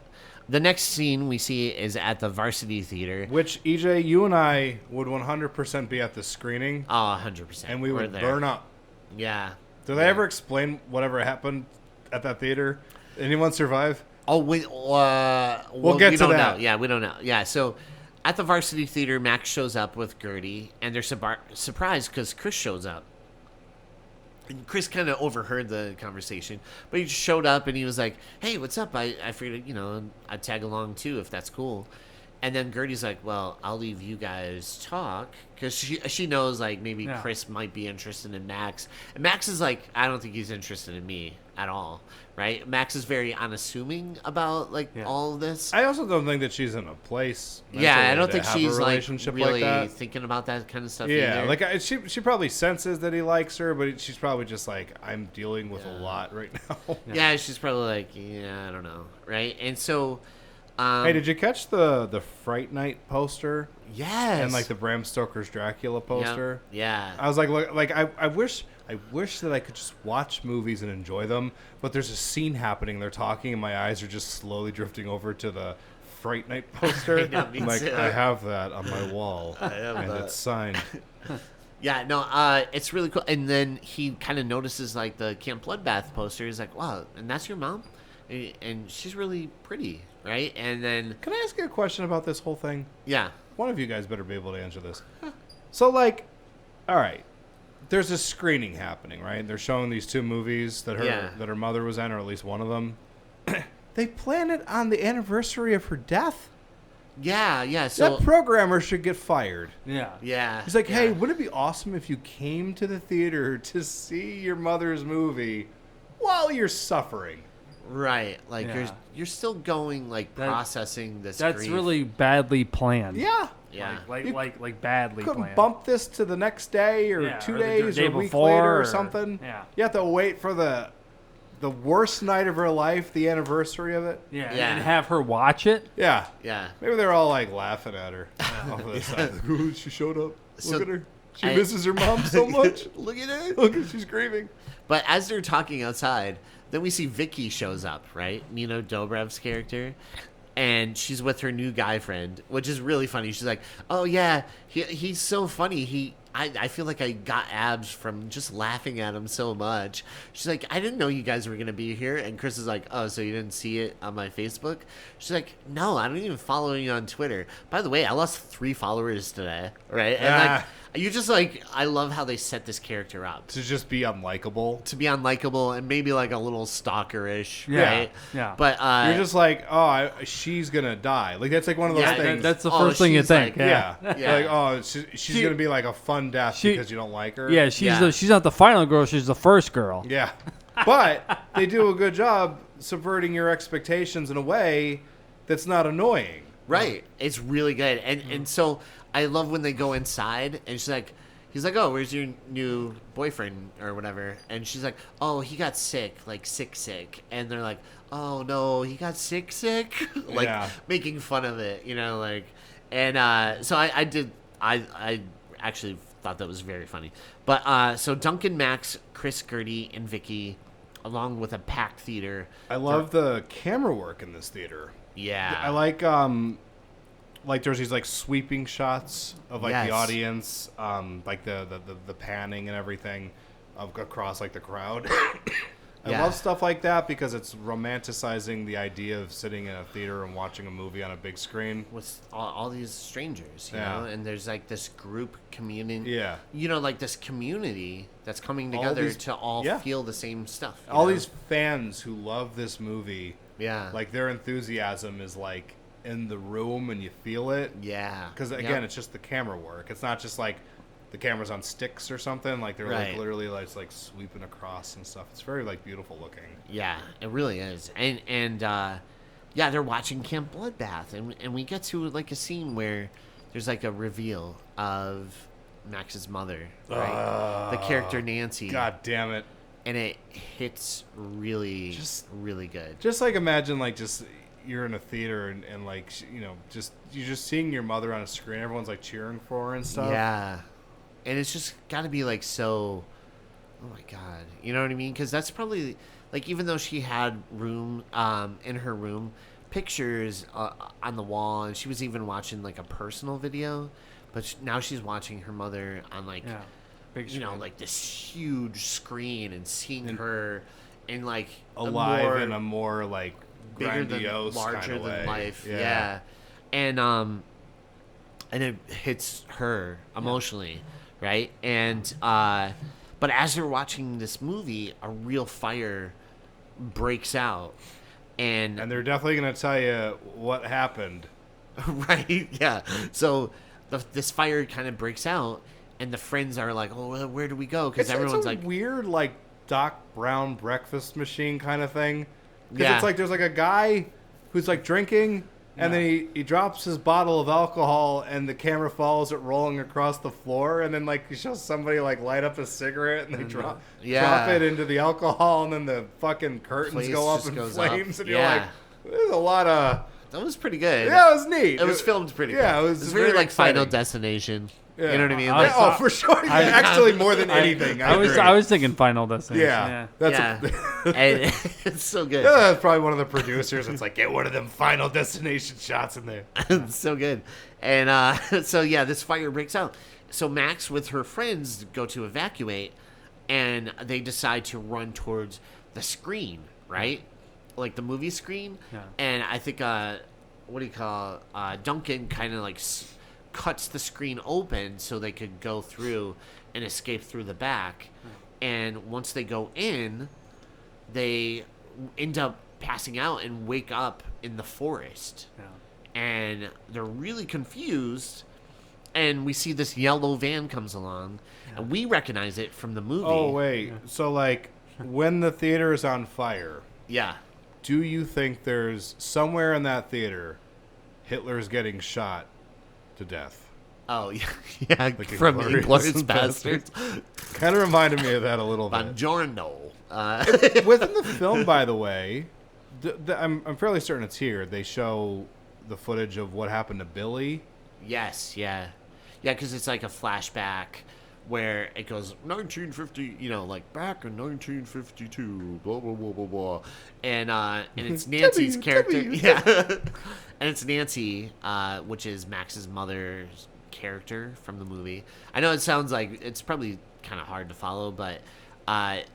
the next scene we see is at the Varsity Theater. Which, EJ, you and I would 100% be at the scring. Oh, 100%. And we would burn up. Yeah. Did they ever explain whatever happened at that theater? Anyone survive? Oh, we'll get to that. Know. Yeah, we don't know. Yeah, so at the Varsity Theater, Max shows up with Gertie, and they're surprised because Chris shows up. And Chris kind of overheard the conversation, but he just showed up and he was like, "Hey, what's up? I figured, I'd tag along too if that's cool." And then Gertie's like, "Well, I'll leave you guys talk," because she knows like maybe Chris might be interested in Max. And Max is like, "I don't think he's interested in me at all." Right? Max is very unassuming about all of this. I also don't think that she's in a place. I don't think she's like really like thinking about that kind of stuff. Yeah, either. like she probably senses that he likes her, but she's probably just like, I'm dealing with a lot right now. Yeah, she's probably like, I don't know, right? And so, hey, did you catch the Fright Night poster? Yes. And like the Bram Stoker's Dracula poster. Yeah. I was like, I wish that I could just watch movies and enjoy them, but there's a scene happening, they're talking, and my eyes are just slowly drifting over to the Fright Night poster. I know, me I'm like, too. I have that on my wall, and it's signed. Yeah, no, it's really cool. And then he kind of notices like the Camp Bloodbath poster. He's like, "Wow, and that's your mom?" And she's really pretty, right? And then, can I ask you a question about this whole thing? Yeah. One of you guys better be able to answer this. So, like, all right. There's a screening happening, right? They're showing these two movies that her mother was in, or at least one of them. They planned it on the anniversary of her death. Yeah. So that programmer should get fired. Yeah. He's like, hey, wouldn't it be awesome if you came to the theater to see your mother's movie while you're suffering? Right. Like you're still going processing this. That's grief. really badly planned. Yeah. Yeah. Like badly couldn't planned. bump this to the next day or 2 days day or a week before, later or something. Yeah. You have to wait for the worst night of her life, the anniversary of it. Yeah. And have her watch it. Yeah. Yeah. Maybe they're all like laughing at her off of the side. Like, ooh, she showed up. Look at her. She misses her mom so much. Look at her. Look, she's grieving. But as they're talking outside, then we see Vicky shows up, right? Nino Dobrev's character. And she's with her new guy friend, which is really funny. She's like, "Oh yeah, he's so funny. I feel like I got abs from just laughing at him so much. She's like, I didn't know you guys were going to be here. And Chris is like, oh, so you didn't see it on my Facebook? She's like, no, I don't even follow you on Twitter. By the way, I lost 3 followers today, right? And like, you just like, I love how they set this character up. To just be unlikable. To be unlikable and maybe like a little stalkerish, right? Yeah. But you're just like, oh, she's going to die. Like, that's like one of those things. That's the first thing you think. Like, yeah. Like, oh, she's going to be like a fun death because you don't like her. Yeah, she's not the final girl. She's the first girl. Yeah. But they do a good job subverting your expectations in a way that's not annoying. Right. It's really good. And so I love when they go inside and he's like, oh, where's your new boyfriend or whatever? And she's like, oh, he got sick, like sick. And they're like, oh no, he got sick. Like making fun of it, like, and so I actually thought that was very funny. But so Duncan, Max, Chris, Gertie, and Vicky, along with a packed theater. I love the camera work in this theater. Yeah. I like there's these like sweeping shots of like the audience, like the panning and everything across like the crowd. I love stuff like that because it's romanticizing the idea of sitting in a theater and watching a movie on a big screen with all these strangers, you know, and there's like this group community, like this community that's coming together to all feel the same stuff. All these fans who love this movie, like their enthusiasm is like in the room and you feel it. Yeah. Because again, it's just the camera work. It's not just like the camera's on sticks or something. Like they're like literally like sweeping across and stuff. It's very like beautiful looking. Yeah, it really is. And they're watching Camp Bloodbath, and we get to like a scene where there's like a reveal of Max's mother, right? The character Nancy. God damn it. And it hits really good. Just like imagine like just you're in a theater and like you're just seeing your mother on a screen. Everyone's like cheering for her and stuff. Yeah, and it's just got to be like so. Oh my god, you know what I mean? Because that's probably like even though she had room in her room, pictures on the wall, and she was even watching like a personal video, but now she's watching her mother on like. Big screen. Like this huge screen and seeing her in like alive in a more like bigger grandiose than larger kind of than life. Yeah. And it hits her emotionally, right? And but as they're watching this movie, a real fire breaks out, and they're definitely going to tell you what happened, right? Yeah. So this fire kind of breaks out. And the friends are like, "Oh, where do we go?" Because everyone's like weird, like Doc Brown breakfast machine kind of thing. Because it's like there's like a guy who's like drinking, and then he drops his bottle of alcohol, and the camera follows it rolling across the floor, and then like he shows somebody like light up a cigarette, and they drop it into the alcohol, and then the fucking curtains go up in flames, and you're like, "There's a lot of." That was pretty good. Yeah, it was neat. It was filmed pretty good. Yeah, it was very like exciting. Final Destination. Yeah. You know what I mean? Like, for sure. Actually, more than anything. I was thinking Final Destination. Yeah. And it's so good. Yeah, that's probably one of the producers. It's like, get one of them Final Destination shots in there. It's so good. And so, this fire breaks out. So Max with her friends go to evacuate, and they decide to run towards the screen, right? Like the movie screen. Yeah. And I think, Duncan kind of like cuts the screen open so they could go through and escape through the back. And once they go in, they end up passing out and wake up in the forest. And they're really confused. And we see this yellow van comes along, and we recognize it from the movie. Oh, wait. So, like, when the theater is on fire, do you think there's somewhere in that theater Hitler's getting shot to death? Oh, yeah. Like from Inglourious Basterds. Kind of reminded me of that a little bit. Buongiorno. Within the film, by the way, I'm fairly certain it's here. They show the footage of what happened to Billy. Yes, yeah. Yeah, because it's like a flashback where it goes 1950, like back in 1952, blah, blah, blah, blah, blah. And it's Nancy's character. Yeah. And it's Nancy, which is Max's mother's character from the movie. I know it sounds like it's probably kind of hard to follow, but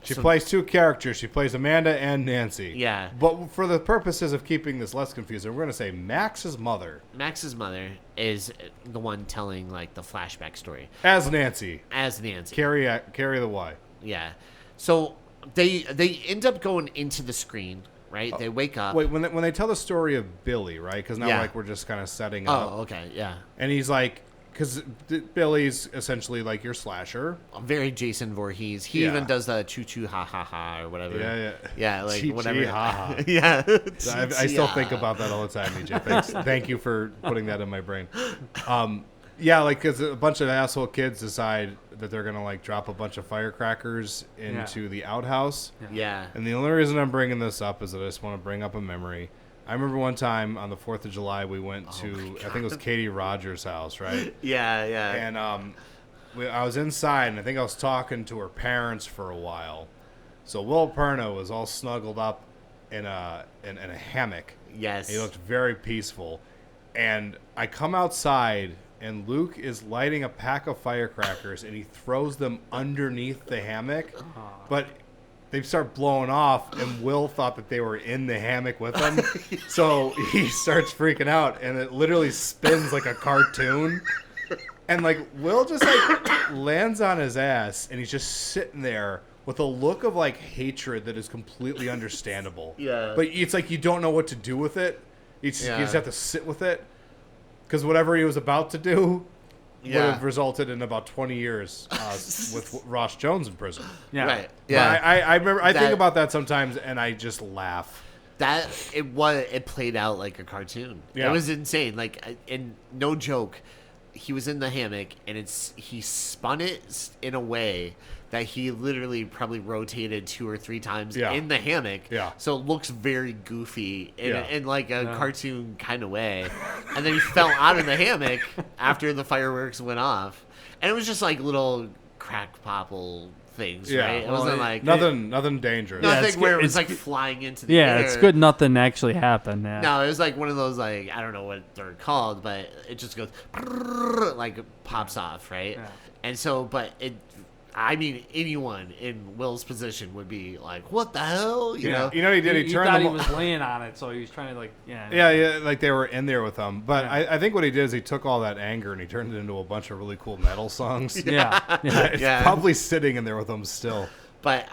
she plays two characters. She plays Amanda and Nancy. Yeah. But for the purposes of keeping this less confusing, we're going to say Max's mother. Max's mother is the one telling like the flashback story. As Nancy. Carry the Y. Yeah. So they end up going into the screen, right? They wake up. Wait, when they tell the story of Billy, right? Because now like we're just kind of setting up. Oh, okay, yeah. And he's like, because Billy's essentially like your slasher. Very Jason Voorhees. He even does the choo choo ha ha ha or whatever. Yeah, like Chee-chee, whatever. ha ha. Yeah. I still think about that all the time, EJ. Thank you for putting that in my brain. Yeah, like because a bunch of asshole kids decide that they're gonna like drop a bunch of firecrackers into the outhouse. Yeah. And the only reason I'm bringing this up is that I just want to bring up a memory. I remember one time on the 4th of July we went to I think it was Katie Rogers' house, right? Yeah. And I was inside and I think I was talking to her parents for a while. So Will Perna was all snuggled up in a hammock. Yes. He looked very peaceful. And I come outside and Luke is lighting a pack of firecrackers and he throws them underneath the hammock. But they start blowing off, and Will thought that they were in the hammock with him. So he starts freaking out, and it literally spins like a cartoon. And, like, Will just, like, lands on his ass, and he's just sitting there with a look of, like, hatred that is completely understandable. Yeah. But it's like you don't know what to do with it. You just have to sit with it. Because whatever he was about to do would have resulted in about 20 years with Ross Jones in prison. Yeah. Right. Yeah. But I remember. I think about that sometimes, and I just laugh. It played out like a cartoon. Yeah. It was insane. Like, and no joke, he was in the hammock, and he spun it in a way that he literally probably rotated 2 or 3 times in the hammock. Yeah. So it looks very goofy in like a cartoon kind of way. And then he fell out of the hammock after the fireworks went off. And it was just like little crack popple things, right? It wasn't like nothing dangerous. Nothing where it was like flying into the air. Yeah, it's good nothing actually happened. Yeah. No, it was like one of those, like, I don't know what they're called, but it just goes like it pops off, right? Yeah. And so, but I mean, anyone in Will's position would be like, "What the hell?" You know? You know what he did? He turned thought them. he was laying on it, so he was trying to like, like they were in there with him. But I think what he did is he took all that anger and he turned it into a bunch of really cool metal songs. It's probably sitting in there with him still. But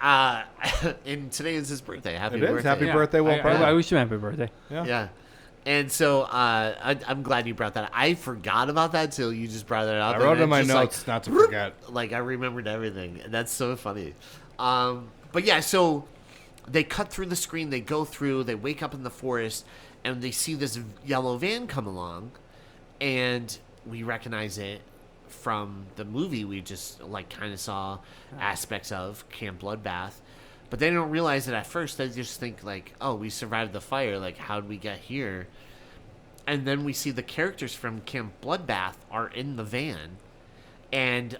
and today is his birthday. Happy birthday! Happy birthday, Will Perna. I wish him happy birthday. Yeah. And so I'm glad you brought that up. I forgot about that till you just brought it up. I wrote it in my notes not to forget. Like, I remembered everything. And that's so funny. But yeah, so they cut through the screen. They go through. They wake up in the forest. And they see this yellow van come along. And we recognize it from the movie we just, like, kind of saw aspects of, Camp Bloodbath. But they don't realize it at first. They just think, like, oh, we survived the fire. Like, how'd we get here? And then we see the characters from Camp Bloodbath are in the van. And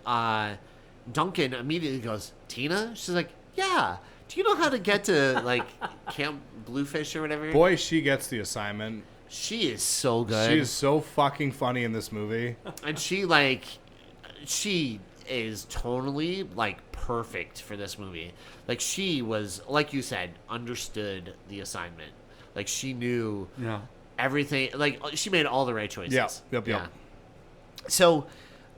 Duncan immediately goes, "Tina?" She's like, "Yeah. Do you know how to get to, like, Camp Bluefish or whatever?" Boy, she gets the assignment. She is so good. She is so fucking funny in this movie. And she is totally, like, perfect for this movie. Like, she was, like you said, understood the assignment. Like, she knew everything. Like, she made all the right choices. Yep. So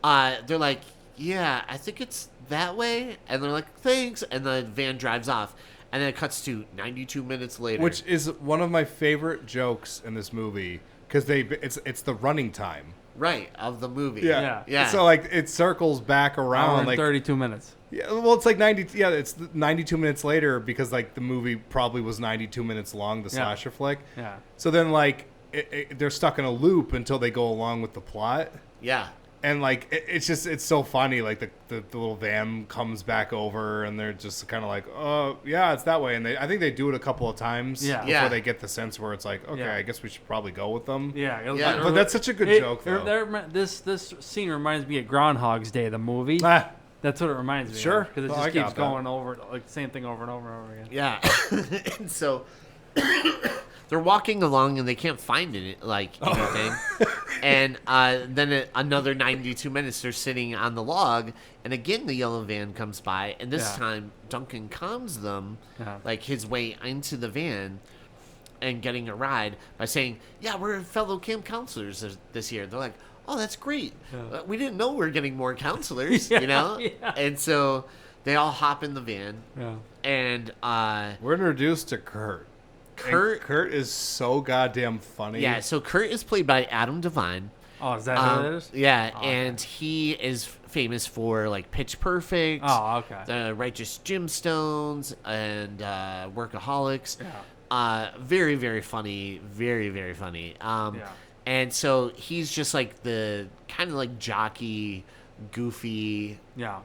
they're like, "Yeah, I think it's that way." And they're like, "Thanks." And the van drives off. And then it cuts to 92 minutes later. Which is one of my favorite jokes in this movie. Because it's the running time. Right, of the movie. Yeah. So, like, it circles back around. Hour and 32 like, minutes. Yeah, well, it's like 90. Yeah, it's 92 minutes later because, like, the movie probably was 92 minutes long, the slasher flick. Yeah. So then, like, they're stuck in a loop until they go along with the plot. Yeah. And, like, it's so funny. Like, the little van comes back over, and they're just kind of like, "Oh, yeah, it's that way." And I think they do it a couple of times before they get the sense where it's like, okay, I guess we should probably go with them. Yeah. But that's such a good joke, though. This scene reminds me of Groundhog's Day, the movie. That's what it reminds me of. Sure. Because it just keeps going over, like, the same thing over and over and over again. Yeah. And so they're walking along and they can't find it, anything. And then another 92 minutes, they're sitting on the log, and again the yellow van comes by, and this time Duncan calms them, his way into the van and getting a ride by saying, "Yeah, we're fellow camp counselors this year." They're like, "Oh, that's great. We didn't know we were getting more counselors, you know?" Yeah. And so they all hop in the van. Yeah. And we're introduced to Kurt. Kurt is so goddamn funny. Yeah, so Kurt is played by Adam Devine. Oh, is that who it is? Yeah, oh, and he is famous for Pitch Perfect. Oh, okay. The Righteous Gemstones and Workaholics. Yeah. Very, very funny. Very, very funny. And so he's just the kind of jockey, goofy. Yeah.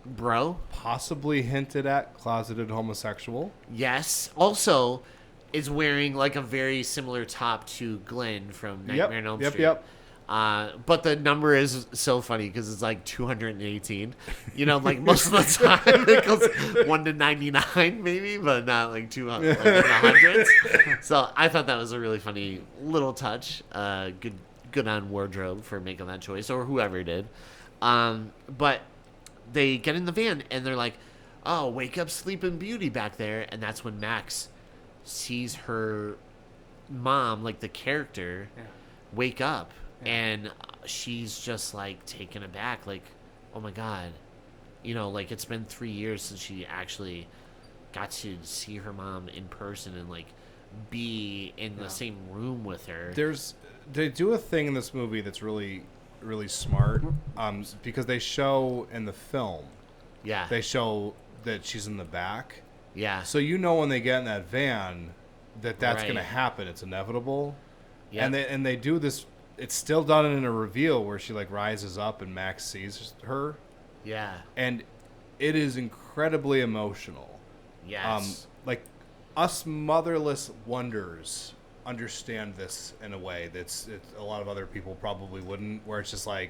Bro. Possibly hinted at closeted homosexual. Yes. Also is wearing a very similar top to Glenn from Nightmare on Elm Street. Yep. But the number is so funny because it's 218. Most of the time it goes 1 to 99 maybe, but not 200, in the hundreds. So I thought that was a really funny little touch. Good on wardrobe for making that choice, or whoever did. But they get in the van and they're like, "Oh, wake up, Sleeping Beauty back there," and that's when Max sees her mom, the character, wake up. And she's just taken aback, "Oh my God," it's been 3 years since she actually got to see her mom in person and be in the same room with her. They do a thing in this movie that's really, really smart, because they show in the film, they show that she's in the back. Yeah. So when they get in that van, that's going to happen. It's inevitable. Yeah. And they do this. It's still done in a reveal where she rises up and Max sees her. Yeah. And it is incredibly emotional. Yes. Us motherless wonders understand this in a way that's a lot of other people probably wouldn't, where it's just I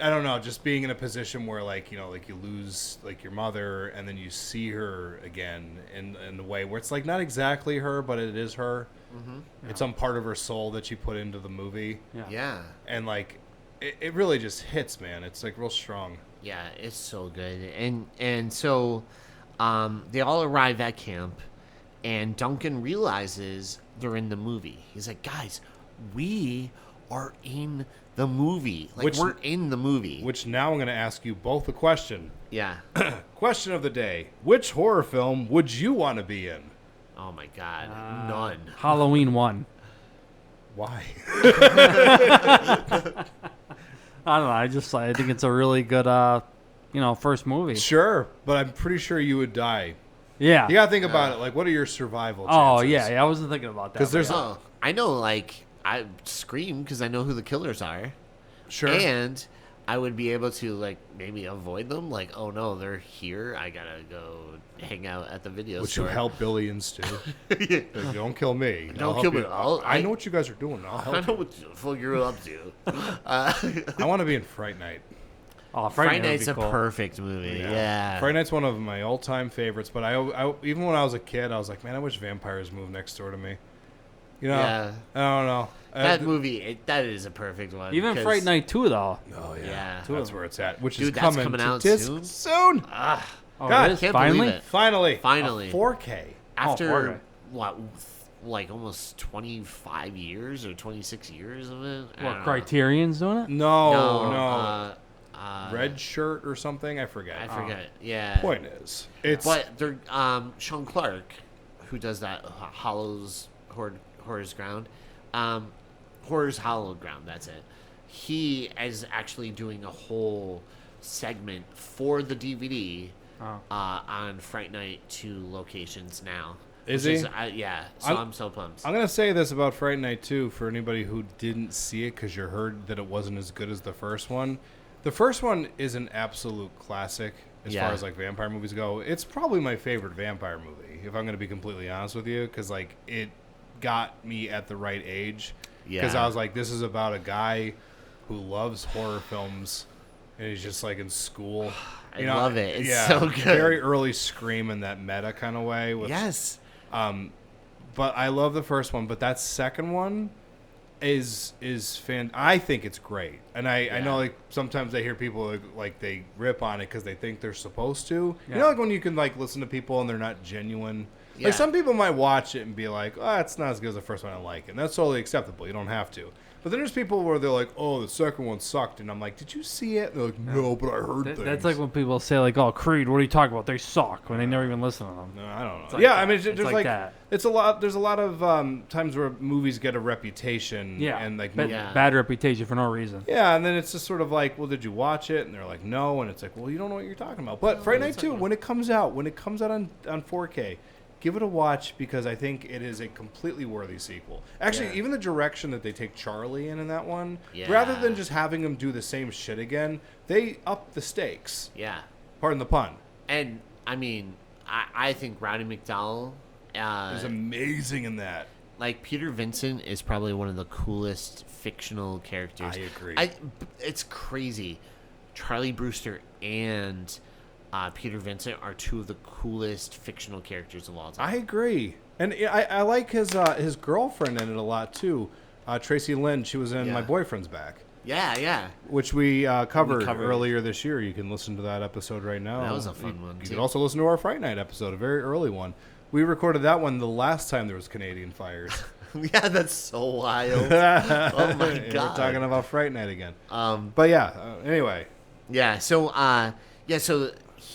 don't know, just being in a position where you lose your mother and then you see her again in a way where it's not exactly her, but it is her. Mm-hmm. Yeah. It's some part of her soul that you put into the movie. Yeah. And it really just hits, man. It's real strong. Yeah, it's so good. And so they all arrive at camp, and Duncan realizes they're in the movie. He's like, "Guys, we are in the movie. We're in the movie." Which now I'm going to ask you both a question. Yeah. Question of the day. Which horror film would you want to be in? Oh, my God. None. Halloween 1. Why? I don't know. I think it's a really good, first movie. Sure, but I'm pretty sure you would die. Yeah. You got to think about it. What are your survival chances? Oh, yeah. I wasn't thinking about that. Because there's I know, I scream because I know who the killers are. Sure. And I would be able to, maybe avoid them. Oh, no, they're here. I got to go hang out at the video store. Would you help Billy and Stu? Don't kill me. Don't kill me. I know what you guys are doing. I'll help I know what the fuck you're up to. I want to be in Fright Night. Oh, Fright Night's a perfect movie. Yeah. Fright Night's one of my all-time favorites, but I even when I was a kid, I was like, man, I wish vampires moved next door to me. Yeah. I don't know. That movie, that is a perfect one. Even Fright Night 2, though. Oh, yeah. That's where it's at. Which is coming out soon. God, I can't believe it. Finally. 4K. After, 4K. almost 25 years or 26 years of it? What, Criterion's doing it? No. Red Shirt or something? I forget. Yeah. Point is, but they're Sean Clark, who does that Hollows Horror's Ground, Horror's Hallowed Ground. That's it. He is actually doing a whole segment for the DVD on Fright Night 2 locations now. Is he? Yeah. So I'm so pumped. I'm gonna say this about Fright Night 2 for anybody who didn't see it because you heard that it wasn't as good as the first one. The first one is an absolute classic as far as vampire movies go. It's probably my favorite vampire movie, if I'm going to be completely honest with you, because it got me at the right age. Because I was like, this is about a guy who loves horror films, and he's just in school. I love it. It's so good. Very early Scream in that meta kind of way. With, yes. But I love the first one. But that second one is I think it's great. And I know like sometimes I hear people like they rip on it because they think they're supposed to. Yeah. You know, like when you can like listen to people and they're not genuine. Yeah. Like some people might watch it and be like, oh, it's not as good as the first one. I like it. And that's totally acceptable. You don't have to. But then there's people where they're like, oh, the second one sucked. And I'm like, did you see it? And they're like, no, but I heard things. That's like when people say, like, oh, Creed, what are you talking about? They suck when they never even listen to them. No, I don't know. Like I mean, there's like that. It's a lot. There's a lot of times where movies get a reputation. Yeah. And like bad reputation for no reason. Yeah. And then it's just sort of like, well, did you watch it? And they're like, no. And it's like, well, you don't know what you're talking about. But Friday Night 2, when it comes out on 4K, give it a watch because I think it is a completely worthy sequel. Actually, even the direction that they take Charlie in that one, rather than just having him do the same shit again, they up the stakes. Yeah. Pardon the pun. And, I mean, I think Roddy McDowell is amazing in that. Like, Peter Vincent is probably one of the coolest fictional characters. I agree. It's crazy. Charlie Brewster and... Peter Vincent are two of the coolest fictional characters of all time. I agree. And I like his girlfriend in it a lot, too. Tracy Lynn, she was in My Boyfriend's Back. Yeah. Which we covered earlier this year. You can listen to that episode right now. That was a fun one, too. You can also listen to our Fright Night episode, a very early one. We recorded that one the last time there was Canadian fires. Yeah, that's so wild. Oh, my God. We're talking about Fright Night again. But anyway. Yeah, so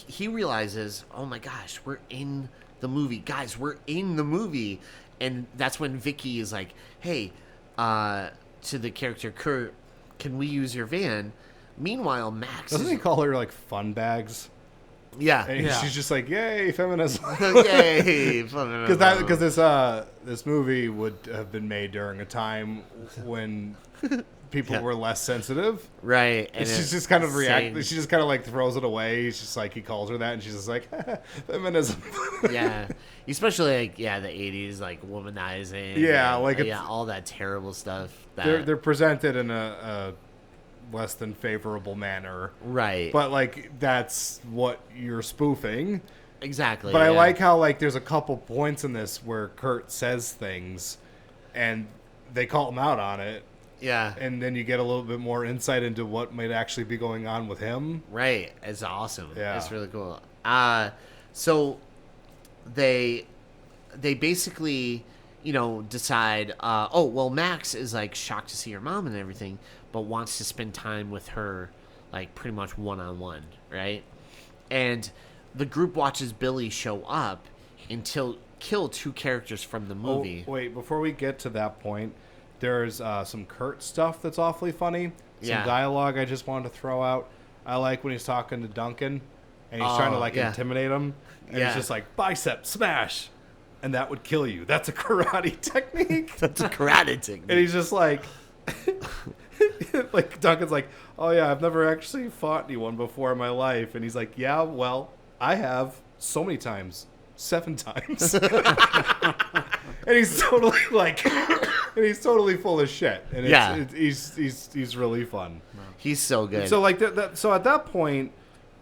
he realizes, oh my gosh, we're in the movie. Guys, we're in the movie. And that's when Vicky is like, hey, to the character Kurt, can we use your van? Meanwhile, Max Doesn't he call her, like, fun bags? Yeah. And she's just like, yay, feminism. Yay, feminism. Because this movie would have been made during a time when... people were less sensitive. Right. And she's just kind of she just kind of like throws it away. She's just like, he calls her that and she's just like, feminism. Yeah. Especially like, the 80s, like womanizing. Yeah. And, like all that terrible stuff. They're presented in a less than favorable manner. Right. But like, that's what you're spoofing. Exactly. But I like how like there's a couple points in this where Kurt says things and they call him out on it. Yeah. And then you get a little bit more insight into what might actually be going on with him. Right. It's awesome. Yeah. It's really cool. So they basically, decide, Max is like shocked to see her mom and everything, but wants to spend time with her like pretty much one-on-one, right? And the group watches Billy show up until kill two characters from the movie. Oh, wait, before we get to that point, there's some Kurt stuff that's awfully funny. Some dialogue I just wanted to throw out. I like when he's talking to Duncan and he's trying to intimidate him. And he's just like, bicep smash. And that would kill you. That's a karate technique. That's a karate technique. And he's just like, like Duncan's like, oh yeah, I've never actually fought anyone before in my life. And he's like, yeah, well, I have so many times. 7 times. And he's totally like, and he's totally full of shit. And he's really fun. He's so good. So like so at that point,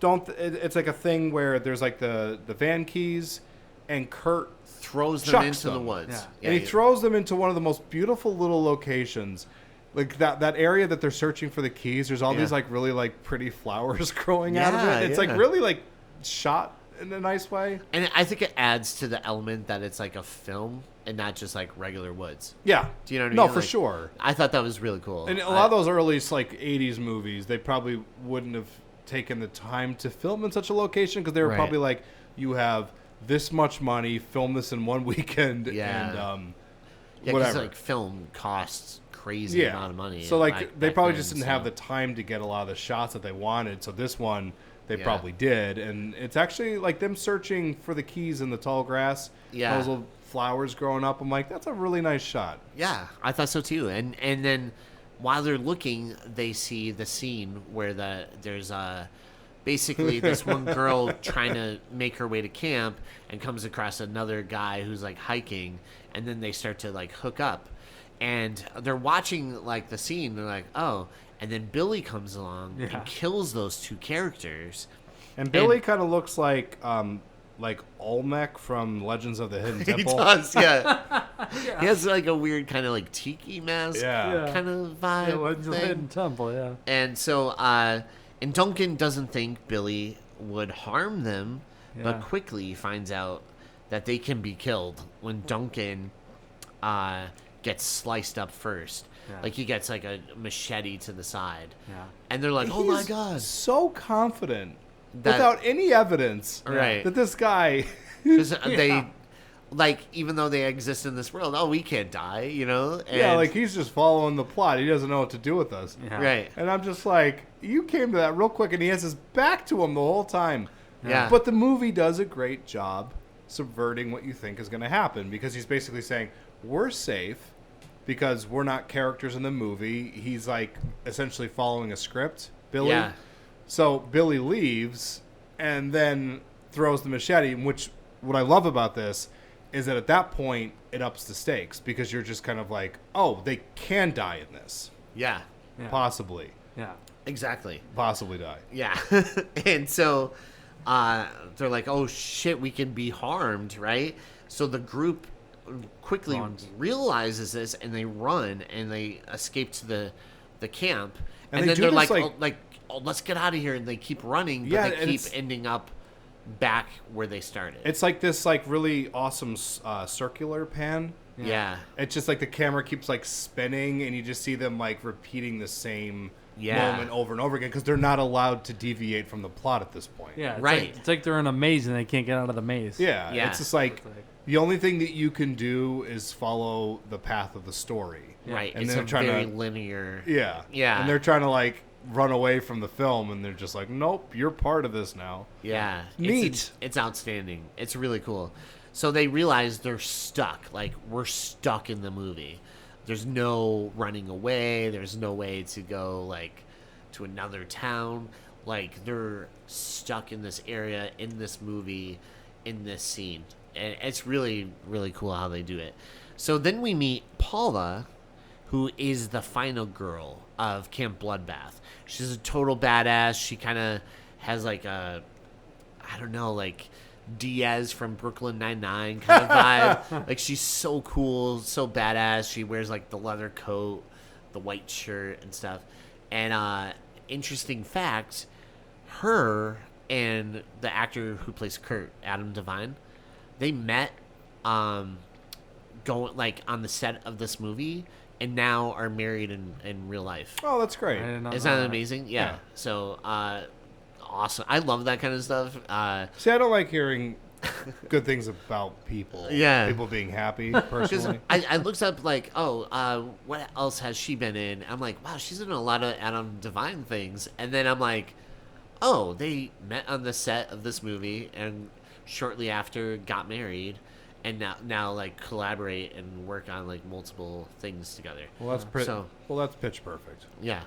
it's like a thing where there's like the van keys, and Kurt throws them into the woods. Yeah. And he throws them into one of the most beautiful little locations. Like that area that they're searching for the keys. There's all these like really like pretty flowers growing out of it. It's like really like shot in a nice way. And I think it adds to the element that it's like a film and not just like regular woods. Yeah. Do you know what I mean? No, for sure. I thought that was really cool. And a lot of those early like 80s movies, they probably wouldn't have taken the time to film in such a location because they were probably like, you have this much money, film this in one weekend, and whatever. Like film costs crazy amount of money. So like they probably just didn't have the time to get a lot of the shots that they wanted. So this one they probably did, and it's actually like them searching for the keys in the tall grass. Yeah, those little flowers growing up. I'm like, that's a really nice shot. Yeah, I thought so too. And then while they're looking, they see the scene where there's basically this one girl trying to make her way to camp and comes across another guy who's like hiking, and then they start to like hook up, and they're watching like the scene. They're like, oh. And then Billy comes along and kills those two characters. And Billy kind of looks like like Olmec from Legends of the Hidden He Temple. does, yeah. He has like a weird kind of like tiki mask Yeah. kind of vibe. Yeah, Legends of the thing. Hidden Temple, yeah. And so, and Duncan doesn't think Billy would harm them, but Yeah. quickly finds out that they can be killed when Duncan gets sliced up first. Yeah. Like he gets like a machete to the side. Yeah. And they're like, oh my He's God. so confident That- without any evidence Right. that this guy. 'Cause they, like, even though they exist in this world, oh, we can't die, you know? And, Yeah, like he's just following the plot. He doesn't know what to do with us. Yeah. Right. And I'm just like, you came to that real quick, and he has his back to him the whole time. Yeah. But the movie does a great job subverting what you think is going to happen, because he's basically saying, we're safe because we're not characters in the movie. He's like essentially following a script, Billy. Yeah. So Billy leaves and then throws the machete, which what I love about this is that at that point it ups the stakes, because you're just kind of like, oh, they can die in this. Yeah. Yeah. Possibly Exactly. die. Yeah. And so they're like, oh shit, we can be harmed, right? So the group quickly Runs. realizes this, and they run and they escape to the camp. And And, they then do they're this, like, like- oh, let's get out of here. And they keep running, but Yeah, they and keep it's- ending up back where they started. It's like this like really awesome circular pan. Yeah. It's just like the camera keeps like spinning, and you just see them like repeating the same Yeah. moment over and over again, because they're not allowed to deviate from the plot at this point. Yeah, it's Right. Like, it's like they're in a maze and they can't get out of the maze. Yeah, Yeah. it's just like It's like- the only thing that you can do is follow the path of the story. Right. And it's they're a trying very to- linear. Yeah. Yeah. And they're trying to like run away from the film, and they're just like, nope, you're part of this now. Yeah. Neat. It's outstanding. It's really cool. So they realize they're stuck. Like, we're stuck in the movie. There's no running away. There's no way to go, like, to another town. Like, they're stuck in this area, in this movie, in this scene. And it's really, really cool how they do it. So then we meet Paula, who is the final girl of Camp Bloodbath. She's a total badass. She kind of has like a, I don't know, like Diaz from Brooklyn Nine-Nine kind of vibe. Like, she's so cool, so badass. She wears like the leather coat, the white shirt and stuff. And interesting fact, her and the actor who plays Kurt, Adam Devine, they met going like on the set of this movie, and now are married in real life. Oh, that's great. I didn't know Isn't that that. amazing? Yeah. Yeah. So awesome. I love that kind of stuff. See, I don't like hearing good things about people. Yeah. People being happy, Because personally. I looked up like, what else has she been in? I'm like, wow, she's in a lot of Adam Devine things. And then I'm like, oh, they met on the set of this movie and shortly after got married, and now like collaborate and work on like multiple things together. Well, that's So- well, that's pitch perfect. Yeah,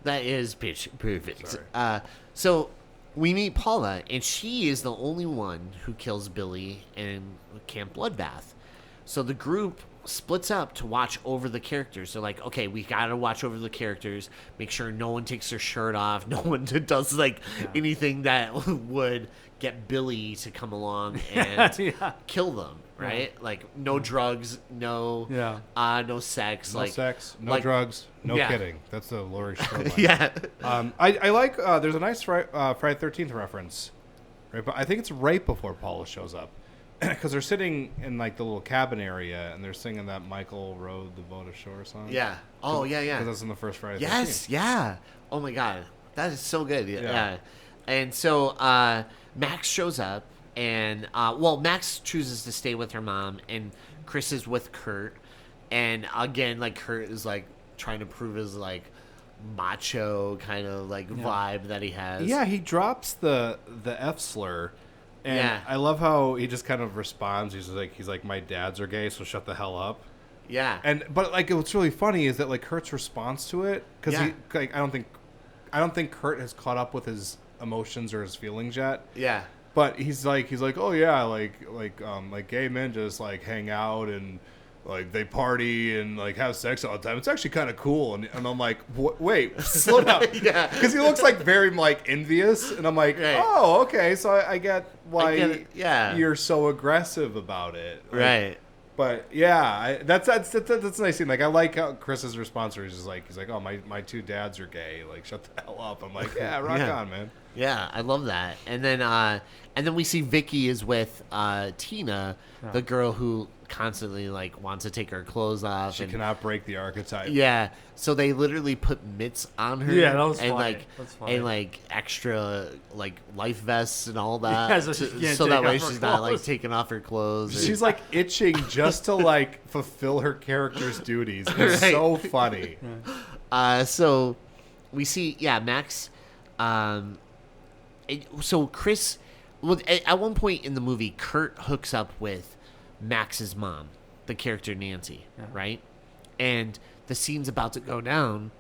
that is pitch perfect. Sorry. So we meet Paula, and she is the only one who kills Billy in Camp Bloodbath. So the group splits up to watch over the characters. They're like, okay, we gotta watch over the characters, make sure no one takes their shirt off, no one does like anything that would get Billy to come along and Yeah. kill them. Right? Like no drugs, no no sex, No like sex, no like- drugs, no yeah. kidding. That's the Laurie Strode line. yeah. I like. There's a nice Friday 13th reference, right? But I think it's right before Paula shows up, because they're sitting in like the little cabin area, and they're singing that Michael rode the boat ashore song. Yeah. Oh, yeah, yeah. Because that's in the first Friday. Yes, 13th. yeah. Oh my god, that is so good. Yeah. Yeah. And so Max shows up, and Max chooses to stay with her mom, and Chris is with Kurt, and again, like Kurt is like trying to prove his like macho kind of like vibe that he has. Yeah, he drops the F slur, and Yeah. I love how he just kind of responds. He's like, my dads are gay, so shut the hell up. Yeah. But like, what's really funny is that like Kurt's response to it, because Yeah. I don't think Kurt has caught up with his emotions or his feelings yet. yeah. But he's like, oh yeah, like gay men just like hang out and like they party and like have sex all the time. It's actually kind of cool. And I'm like, wait, slow down. Yeah. Because he looks like very like envious. And I'm like, oh, okay. So I get why you're so aggressive about it. Like, right. But yeah, that's a nice scene. Like I like how Chris's response was just like, he's like, oh, my two dads are gay. Like shut the hell up. I'm like, yeah, rock on, man. Yeah, I love that. And then we see Vicky is with Tina, the girl who constantly like wants to take her clothes off. She cannot break the archetype. Yeah, so they literally put mitts on her. Yeah, that was and funny. like That's funny. and like extra like life vests and all that. Yeah, so that way she's she's not like taking off her clothes. She's like itching just to like fulfill her character's duties. It's so funny. So we see Max. So Chris, well, at one point in the movie, Kurt hooks up with Max's mom, the character Nancy, right? And the scene's about to go down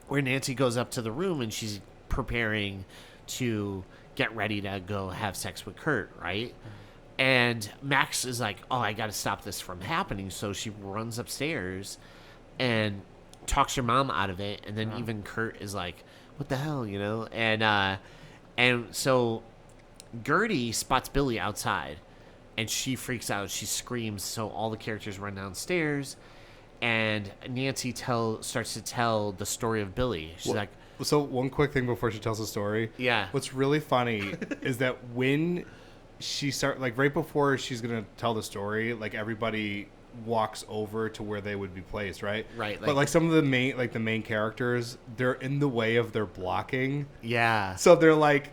where Nancy goes up to the room and she's preparing to get ready to go have sex with Kurt, right? And Max is like, oh, I got to stop this from happening. So she runs upstairs and talks her mom out of it. And then even Kurt is like, what the hell, you know? And so Gertie spots Billy outside, and she freaks out. She screams, so all the characters run downstairs, and Nancy starts to tell the story of Billy. She's like... So one quick thing before she tells the story. Yeah. What's really funny is that when she right before she's going to tell the story, like everybody walks over to where they would be placed, right? Right. But like some of the main characters, they're in the way of their blocking. Yeah. So they're like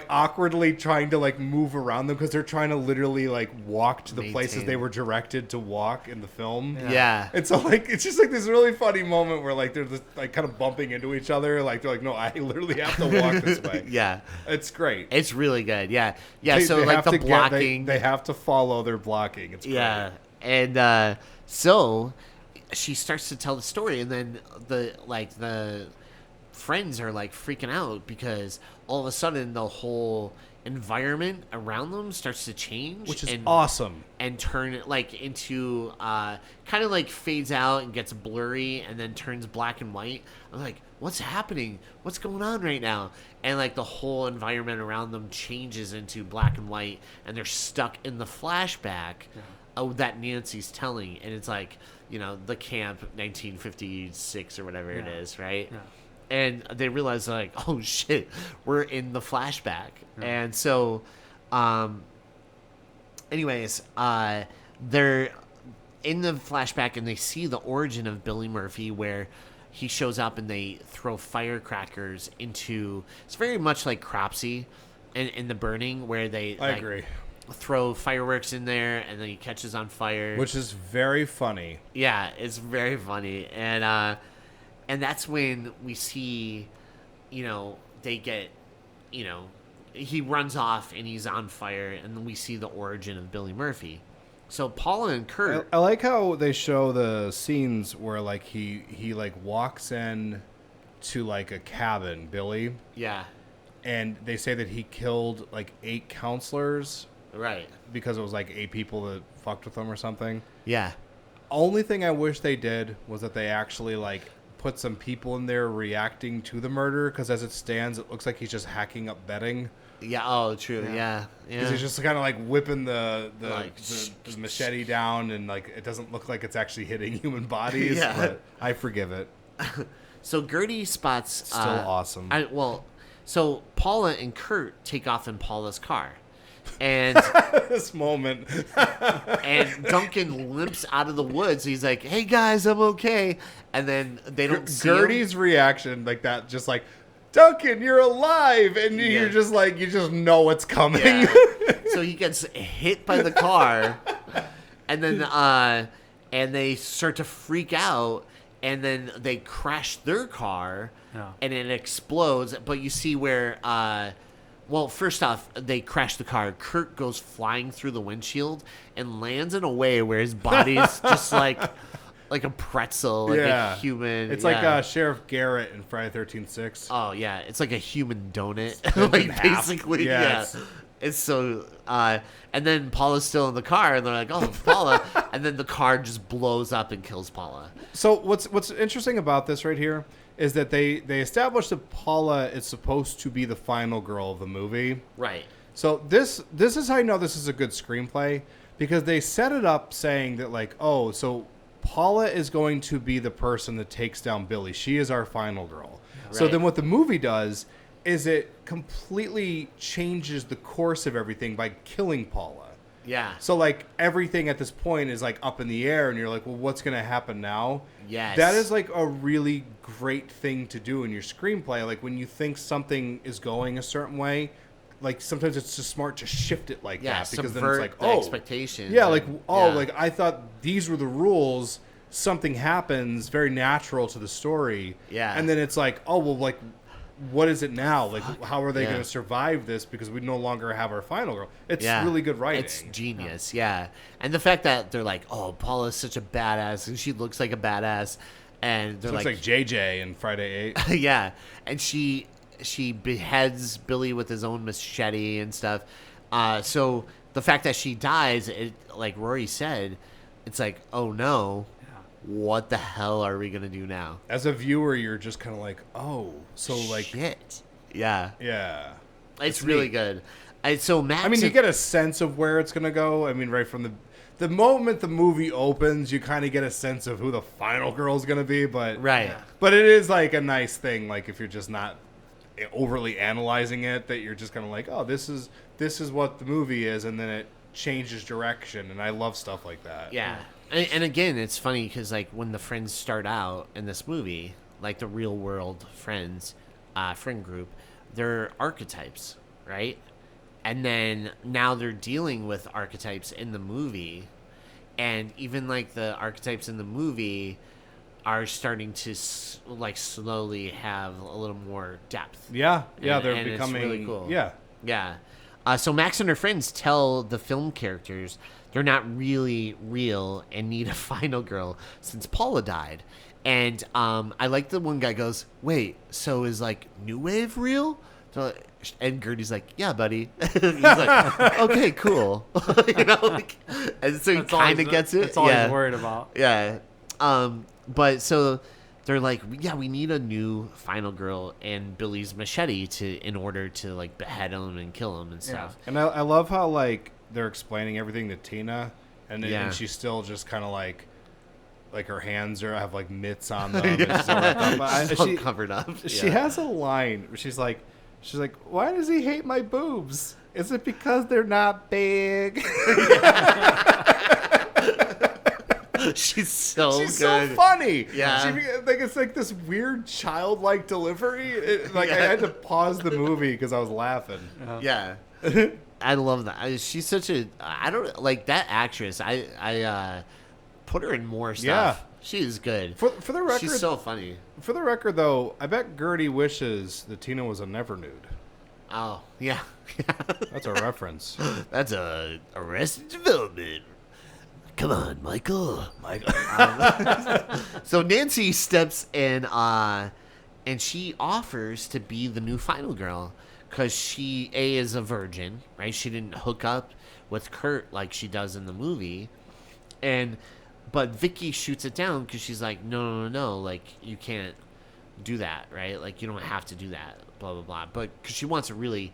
awkwardly trying to like move around them because they're trying to literally like walk to the places they were directed to walk in the film. Yeah. And so like it's just like this really funny moment where like they're just like kind of bumping into each other. Like they're like, no, I literally have to walk this way. Yeah. It's great. It's really good. Yeah. Yeah. So like the blocking. They have to follow their blocking. It's great. Yeah. And so she starts to tell the story, and then the friends are like freaking out because all of a sudden the whole environment around them starts to change, which is awesome, and turn it like into kind of like fades out and gets blurry and then turns black and white. I'm like, what's happening? What's going on right now? And like the whole environment around them changes into black and white, and they're stuck in the flashback that Nancy's telling, and it's like, you know, the camp 1956 or whatever it is, right? Yeah. And they realize like, oh shit, we're in the flashback. And so anyways, they're in the flashback and they see the origin of Billy Murphy, where he shows up and they throw firecrackers into, it's very much like Cropsy in The Burning, where they I agree, throw fireworks in there and then he catches on fire, which is very funny. Yeah, it's very funny. And that's when we see, you know, they get, you know, he runs off and he's on fire, and then we see the origin of Billy Murphy. So Paula and Kurt, I like how they show the scenes where like he like walks in to like a cabin, Billy. Yeah. And they say that he killed like 8 counselors. Right. Because it was like 8 people that fucked with him or something. Yeah. Only thing I wish they did was that they actually like put some people in there reacting to the murder, because as it stands, it looks like he's just hacking up bedding. Yeah. Oh, true. Yeah. Because he's just kind of like whipping the machete down, and like it doesn't look like it's actually hitting human bodies. Yeah. But I forgive it. So Gertie spots. Still awesome. So Paula and Kurt take off in Paula's car. And this moment. And Duncan limps out of the woods. He's like, hey guys, I'm okay. And then they don't see Gertie's reaction like that, just like, Duncan, you're alive, and you're just like, you just know what's coming. Yeah. So he gets hit by the car, and then and they start to freak out, and then they crash their car, and it explodes. But you see where, well, first off, they crash the car. Kurt goes flying through the windshield and lands in a way where his body's just like a pretzel, like a human. It's like Sheriff Garrett in Friday 13th 6. Oh yeah, it's like a human donut, like basically. Yeah. It's so, and then Paula's still in the car, and they're like, "Oh, Paula," and then the car just blows up and kills Paula. So what's interesting about this right here is that they established that Paula is supposed to be the final girl of the movie. Right. So this is how I know this is a good screenplay, because they set it up saying that like, oh, so Paula is going to be the person that takes down Billy. She is our final girl. Right. So then what the movie does is it completely changes the course of everything by killing Paula. Yeah. So like everything at this point is like up in the air, and you're like, well, what's going to happen now? Yes. That is like a really great thing to do in your screenplay. Like when you think something is going a certain way, like sometimes it's just smart to shift it like that, because then it's like, oh, expectations. Yeah, like like I thought these were the rules. Something happens very natural to the story. Yeah. And then it's like, oh well, like what is it now? Like how are they going to survive this, because we no longer have our final girl? It's really good writing. It's genius. Yeah. And the fact that they're like, oh, Paula's such a badass, and she looks like a badass, and they're looks like JJ in Friday 8. Yeah. And she beheads Billy with his own machete and stuff. So the fact that she dies, like Rory said, it's like, oh no, what the hell are we gonna do now? As a viewer, you're just kind of like, oh, so like shit. Yeah. It's really good. So Max, I mean, you get a sense of where it's gonna go. I mean, right from the moment the movie opens, you kind of get a sense of who the final girl's gonna be. But but it is like a nice thing. Like if you're just not overly analyzing it, that you're just kind of like, oh, this is what the movie is, and then it changes direction, and I love stuff like that. Yeah. And again, it's funny because like when the friends start out in this movie, like the real world friends, friend group, they're archetypes, right? And then now they're dealing with archetypes in the movie, and even like the archetypes in the movie are starting to like slowly have a little more depth. Yeah, they're becoming it's really cool. Yeah. So Max and her friends tell the film characters they're not really real and need a final girl since Paula died. And I like the one guy goes, wait, so is like New Wave real? So, and Gertie's like, yeah, buddy. He's like, okay, cool. Like, and so he kind of gets it. That's all he's worried about. Yeah. But so they're like, yeah, we need a new final girl and Billy's machete in order to like behead him and kill him and stuff. And I love how like they're explaining everything to Tina, and she's still just kind of like her hands have like mitts on them. And She's covered up. She has a line where she's like, why does he hate my boobs? Is it because they're not big? She's so so funny. Yeah. Like it's like this weird childlike delivery. I had to pause the movie because I was laughing. Yeah. I love that. She's such a. I don't like that actress. I put her in more stuff. Yeah. She is good. For the record, she's so funny. For the record, though, I bet Gertie wishes that Tina was a never nude. Oh yeah. That's a reference. That's a Arrested Development. Come on, Michael. So Nancy steps in, and she offers to be the new final girl because she is a virgin, right? She didn't hook up with Kurt like she does in the movie, but Vicky shoots it down because she's like, no, like you can't do that, right? Like you don't have to do that, blah blah blah. But because she wants to really,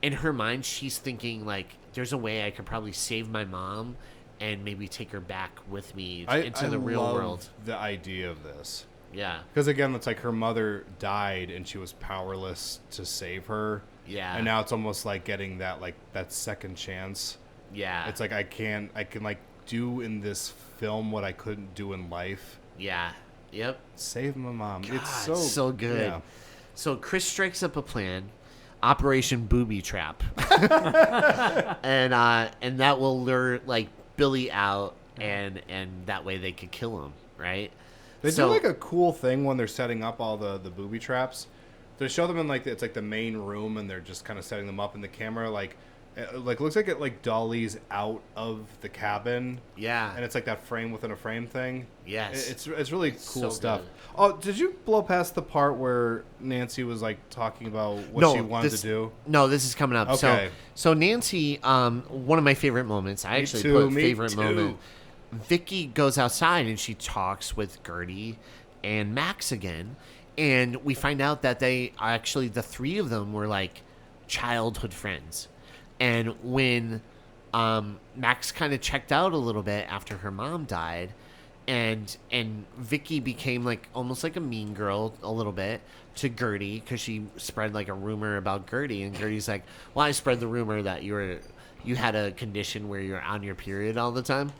in her mind, she's thinking like, there's a way I could probably save my mom and maybe take her back with me into the real world. The idea of this. Yeah. Because again, it's like her mother died and she was powerless to save her. Yeah. And now it's almost like getting that second chance. Yeah. It's like I can like do in this film what I couldn't do in life. Yeah. Yep. Save my mom. God, it's so good. Yeah. So Chris strikes up a plan. Operation Booby Trap. and that will lure like Billy out, and that way they could kill him, right? They do like a cool thing when they're setting up all the booby traps. They show them in like it's like the main room, and they're just kind of setting them up, and the camera like Like looks like it like dollies out of the cabin. Yeah. And it's like that frame within a frame thing. Yes. It's really cool so stuff. good. Oh, did you blow past the part where Nancy was like talking about what she wanted to do? No, this is coming up. Okay. So Nancy, one of my favorite moments. I actually put favorite moment. Vicky goes outside and she talks with Gertie and Max again, and we find out that they actually, the three of them were like childhood friends. And when Max kind of checked out a little bit after her mom died, and Vicky became like almost like a mean girl a little bit to Gertie because she spread like a rumor about Gertie, and Gertie's like, well, I spread the rumor that you had a condition where you're on your period all the time.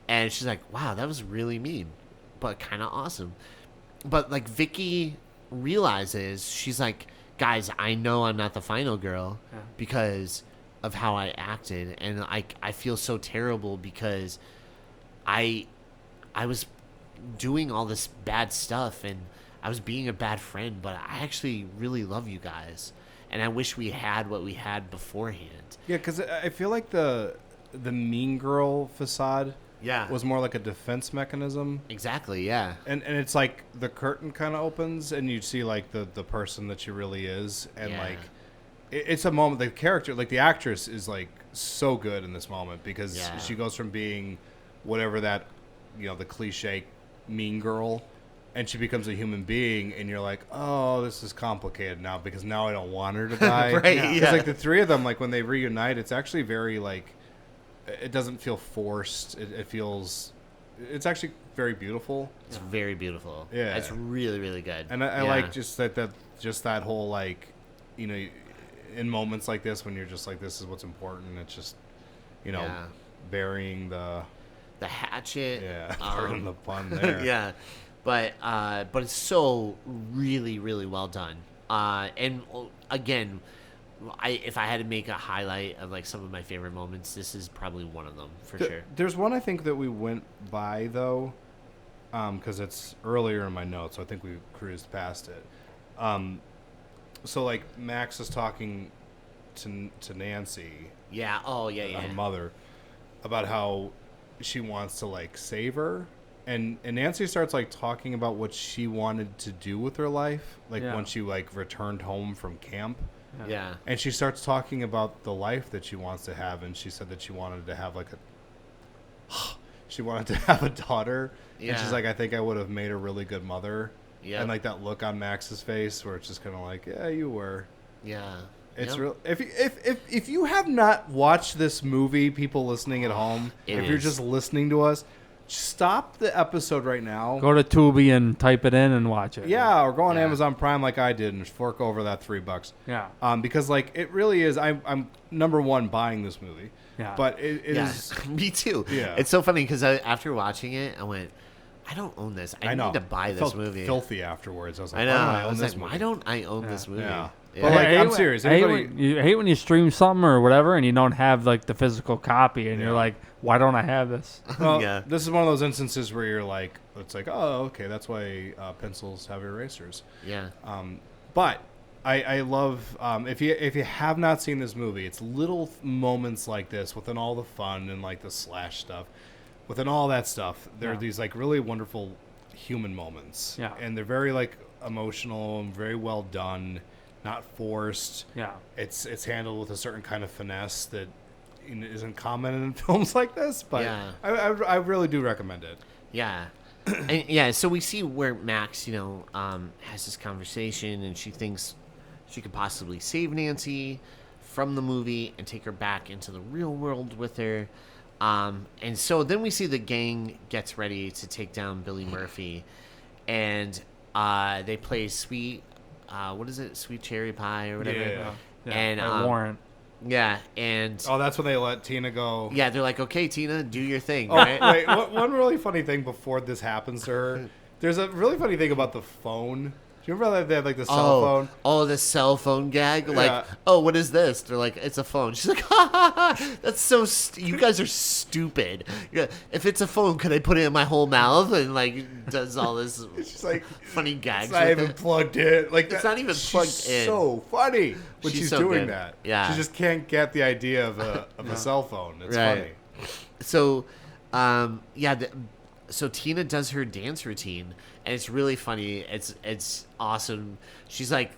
And she's like, wow, that was really mean, but kind of awesome. But like Vicky realizes, she's like, guys, I know I'm not the final girl because of how I acted, and I feel so terrible because I was doing all this bad stuff and I was being a bad friend, but I actually really love you guys, and I wish we had what we had beforehand. Yeah, because I feel like the mean girl facade was more like a defense mechanism. Exactly, yeah. And it's like the curtain kind of opens and you see like the person that she really is, and like it's a moment. The character, like the actress, is like so good in this moment because she goes from being whatever that, the cliche mean girl, and she becomes a human being, and you're like, oh, this is complicated now because now I don't want her to die. Right? Because like the three of them, like when they reunite, it's actually very like, it doesn't feel forced. It feels, it's actually very beautiful. It's very beautiful. Yeah, it's really, really good. And I like just that whole like, in moments like this when you're just like, this is what's important. It's just, burying the hatchet. Yeah, pardon the pun there. Yeah, but it's so really, really well done. And again, if I had to make a highlight of like some of my favorite moments, this is probably one of them for sure. There's one I think that we went by though, because it's earlier in my notes, so I think we cruised past it. So like Max is talking to Nancy. Yeah. Oh yeah. Her mother, about how she wants to like save her, and Nancy starts like talking about what she wanted to do with her life, like when she like returned home from camp. Yeah. And she starts talking about the life that she wants to have, and she said that she wanted to have a daughter. Yeah. And she's like, I think I would have made a really good mother. Yeah. And like that look on Max's face where it's just kind of like, yeah, you were. Yeah. It's real. If you have not watched this movie, people listening at home, if you're just listening to us, stop the episode right now. Go to Tubi and type it in and watch it. Yeah, or go on Amazon Prime like I did and fork over that $3. Yeah. Because like it really is. I'm number one buying this movie. Yeah. But it is. Me too. Yeah. It's so funny because after watching it, I went, I don't own this. I need to buy this movie. Filthy afterwards. I was like, I know. I was like, why don't I own this movie? Yeah. Yeah. But like, I'm serious. I hate when you stream something or whatever and you don't have like the physical copy and you're like, why don't I have this? Well, this is one of those instances where you're like, it's like, oh, okay, that's why pencils have erasers. Yeah. But I love if you have not seen this movie, it's little moments like this within all the fun and like the slash stuff, within all that stuff. There are these like really wonderful human moments. Yeah. And they're very like emotional and very well done, not forced. Yeah. It's handled with a certain kind of finesse that isn't common in films like this, but I really do recommend it. Yeah. And so we see where Max, has this conversation and she thinks she could possibly save Nancy from the movie and take her back into the real world with her. And so then we see the gang gets ready to take down Billy Murphy, and they play Sweet Cherry Pie or whatever. Yeah. And Warrant. Yeah, and that's when they let Tina go. Yeah, they're like, okay, Tina, do your thing. Oh, right? Wait, one really funny thing before this happens to her. There's a really funny thing about the phone you remember that they had like the cell phone? Oh, the cell phone gag. Like, Yeah. oh, what is this? They're like, it's a phone. She's like, ha ha ha. That's so. You guys are stupid. Yeah, if it's a phone, could I put it in my whole mouth and like does all this? She's like funny gags. It's not even plugged in. Like it's not even plugged in. So funny when she's so doing good. that. Yeah, she just can't get the idea of a cell phone. It's funny. So, so Tina does her dance routine, and it's really funny. It's awesome. She's like,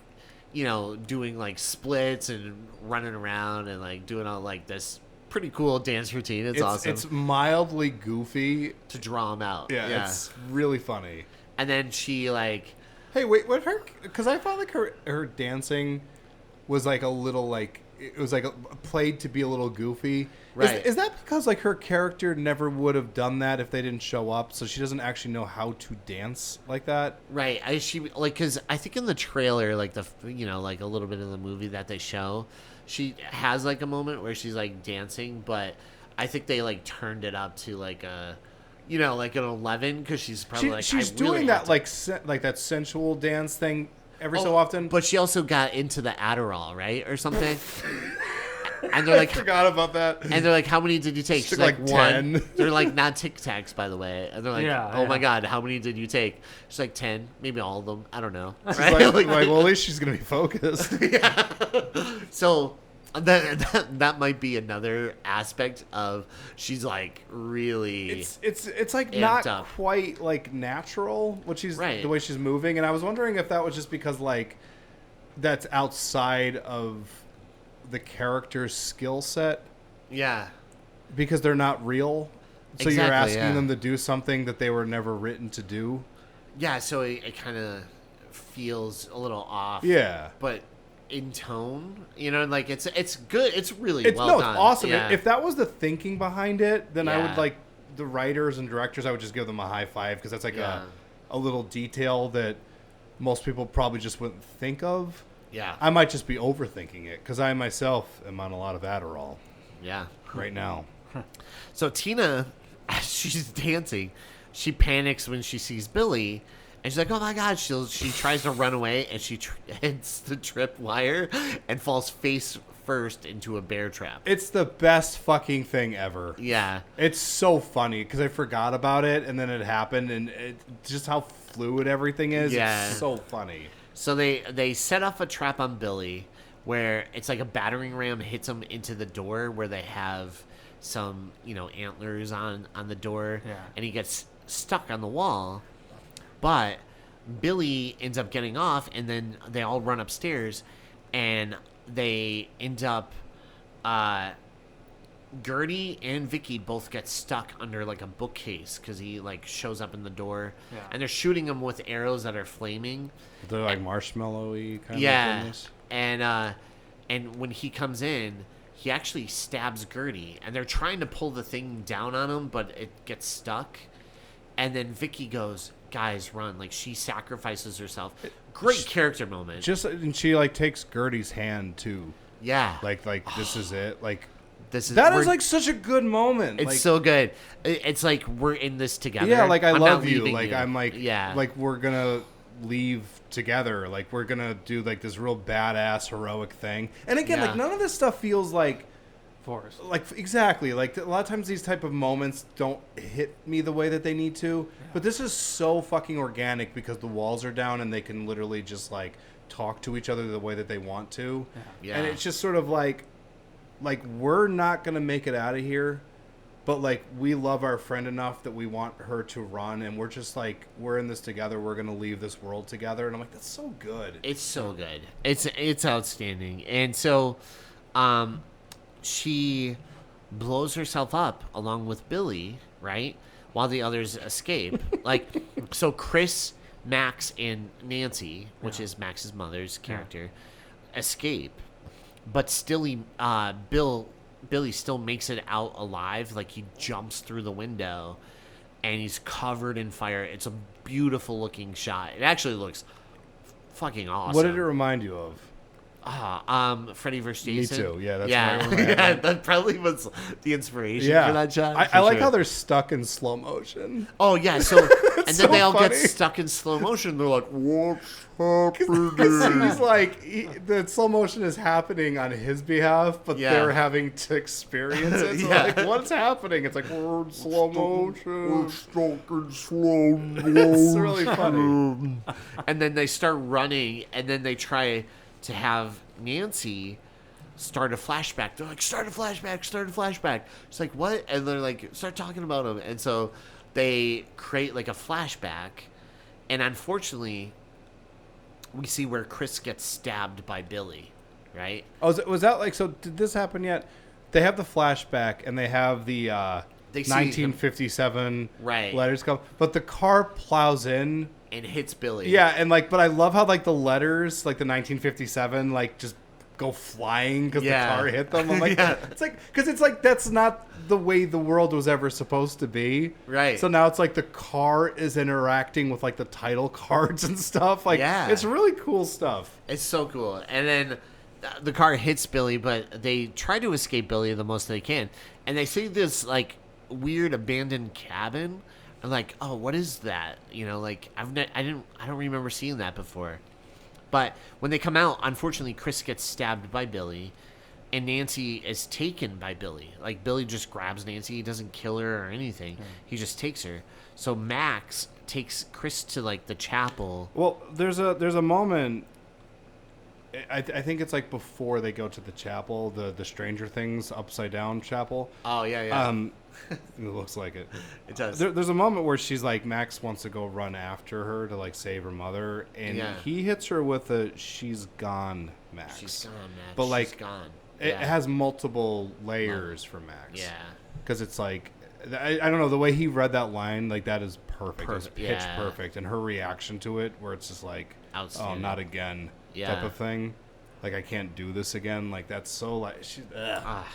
doing like splits and running around and like doing all like this pretty cool dance routine. It's awesome. It's mildly goofy to draw them out. Yeah, it's really funny. And then she like, hey, wait, what her? Because I felt like her dancing was like a little like. It was like played to be a little goofy. Right. Is that because like her character never would have done that if they didn't show up, so she doesn't actually know how to dance like that? Right. Because I think in the trailer, like like a little bit of the movie that they show, she has like a moment where she's like dancing, but I think they like turned it up to like a, like an 11 because she's probably she's doing that like that sensual dance thing. Every so often. But she also got into the Adderall, right? Or something. And they're like, I forgot about that. And they're like, how many did you take? She's like 10. 1. They're like, not Tic Tacs, by the way. And they're like, my God, how many did you take? She's like, 10. Maybe all of them. I don't know. Right? Like, well, at least she's going to be focused. Yeah. So that might be another aspect of she's like really it's like not quite like natural the way she's moving, and I was wondering if that was just because like that's outside of the character's skill set. Yeah, because they're not real, so exactly, you're asking them to do something that they were never written to do. Yeah, so it kind of feels a little off. Yeah, but in tone, like it's good. It's really well done. It's awesome. Yeah. If that was the thinking behind it, then I would like the writers and directors. I would just give them a high five because that's like a little detail that most people probably just wouldn't think of. Yeah, I might just be overthinking it because I myself am on a lot of Adderall. Yeah, right now. So Tina, as she's dancing, she panics when she sees Billy. And she's like, oh my God, she tries to run away, and she hits the trip wire and falls face first into a bear trap. It's the best fucking thing ever. Yeah. It's so funny because I forgot about it, and then it happened, and just how fluid everything is. Yeah. It's so funny. So they set off a trap on Billy where it's like a battering ram hits him into the door where they have some, antlers on the door. Yeah. And he gets stuck on the wall. But Billy ends up getting off, and then they all run upstairs, and they end up, Gertie and Vicky both get stuck under like a bookcase because he like shows up in the door, and they're shooting him with arrows that are flaming. They're like marshmallowy kind of things. And when he comes in, he actually stabs Gertie, and they're trying to pull the thing down on him, but it gets stuck. And then Vicky goes, guys, run. Like, she sacrifices herself. Great character moment. And she, like, takes Gertie's hand, too. Yeah. Like this is it. Like, that is, like, such a good moment. It's like, so good. It's like, we're in this together. Yeah, like, I love you. Like, I'm like, like, we're going to leave together. Like, we're going to do, like, this real badass, heroic thing. And again, like, none of this stuff feels like forced. Like, exactly. Like, a lot of times these type of moments don't hit me the way that they need to. Yeah. But this is so fucking organic because the walls are down and they can literally just, like, talk to each other the way that they want to. Yeah. And it's just sort of like we're not going to make it out of here, but, like, we love our friend enough that we want her to run, and we're just like, we're in this together. We're going to leave this world together. And I'm like, that's so good. It's so good. It's outstanding. And so, she blows herself up along with Billy, right? While the others escape. Like, so Chris, Max, and Nancy, which is Max's mother's character, escape. But still, Billy still makes it out alive. Like, he jumps through the window, and he's covered in fire. It's a beautiful looking shot. It actually looks fucking awesome. What did it remind you of? Freddy vs. Me Jason. too. Yeah, that's yeah. right. Right. Yeah, that probably was the inspiration for that shot. I like how they're stuck in slow motion. Oh yeah, so and then so they all funny. get stuck in slow motion. They're like, "What's happening?" He's like, the slow motion is happening on his behalf, but Yeah. they're having to experience it. So Yeah. like, what's happening? It's like, we're in slow motion. stuck in slow motion. It's really funny. And then they start running, and then they try to have Nancy start a flashback. They're like, start a flashback, start a flashback. It's like, what? And they're like, start talking about him. And so they create like a flashback. And unfortunately, we see where Chris gets stabbed by Billy, right? Oh, was that like, so did this happen yet? They have the flashback and they have the They see 1957 Right. letters come, but the car plows in. And hits Billy. Yeah, and like, but I love how like the letters, like the 1957, like just go flying because Yeah. the car hit them. I'm like, Yeah. it's like, because it's like that's not the way the world was ever supposed to be. Right. So now it's like the car is interacting with like the title cards and stuff. Like, Yeah. it's really cool stuff. It's so cool. And then the car hits Billy, but they try to escape Billy the most they can. And they see this like weird abandoned cabin. I'm like, oh, what is that? You know, like I don't remember seeing that before. But when they come out, unfortunately, Chris gets stabbed by Billy, and Nancy is taken by Billy. Like Billy just grabs Nancy, he doesn't kill her or anything. He just takes her. So Max takes Chris to like the chapel. Well, there's a moment. I think it's like before they go to the chapel, the Stranger Things upside down chapel. Oh yeah. It looks like it. It does. There's a moment where she's like, Max wants to go run after her to like save her mother, and Yeah. he hits her with a "she's gone, Max." She's gone, Max. But, like, she's gone. It Yeah. has multiple layers for Max. Yeah. Because it's like, I don't know, the way he read that line, like that is perfect. It's pitch yeah. perfect, and her reaction to it, where it's just like, "Oh, Outstanding. not again," Yeah. type of thing. Like, I can't do this again. Like, that's so like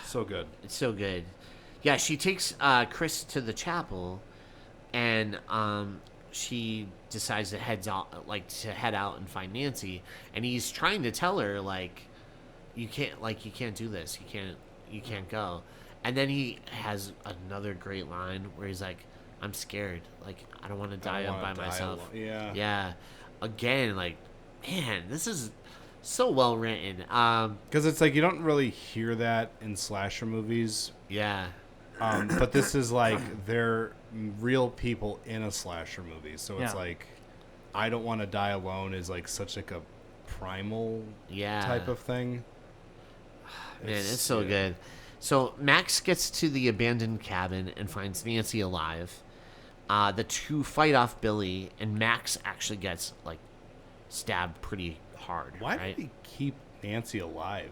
so good. It's so good. Yeah, she takes Chris to the chapel, and she decides to head out and find Nancy. And he's trying to tell her like, you can't do this. You can't go. And then he has another great line where he's like, I'm scared. Like, I don't want to die by myself. Yeah. Yeah. Again, like, man, this is so well written. Because it's like you don't really hear that in slasher movies. Yeah. But this is like they're real people in a slasher movie. So it's Yeah. like, I don't want to die alone is like such like a primal type of thing. Man, it's so good. So Max gets to the abandoned cabin and finds Nancy alive. The two fight off Billy, and Max actually gets like stabbed pretty hard. Why right? did he keep Nancy alive?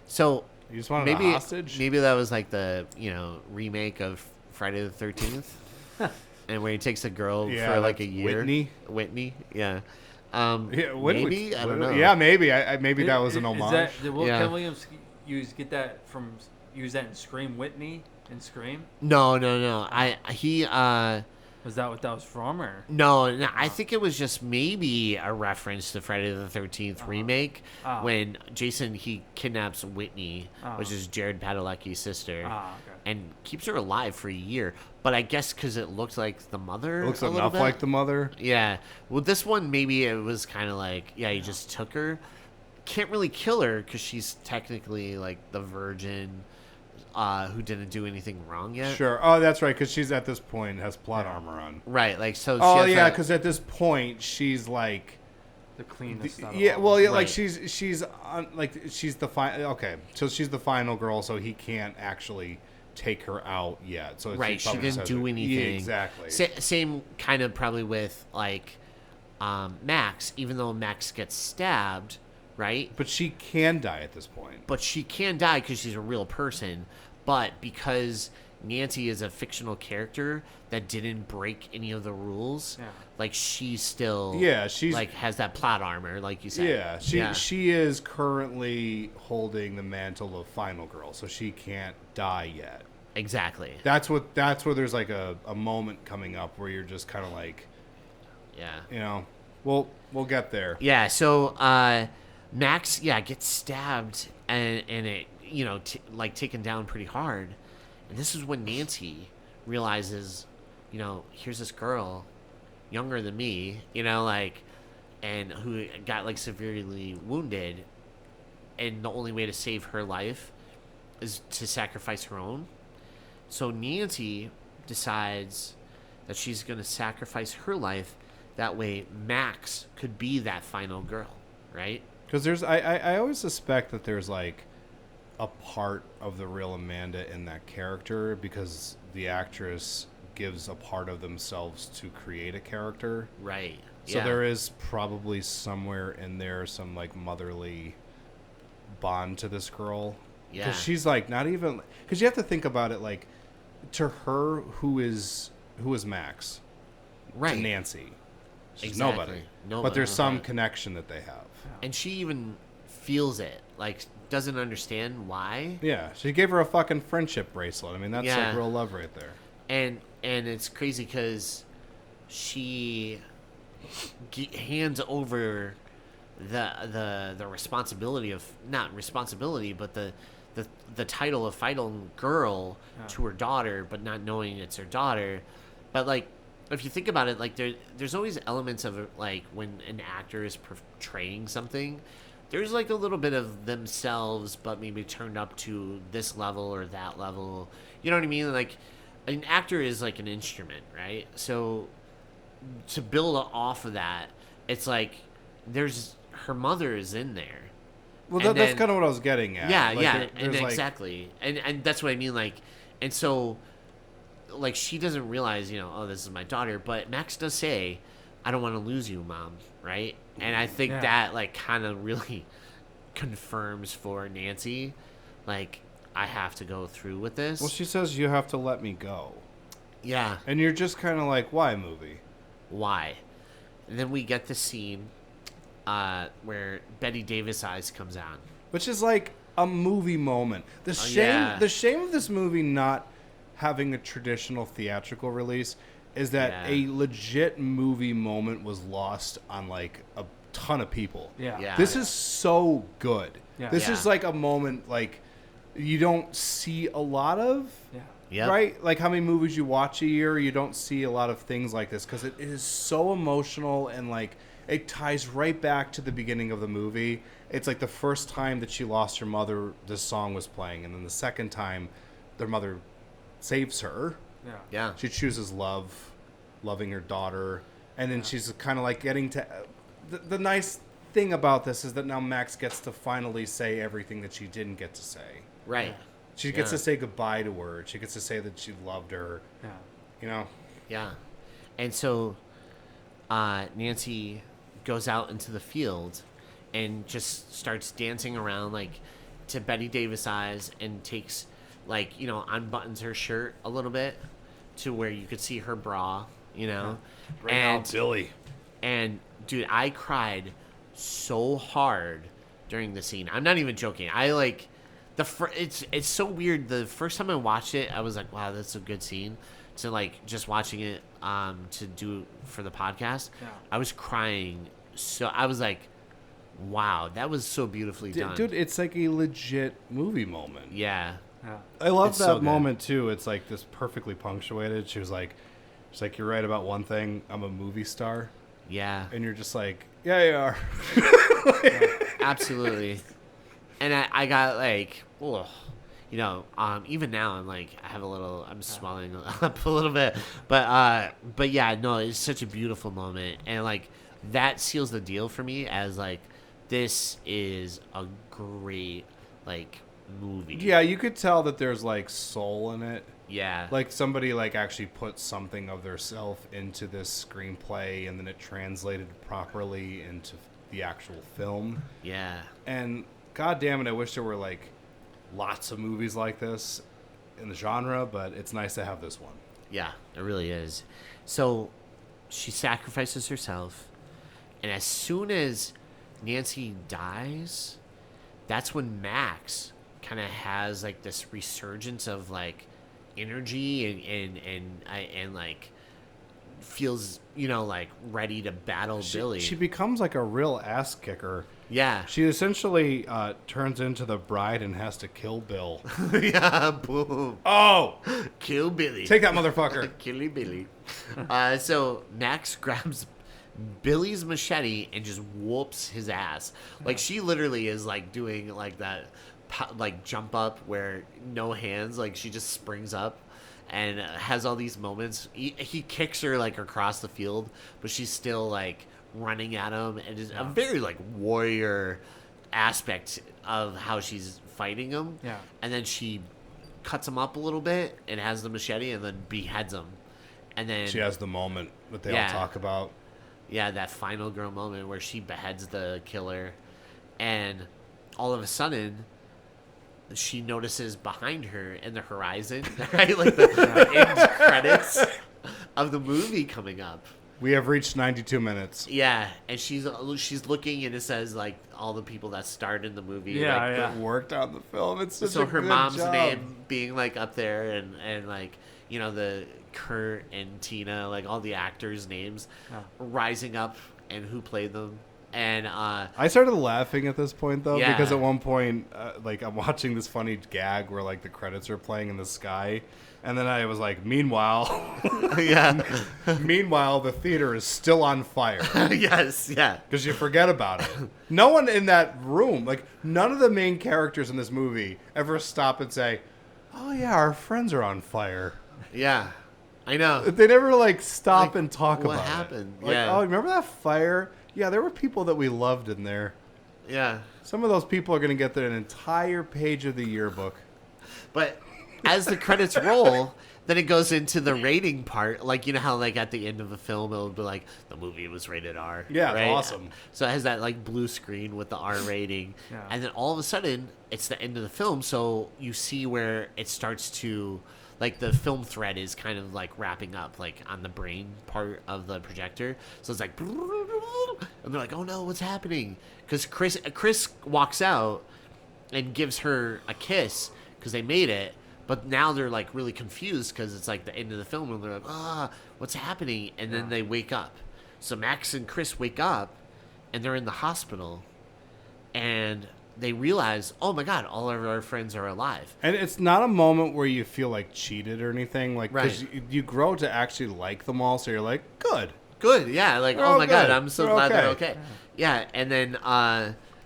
So You just wanted maybe a hostage? maybe that was like the remake of Friday the 13th, and where he takes a girl for like a year. Whitney, yeah. Yeah, Maybe I don't know. Yeah, maybe. Maybe that was an homage. Did Ken Williams use that in Scream Whitney in Scream? No. Was that what that was from, or? No, I think it was just maybe a reference to Friday the 13th remake when Jason, he kidnaps Whitney, which is Jared Padalecki's sister, Okay. and keeps her alive for a year. But I guess because it looked like the mother. It looks a little enough bit. like the mother. Yeah. Well, this one, maybe it was kind of like, he just took her. Can't really kill her because she's technically like the virgin who didn't do anything wrong yet. Sure. Oh, that's right, because she's at this point has plot armor on. Right. Like, so she Oh, has yeah, that- because at this point, she's like... The cleanest. out of Yeah, all well, of yeah, them. like Right. she's on, like she's the final. Okay, so she's the final girl, so he can't actually take her out yet. So Right, she probably didn't says do it. anything. Yeah, exactly. Same kind of probably with like Max, even though Max gets stabbed, right? But she can die at this point. But she can die because she's a real person. But because Nancy is a fictional character that didn't break any of the rules, like she still, she's like has that plot armor, like you said. Yeah, she is currently holding the mantle of final girl, so she can't die yet. Exactly. That's where there's like a moment coming up where you're just kind of like, Yeah. you know, we'll get there. Yeah. So Max, gets stabbed and it, taken down pretty hard. And this is when Nancy realizes, here's this girl younger than me, and who got like severely wounded. And the only way to save her life is to sacrifice her own. So Nancy decides that she's going to sacrifice her life. That way Max could be that final girl, right? Because I always suspect that there's like a part of the real Amanda in that character because the actress gives a part of themselves to create a character. Right. So there is probably somewhere in there some like motherly bond to this girl. Yeah. Because she's like not even... Because you have to think about it like to her who is Max. Right. To Nancy. She's Exactly. nobody. But there's some connection that they have. And she even feels it. Like, doesn't understand why. Yeah. She gave her a fucking friendship bracelet. I mean, that's like real love right there. And it's crazy because she hands over the responsibility of... Not responsibility, but the title of final girl to her daughter, but not knowing it's her daughter. But, like, if you think about it, like there's always elements of like when an actor is portraying something, there's like a little bit of themselves, but maybe turned up to this level or that level. You know what I mean? Like an actor is like an instrument, right? So to build off of that, it's like there's her mother is in there. Well, that's kind of what I was getting at. Yeah, like, and exactly, and that's what I mean. Like, and so. Like, she doesn't realize, this is my daughter, but Max does say, I don't want to lose you, Mom, right? And I think that, like, kind of really confirms for Nancy, like, I have to go through with this. Well, she says, you have to let me go. Yeah. And you're just kind of like, why, movie? Why? And then we get the scene where Betty Davis Eyes comes on. Which is, like, a movie moment. The shame of this movie not having a traditional theatrical release is that a legit movie moment was lost on like a ton of people. This is so good. This is like a moment like you don't see a lot of. Right? Like how many movies you watch a year, you don't see a lot of things like this because it is so emotional and like it ties right back to the beginning of the movie. It's like the first time that she lost her mother, this song was playing, and then the second time their mother saves her. She chooses loving her daughter, and then she's kind of like getting to the nice thing about this is that now Max gets to finally say everything that she didn't get to say. Right. She gets to say goodbye to her. She gets to say that she loved her. And so Nancy goes out into the field and just starts dancing around like to Betty Davis Eyes and takes like, unbuttons her shirt a little bit to where you could see her bra, And Billy. And dude, I cried so hard during the scene. I'm not even joking. I like it's so weird. The first time I watched it, I was like, wow, that's a good scene. To like just watching it to do for the podcast, I was crying. So I was like, wow, that was so beautifully done. Dude, it's like a legit movie moment. Yeah. I love that moment too. It's like this perfectly punctuated. She's like, you're right about one thing. I'm a movie star. Yeah. And you're just like, yeah, you are. Absolutely. And I got like, even now I'm like, I'm swelling up a little bit, but yeah, no, it's such a beautiful moment. And like that seals the deal for me as like, this is a great like movie. Yeah, you could tell that there's like soul in it. Yeah. Like somebody like actually put something of their self into this screenplay and then it translated properly into the actual film. Yeah. And god damn it, I wish there were like lots of movies like this in the genre, but it's nice to have this one. Yeah, it really is. So she sacrifices herself, and as soon as Nancy dies, that's when Max kind of has like this resurgence of like energy and like feels, like ready to battle Billy. She becomes like a real ass kicker. Yeah. She essentially turns into the bride and has to kill Bill. Yeah, boom. Oh! Kill Billy. Take that motherfucker. Kill Billy. So Max grabs Billy's machete and just whoops his ass. Like, she literally is, like, doing, like, that, like, jump up where no hands. Like, she just springs up and has all these moments. He kicks her, like, across the field, but she's still, like, running at him, and is a very like warrior aspect of how she's fighting him. Yeah. And then she cuts him up a little bit and has the machete and then beheads him. And then She has the moment that they all talk about. Yeah, that final girl moment where she beheads the killer, and all of a sudden she notices behind her in the horizon, right, like the end credits of the movie coming up. We have reached 92 minutes. Yeah, and she's looking, and it says like all the people that starred in the movie. That worked on the film. It's such so a her good mom's job. name being like up there, and like the Kurt and Tina, like all the actors' names rising up and who played them. And I started laughing at this point though, Yeah. because at one point, like I'm watching this funny gag where like the credits are playing in the sky, and then I was like, meanwhile, meanwhile the theater is still on fire. Yes, yeah. Because you forget about it. No one in that room, like none of the main characters in this movie ever stop and say, "Oh yeah, our friends are on fire." Yeah, I know. They never like stop Like, and talk what about happened? it. Like, Yeah. oh, remember that fire? Yeah, there were people that we loved in there. Yeah. Some of those people are going to get an entire page of the yearbook. But as the credits roll, then it goes into the rating part. Like, you know how, like, at the end of a film, it'll be like, the movie was rated R. Yeah, right? awesome. So it has that, like, blue screen with the R rating. Yeah. And then all of a sudden, it's the end of the film. So you see where it starts to, like, the film thread is kind of, like, wrapping up, like, on the brain part of the projector. So it's like, and they're like, oh, no, what's happening? Because Chris walks out and gives her a kiss because they made it. But now they're, like, really confused because it's, like, the end of the film. And they're like, what's happening? And then they wake up. So Max and Chris wake up, and they're in the hospital. And they realize, oh, my God, all of our friends are alive. And it's not a moment where you feel like cheated or anything. Like, because Right. you grow to actually like them all. So you're like, good. Good, yeah. Like, They're oh, all my God, good. I'm so They're glad they're okay. okay. Yeah, and then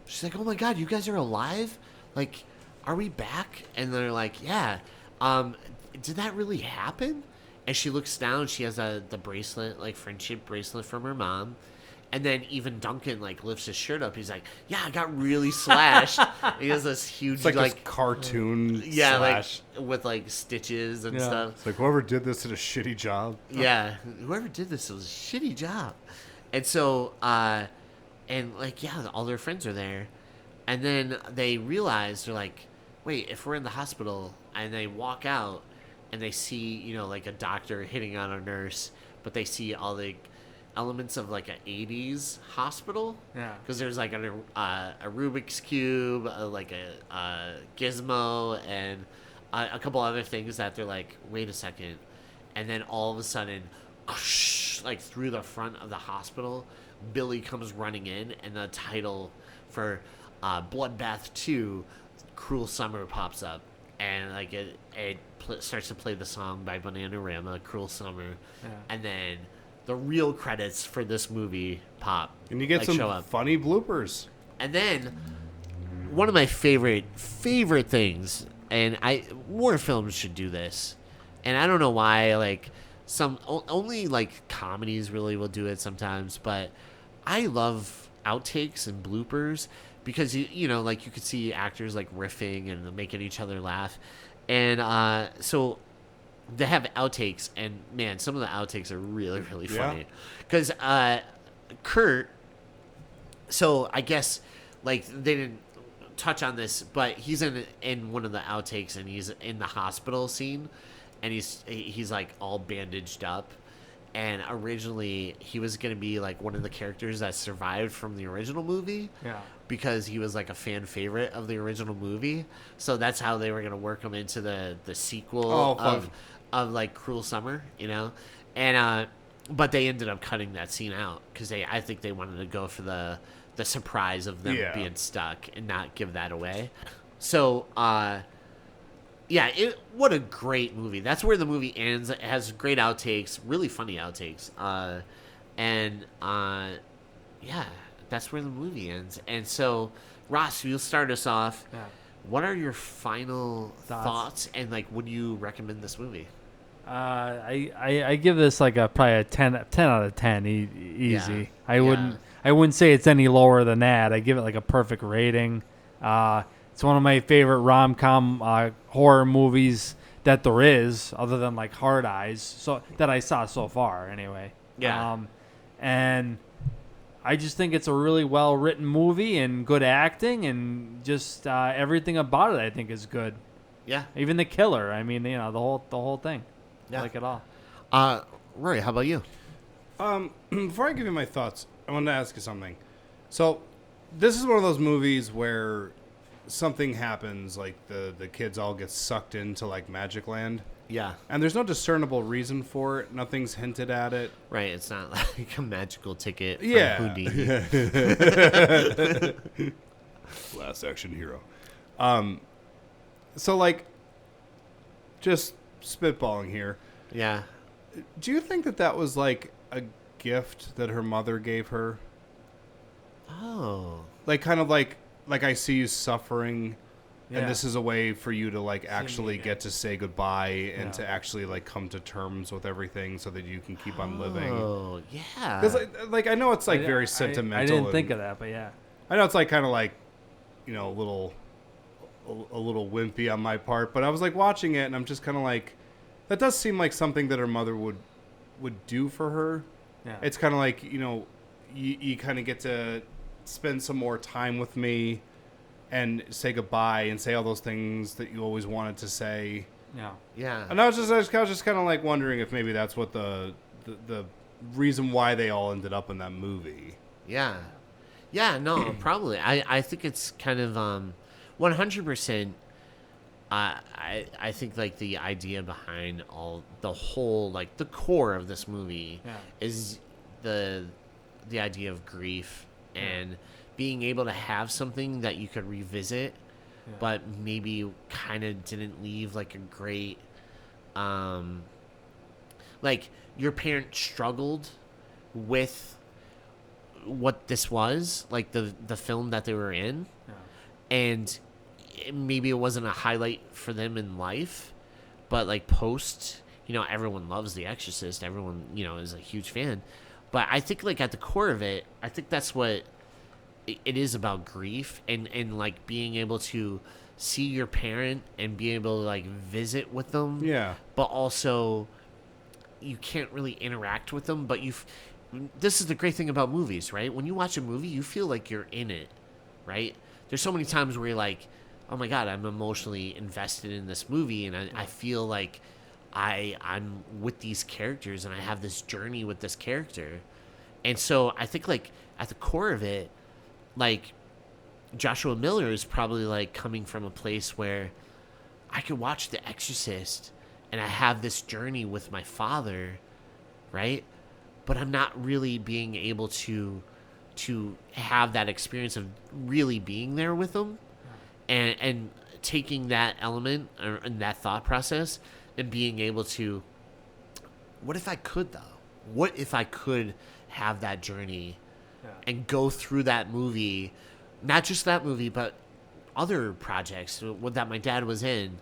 she's like, oh, my God, you guys are alive? Like, are we back? And they're like, yeah. Did that really happen? And she looks down. She has the bracelet, like friendship bracelet from her mom. And then even Duncan like lifts his shirt up. He's like, yeah, I got really slashed. He has this huge It's like this cartoon slash. like with like stitches and Yeah. stuff. It's like whoever did this did a shitty job. Yeah, whoever did this was a shitty job. And so, and like, yeah, all their friends are there. And then they realize, they're like, wait, if we're in the hospital, and they walk out and they see, like a doctor hitting on a nurse, but they see all the elements of like an 80s hospital. Yeah. Because there's like a Rubik's Cube, like a gizmo, and a couple other things that they're like, wait a second. And then all of a sudden, like through the front of the hospital, Billy comes running in, and the title for Bloodbath 2, Cruel Summer, pops up. And like it starts to play the song by Bananarama, Cruel Summer. Yeah. And then the real credits for this movie pop. And you get like, some show up. funny bloopers. And then one of my favorite things, and more films should do this, and I don't know why, like only like comedies really will do it sometimes, but I love outtakes and bloopers because you know like you could see actors like riffing and making each other laugh, and so they have outtakes, and man, some of the outtakes are really funny because Kurt. So I guess like they didn't touch on this, but he's in one of the outtakes, and he's in the hospital scene, and he's like all bandaged up, and originally he was gonna be like one of the characters that survived from the original movie. Yeah. Because he was like a fan favorite of the original movie, so that's how they were gonna work him into the sequel of like Cruel Summer, you know, and but they ended up cutting that scene out because I think they wanted to go for the surprise of them being stuck and not give that away. So, what a great movie. That's where the movie ends. It has great outtakes, really funny outtakes. That's where the movie ends. And so, Ross, you'll start us off. Yeah. What are your final thoughts and like would you recommend this movie? I give this like probably a 10 out of 10 easy. Yeah. I wouldn't say it's any lower than that. I give it like a perfect rating. It's one of my favorite rom-com horror movies that there is, other than like Hard Eyes, so that I saw so far anyway. Yeah. And I just think it's a really well-written movie and good acting and just everything about it I think is good. Yeah. Even the killer. I mean, the whole thing. Yeah. I like it all. Rory, how about you? Before I give you my thoughts, I wanted to ask you something. So, this is one of those movies where something happens, like the kids all get sucked into like Magic Land. Yeah. And there's no discernible reason for it. Nothing's hinted at it. Right. It's not like a magical ticket from Houdini. Last action hero. So, like, just spitballing here. Yeah. Do you think that was like a gift that her mother gave her? Oh. Like, kind of like I see you suffering. Yeah. And this is a way for you to like actually get to say goodbye and to actually like come to terms with everything so that you can keep on living. Oh, yeah. Because like I know it's like very sentimental. I didn't think of that, but yeah. I know it's like kind of like, a little wimpy on my part, but I was like watching it and I'm just kind of like, that does seem like something that her mother would do for her. Yeah. It's kind of like you kind of get to spend some more time with me. And say goodbye and say all those things that you always wanted to say. Yeah. Yeah. And I was just kind of like wondering if maybe that's what the reason why they all ended up in that movie. Yeah. Yeah, no, probably. I think it's kind of 100%. I think like the idea behind the whole like the core of this movie is the idea of grief and being able to have something that you could revisit, but maybe kind of didn't leave like a great, like your parents struggled with what this was, like the film that they were in, and maybe it wasn't a highlight for them in life, but like post, everyone loves The Exorcist, everyone, is a huge fan, but I think like at the core of it, I think that's what it is about, grief and like being able to see your parent and be able to like visit with them. Yeah. But also you can't really interact with them, but this is the great thing about movies, right? When you watch a movie, you feel like you're in it, right? There's so many times where you're like, oh my God, I'm emotionally invested in this movie. And I feel like I'm with these characters and I have this journey with this character. And so I think like at the core of it, like Joshua Miller is probably like coming from a place where I could watch The Exorcist and I have this journey with my father, right? But I'm not really being able to have that experience of really being there with him and taking that element and that thought process and being able to, what if I could though? What if I could have that journey and go through that movie, not just that movie, but other projects that my dad was in,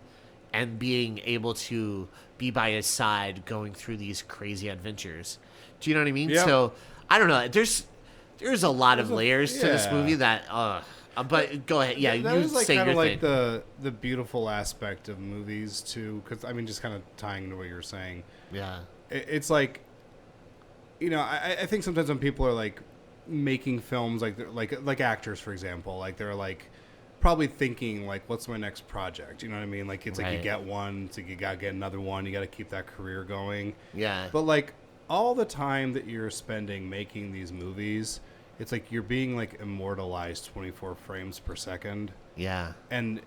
and being able to be by his side going through these crazy adventures. Do you know what I mean? Yep. So I don't know. There's a lot of layers to this movie that. But go ahead. Yeah, that you is like say kind your of like thing. the beautiful aspect of movies too, because I mean, just kind of tying into what you're saying. Yeah. It's like, I think sometimes when people are like making films, like actors, for example, like they're like probably thinking like, what's my next project? You know what I mean? Like it's like you get one, so you gotta get another one. You gotta keep that career going. Yeah. But like all the time that you're spending making these movies, it's like you're being like immortalized 24 frames per second. Yeah. And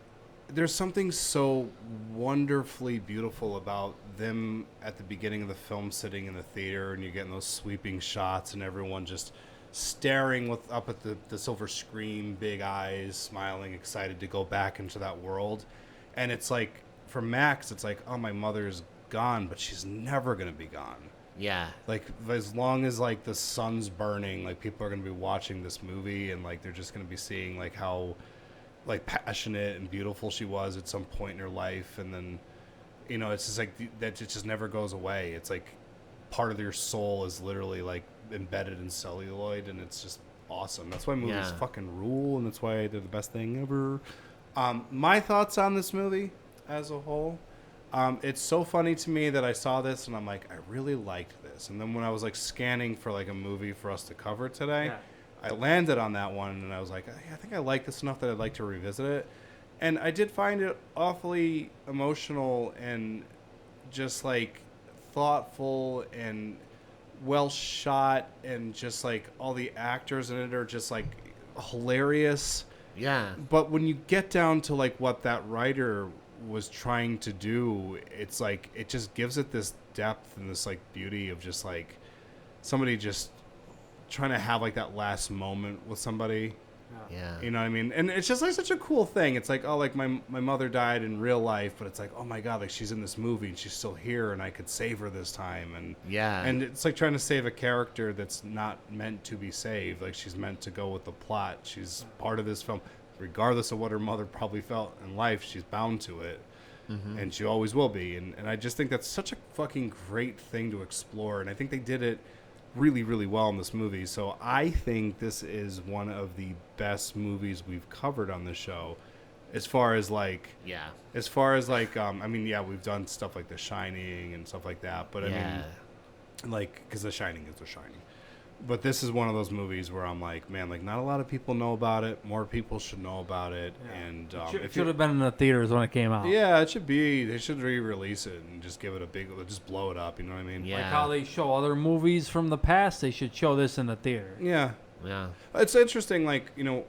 there's something so wonderfully beautiful about them at the beginning of the film sitting in the theater, and you're getting those sweeping shots and everyone just staring up at the silver screen, big eyes, smiling, excited to go back into that world. And it's like, for Max, it's like, oh, my mother's gone, but she's never going to be gone. Yeah. Like, as long as, like, the sun's burning, like, people are going to be watching this movie, and, like, they're just going to be seeing, like, how, like, passionate and beautiful she was at some point in her life. And then, you know, it's just, like, that it just never goes away. It's, like, part of your soul is literally, like, embedded in celluloid, and it's just awesome. That's why movies fucking rule, and that's why they're the best thing ever. My thoughts on this movie as a whole... it's so funny to me that I saw this and I'm like, I really liked this. And then when I was like scanning for like a movie for us to cover today, I landed on that one and I was like, I think I like this enough that I'd like to revisit it. And I did find it awfully emotional and just like thoughtful and well shot, and just like all the actors in it are just like hilarious. Yeah. But when you get down to like what that writer was trying to do, it's like it just gives it this depth and this like beauty of just like somebody just trying to have like that last moment with somebody. Yeah. You know what I mean? And it's just like such a cool thing. It's like, oh, like my mother died in real life, but it's like, oh my God, like she's in this movie and she's still here and I could save her this time. And and it's like trying to save a character that's not meant to be saved. Like she's meant to go with the plot. She's part of this film. Regardless of what her mother probably felt in life, she's bound to it. Mm-hmm. And she always will be. And I just think that's such a fucking great thing to explore. And I think they did it really, really well in this movie. So I think this is one of the best movies we've covered on this show. As far as like, I mean, yeah, we've done stuff like The Shining and stuff like that. But I mean, like, because The Shining is The Shining. But this is one of those movies where I'm like, man, like not a lot of people know about it. More people should know about it. Yeah. And it should have been in the theaters when it came out. Yeah, it should be. They should re-release it and just give it a big, just blow it up. You know what I mean? Yeah. Like how they show other movies from the past, they should show this in the theater. Yeah. Yeah. It's interesting. Like, you know,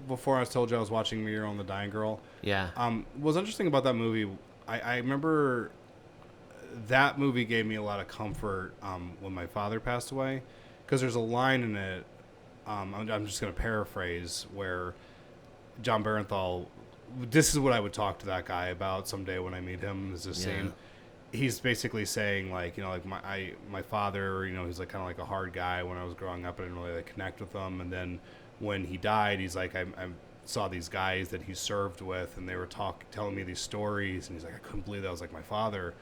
before I told you I was watching Meteor on the Dying Girl. Yeah. What was interesting about that movie, I remember that movie gave me a lot of comfort when my father passed away. Because there's a line in it, I'm just going to paraphrase, where John Barenthal, this is what I would talk to that guy about someday when I meet him, is this scene. He's basically saying, like, you know, like my father, you know, he's like kind of like a hard guy when I was growing up. I didn't really like connect with him. And then when he died, he's like, I saw these guys that he served with, and they were telling me these stories. And he's like, I couldn't believe that was like my father.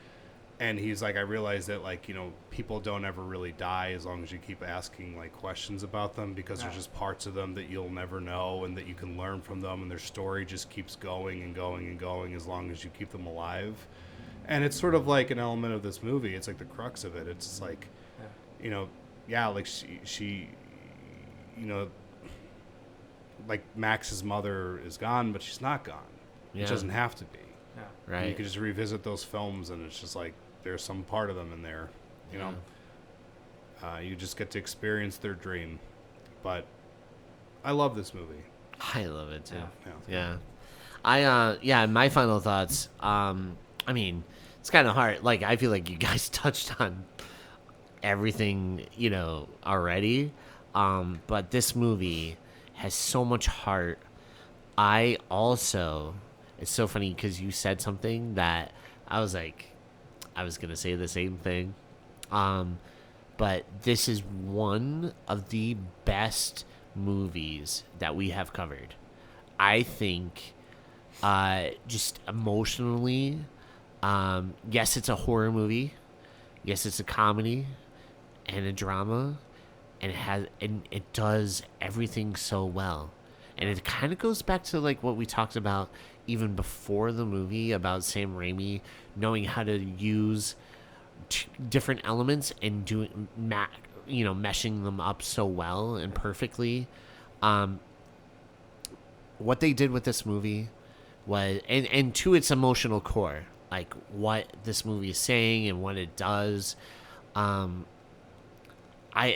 And he's like, I realized that, like, you know, people don't ever really die as long as you keep asking, like, questions about them, because there's just parts of them that you'll never know and that you can learn from them, and their story just keeps going and going and going as long as you keep them alive. And it's sort of like an element of this movie. It's like the crux of it. It's just like, you know, like she, you know, like Max's mother is gone, but she's not gone. It doesn't have to be. Yeah. Right. And you can just revisit those films, and it's just like, there's some part of them in there, you know. You just get to experience their dream. But I love this movie. I love it too. Yeah. My final thoughts. I mean, it's kind of hard. Like, I feel like you guys touched on everything, you know, already. But this movie has so much heart. It's so funny because you said something that I was like, I was going to say the same thing. But this is one of the best movies that we have covered. I think just emotionally, yes, it's a horror movie. Yes, it's a comedy and a drama. And it does everything so well. And it kind of goes back to like what we talked about even before the movie about Sam Raimi knowing how to use different elements and meshing them up so well and perfectly. What they did with this movie was, and to its emotional core, like what this movie is saying and what it does.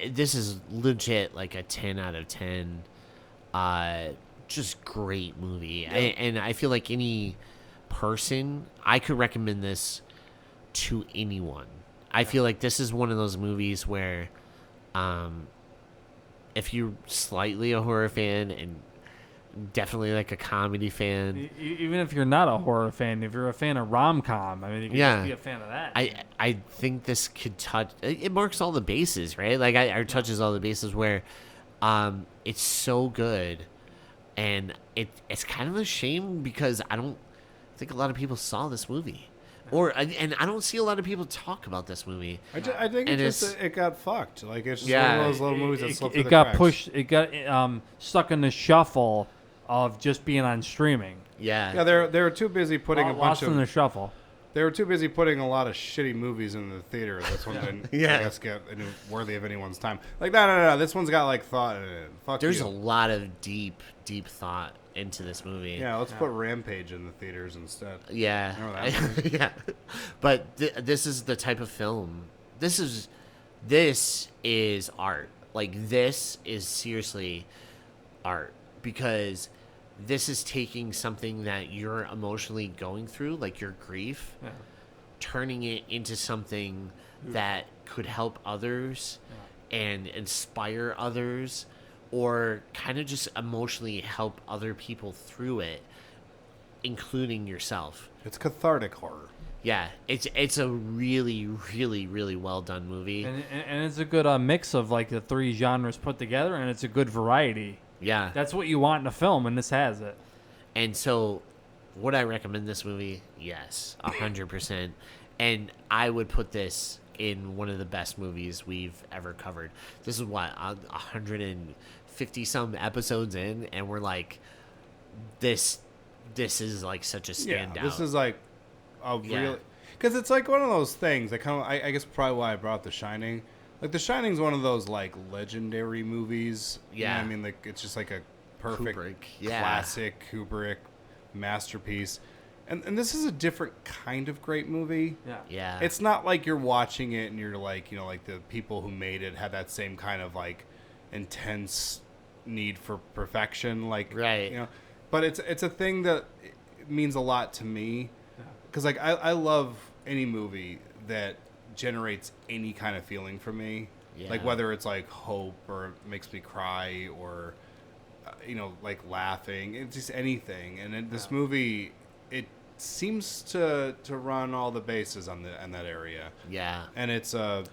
This is legit like a 10 out of 10. Just great movie. And I feel like any person, I could recommend this to anyone. I feel like this is one of those movies where, if you're slightly a horror fan and definitely like a comedy fan, Even if you're not a horror fan, if you're a fan of rom-com, I mean, you can just be a fan of that. I think this could touch. It marks all the bases, right? Like it touches all the bases where, it's so good, and it's kind of a shame because I don't think a lot of people saw this movie, and I don't see a lot of people talk about this movie. I think it got fucked. Like it's just one of those little movies that slipped through the got cracks. pushed. It got stuck in the shuffle of just being on streaming. Yeah. Yeah, they were too busy putting Lost in the shuffle. They were too busy putting a lot of shitty movies in the theater. This one didn't, I guess, get worthy of anyone's time. Like, no. This one's got, like, thought in it. Fuck There's you. a lot of deep thought into this movie. Yeah, let's put Rampage in the theaters instead. Yeah. Remember that movie? Yeah. But this is the type of film. This is art. Like, this is seriously art. Because this is taking something that you're emotionally going through, like your grief, turning it into something that could help others and inspire others, or kind of just emotionally help other people through it, including yourself. It's cathartic horror. Yeah, it's a really, really, really well done movie. And it's a good mix of, like, the three genres put together, and it's a good variety. Yeah. That's what you want in a film, and this has it. And so, would I recommend this movie? Yes, 100%. And I would put this in one of the best movies we've ever covered. This is what, 150 some episodes in, and we're like, this is like such a standout. Yeah, this is like a really, because it's like one of those things that kind of, I guess probably why I brought The Shining. Like, The Shining's one of those, like, legendary movies. Yeah. You know what I mean, like, it's just like a perfect classic Kubrick masterpiece. And this is a different kind of great movie. Yeah. It's not like you're watching it and you're like, you know, like the people who made it had that same kind of, like, intense need for perfection. Like, right. You know, but it's a thing that means a lot to me. Because, like, I love any movie that generates any kind of feeling for me, like whether it's like hope or makes me cry or you know, like laughing, it's just anything. And in this movie, it seems to run all the bases on that area. And it's a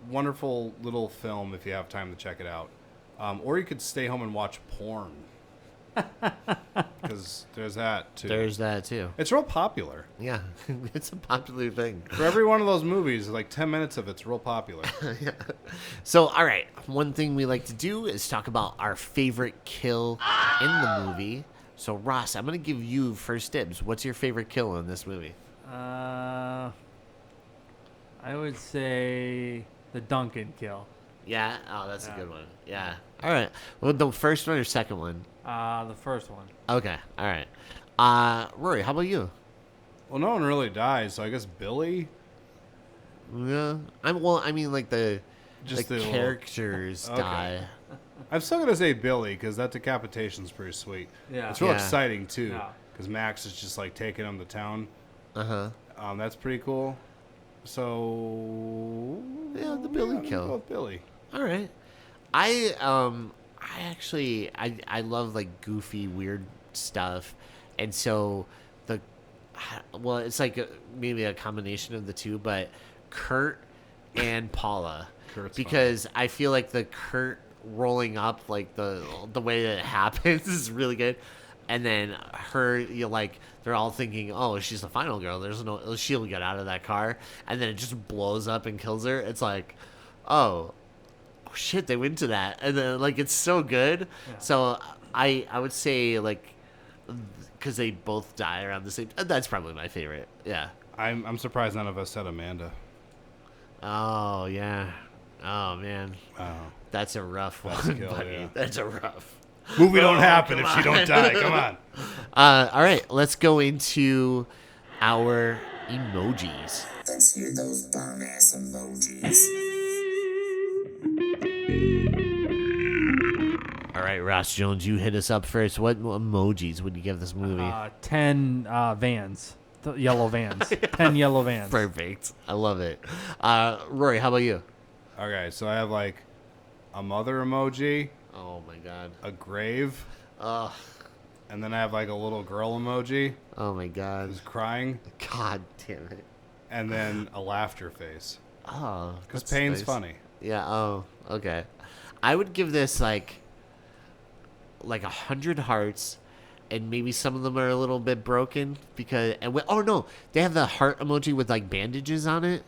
wonderful little film if you have time to check it out, or you could stay home and watch porn. Because there's that too. It's real popular. Yeah, it's a popular thing. For every one of those movies, like 10 minutes of it's real popular. Yeah. So, all right, one thing we like to do is talk about our favorite kill in the movie. So, Ross, I'm going to give you first dibs. What's your favorite kill in this movie? I would say the Duncan kill. Yeah? Oh, that's a good one. Yeah. All right. Well, the first one or second one? The first one. Okay. All right. Rory, how about you? Well, no one really dies, so I guess Billy. Yeah. I mean, like the characters die. I'm still gonna say Billy because that decapitation's pretty sweet. Yeah. It's real exciting too, because Max is just like taking him to town. That's pretty cool. So yeah, the Billy kill. Go with Billy. All right. I actually love like goofy weird stuff, and so it's like maybe a combination of the two, but Kurt and Paula, because fun. I feel like the Kurt rolling up, like the way that it happens is really good, and then her, they're all thinking, oh, she's the final girl, there's no, she'll get out of that car, and then it just blows up and kills her. It's like, oh shit, they went to that, and then it's so good. So I would say because they both die around the same. That's probably my favorite. Yeah. I'm surprised none of us said Amanda. Oh yeah. Oh man. Oh. That's a rough one, kill, buddy. yeah. That's a rough. Movie don't happen if she don't die. Come on. All right, let's go into our emojis. Let's hear those burn ass emojis. All right, Ross Jones, you hit us up first. What emojis would you give this movie? 10 vans. yellow vans. 10 yellow vans. Perfect. I love it. Rory, how about you? Okay, so I have like a mother emoji, Oh my god. a grave, Oh, and then I have like a little girl emoji oh my god. who's crying, God damn it. and then a laughter face. Oh, Because that's pain's nice. funny. Yeah. Oh, okay. I would give this like 100 hearts, and maybe some of them are a little bit broken because. Oh no, they have the heart emoji with like bandages on it.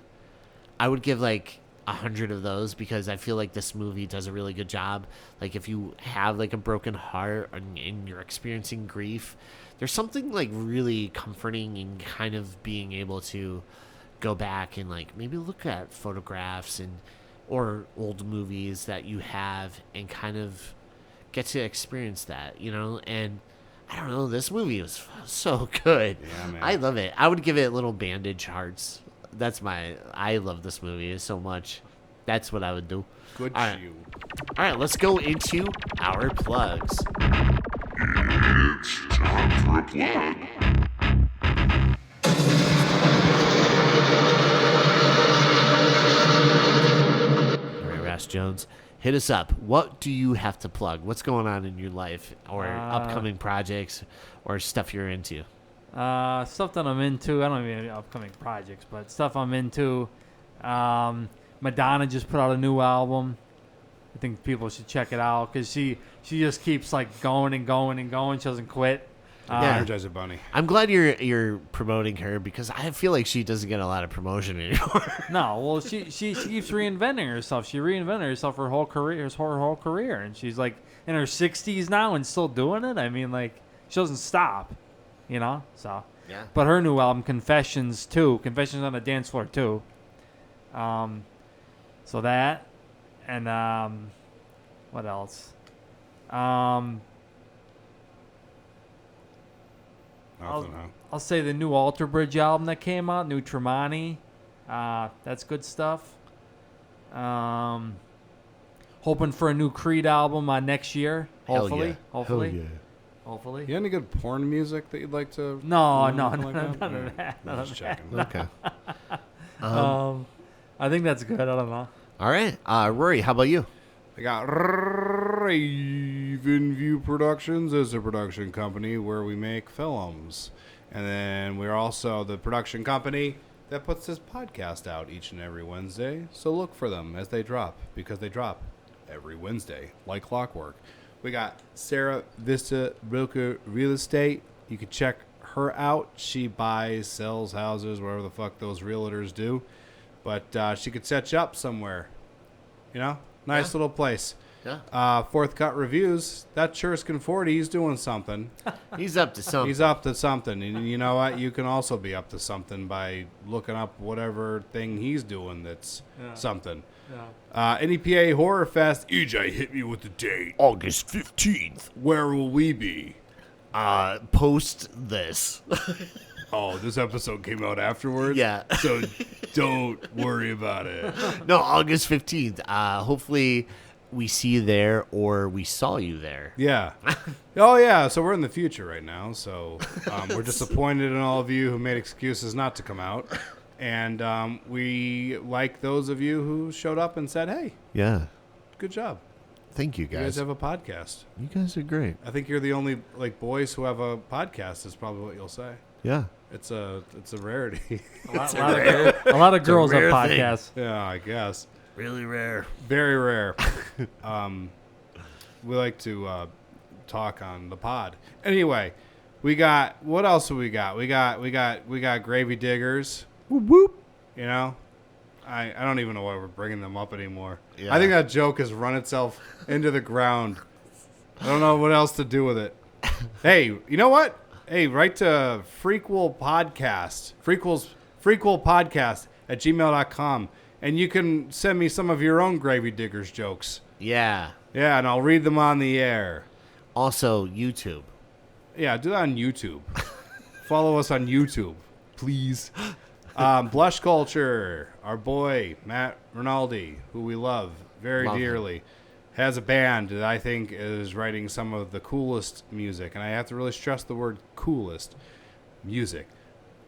I would give like 100 of those because I feel like this movie does a really good job. Like if you have like a broken heart and you're experiencing grief, there's something like really comforting in kind of being able to go back and like maybe look at photographs and or old movies that you have and kind of get to experience that, you know? And I don't know, this movie was so good. Yeah, man. I love it. I would give it little bandage hearts. I love this movie so much. That's what I would do. Good All right. shoe. All right, let's go into our plugs. It's time for a plug. All right, Rash Jones, hit us up. What do you have to plug? What's going on in your life or upcoming projects or stuff you're into? Stuff that I'm into. I don't even have upcoming projects, but stuff I'm into. Madonna just put out a new album. I think people should check it out because she just keeps like going and going and going. She doesn't quit. Yeah. Energizer Bunny. I'm glad you're promoting her because I feel like she doesn't get a lot of promotion anymore. No, well, she keeps reinventing herself. She reinvented herself her whole career, and she's like in her 60s now and still doing it. I mean, like she doesn't stop, you know. So Yeah. But her new album, Confessions on the Dance Floor too. So that, and what else? Nothing, huh? I'll say the new Alter Bridge album that came out, new Tremonti. That's good stuff. Hoping for a new Creed album next year. Hopefully. Hopefully. You have any good porn music that you'd like to? No, anything none of that. I'm just checking. Okay. I think that's good. I don't know. All right. Rory, how about you? I got Raven View Productions as a production company where we make films. And then we're also the production company that puts this podcast out each and every Wednesday. So look for them as they drop, because they drop every Wednesday, like clockwork. We got Sarah Vista Realtor Real Estate. You can check her out. She buys, sells houses, whatever the fuck those realtors do. But she could set you up somewhere. You know? Nice little place. Yeah. Fourth Cut Reviews. That Churskin 40, he's doing something. He's up to something. He's up to something. And you know what? You can also be up to something by looking up whatever thing he's doing that's something. Yeah. NEPA Horror Fest. EJ, hit me with the date. August 15th. Where will we be? Post this. Oh, this episode came out afterwards? Yeah. So don't worry about it. No, August 15th. Hopefully we see you there or we saw you there. Yeah. Oh, yeah. So we're in the future right now. So we're disappointed in all of you who made excuses not to come out. And we like those of you who showed up and said, hey, Yeah. good job. Thank you, You guys guys. have a podcast. You guys are great. I think you're the only boys who have a podcast is probably what you'll say. Yeah. It's a rarity. A lot of girls have rare thing. podcasts. Yeah, I guess. Really rare. Very rare. We like to talk on the pod. Anyway, we got what else have we got? We got Gravy Diggers. Whoop whoop. You know, I don't even know why we're bringing them up anymore. Yeah. I think that joke has run itself into the ground. I don't know what else to do with it. Hey, you know what? Hey, write to Freakquel Podcast, Freakquel Podcast at gmail.com, and you can send me some of your own Gravy Diggers jokes. Yeah. Yeah, and I'll read them on the air. Also, YouTube. Yeah, do that on YouTube. Follow us on YouTube, please. Blush Culture, our boy, Matt Rinaldi, who we love very Love him. dearly, has a band that I think is writing some of the coolest music. And I have to really stress the word coolest music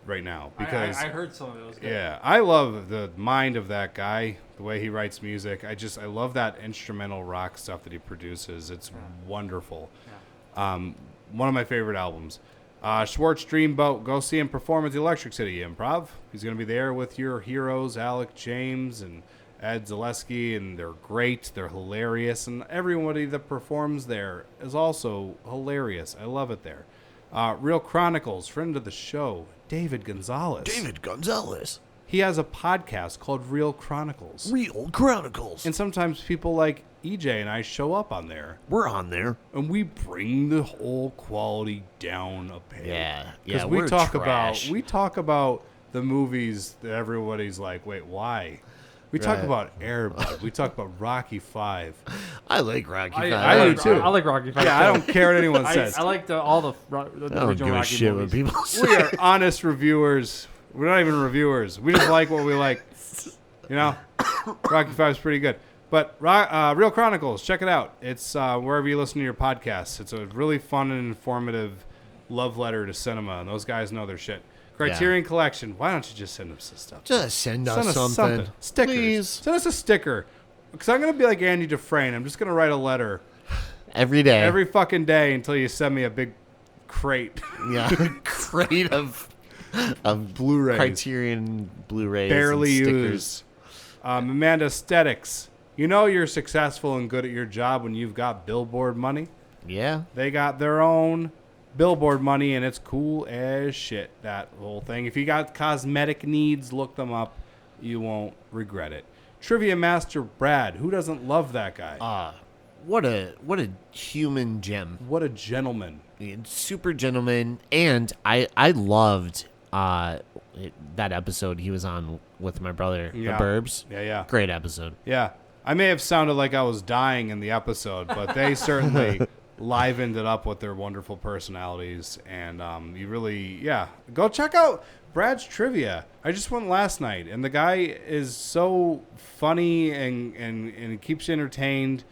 right now because I heard some of it. It was good. yeah, I love the mind of that guy, the way he writes music. I love that instrumental rock stuff that he produces. It's wonderful. Yeah. One of my favorite albums. Schwartz Dreamboat, go see him perform at the Electric City Improv. He's going to be there with your heroes, Alec James and Ed Zaleski, and they're great. They're hilarious, and everybody that performs there is also hilarious. I love it there. Real Chronicles, friend of the show, David Gonzalez. He has a podcast called Real Chronicles. Real Chronicles. And sometimes people like EJ and I show up on there. We're on there. And we bring the whole quality down a peg. Yeah. Because we're trash. we talk about the movies that everybody's like, wait, why? We talk about Air Bud. We talk about Rocky 5. I like Rocky 5. I do too. I like Rocky 5. Yeah, I don't care what anyone says. I like all the I don't original give a Rocky shit movies. what people say. We are honest reviewers. We're not even reviewers. We just like what we like. You know, Rocky 5 is pretty good. But Real Chronicles, check it out. It's wherever you listen to your podcasts. It's a really fun and informative love letter to cinema, and those guys know their shit. Criterion Collection. Why don't you just send us some stuff? Just send us something. Stickers. Please. Send us a sticker. Because I'm going to be like Andy Dufresne. I'm just going to write a letter Every day. every fucking day until you send me a big crate. Yeah. Crate of Blu-rays. Criterion Blu-rays. Barely and stickers. used. Amanda Aesthetics. You know you're successful and good at your job when you've got billboard money. Yeah. They got their own billboard money, and it's cool as shit, that whole thing. If you got cosmetic needs, look them up. You won't regret it. Trivia Master Brad. Who doesn't love that guy? What a human gem. What a gentleman. Super gentleman. And I loved that episode he was on with my brother, Yeah. The Burbs. Yeah. Great episode. Yeah. I may have sounded like I was dying in the episode, but they certainly livened it up with their wonderful personalities. And you really, go check out Brad's Trivia. I just went last night, and the guy is so funny and keeps you entertained,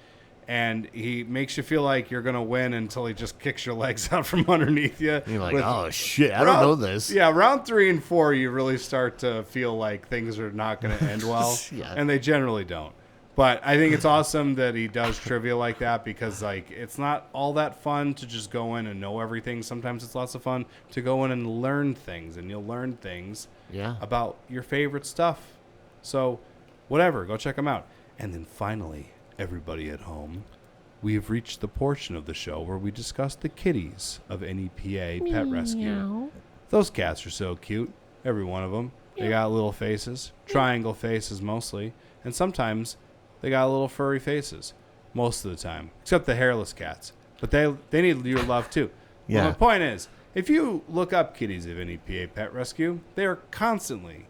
and he makes you feel like you're going to win until he just kicks your legs out from underneath you. And you're like, oh, shit, I don't know this. Yeah, round 3 and 4, you really start to feel like things are not going to end well, Yeah. and they generally don't. But I think it's awesome that he does trivia like that because, like, it's not all that fun to just go in and know everything. Sometimes it's lots of fun to go in and learn things, and you'll learn things about your favorite stuff. So, whatever, go check them out. And then finally, everybody at home, we have reached the portion of the show where we discuss the kitties of NEPA Pet Rescue. Those cats are so cute, every one of them. They got little faces, triangle faces mostly, and sometimes they got little furry faces most of the time, except the hairless cats. But they need your love too. Yeah. Well, my point is, if you look up kitties of NEPA Pet Rescue, they are constantly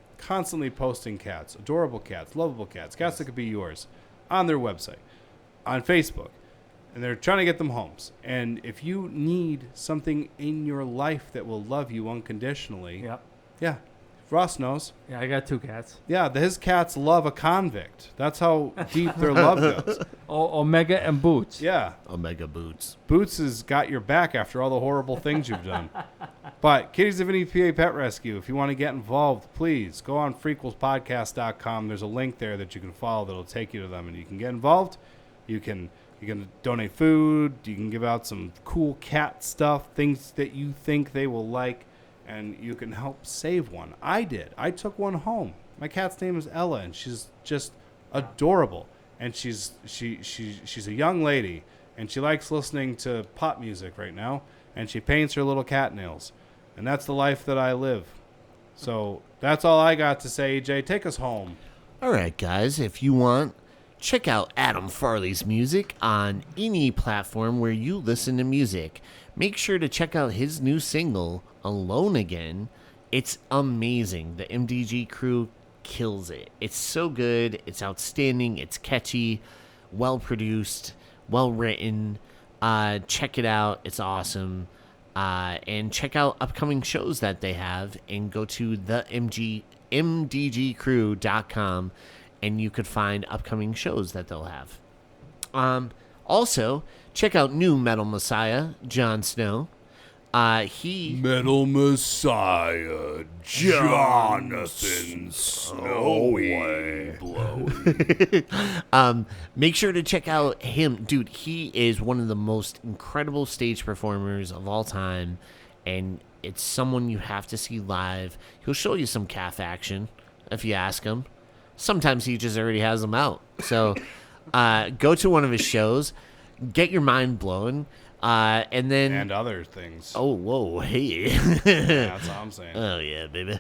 posting cats, adorable cats, lovable cats that could be yours, on their website, on Facebook. And they're trying to get them homes. And if you need something in your life that will love you unconditionally, yeah, Ross knows. Yeah, I got 2 cats. Yeah, his cats love a convict. That's how deep their love goes. Omega and Boots. Yeah. Omega Boots. Boots has got your back after all the horrible things you've done. But Kitties of NEPA Pet Rescue, if you want to get involved, please go on freakquelspodcast.com. There's a link there that you can follow that'll take you to them, and you can get involved. You can donate food. You can give out some cool cat stuff, things that you think they will like. And you can help save one. I did. I took one home. My cat's name is Ella, and she's just adorable. And she's a young lady, and she likes listening to pop music right now. And she paints her little cat nails, and that's the life that I live. So that's all I got to say. EJ, take us home. All right, guys. If you want, check out Adam Farley's music on any platform where you listen to music. Make sure to check out his new single, Alone Again. It's amazing. The MDG crew kills it. It's so good. It's outstanding. It's catchy, well produced, well written. Check it out. It's awesome. And check out upcoming shows that they have, and go to the mdgcrew.com, and you could find upcoming shows that they'll have. Also, check out new Metal Messiah, Jon Snow. He Metal Messiah Jonathan Snowy Blowy. Make sure to check out him. Dude, he is one of the most incredible stage performers of all time, and it's someone you have to see live. He'll show you some calf action if you ask him. Sometimes he just already has them out. So go to one of his shows, get your mind blown, and then... And other things. Oh, whoa, hey. Yeah, that's all I'm saying. Oh, yeah, baby.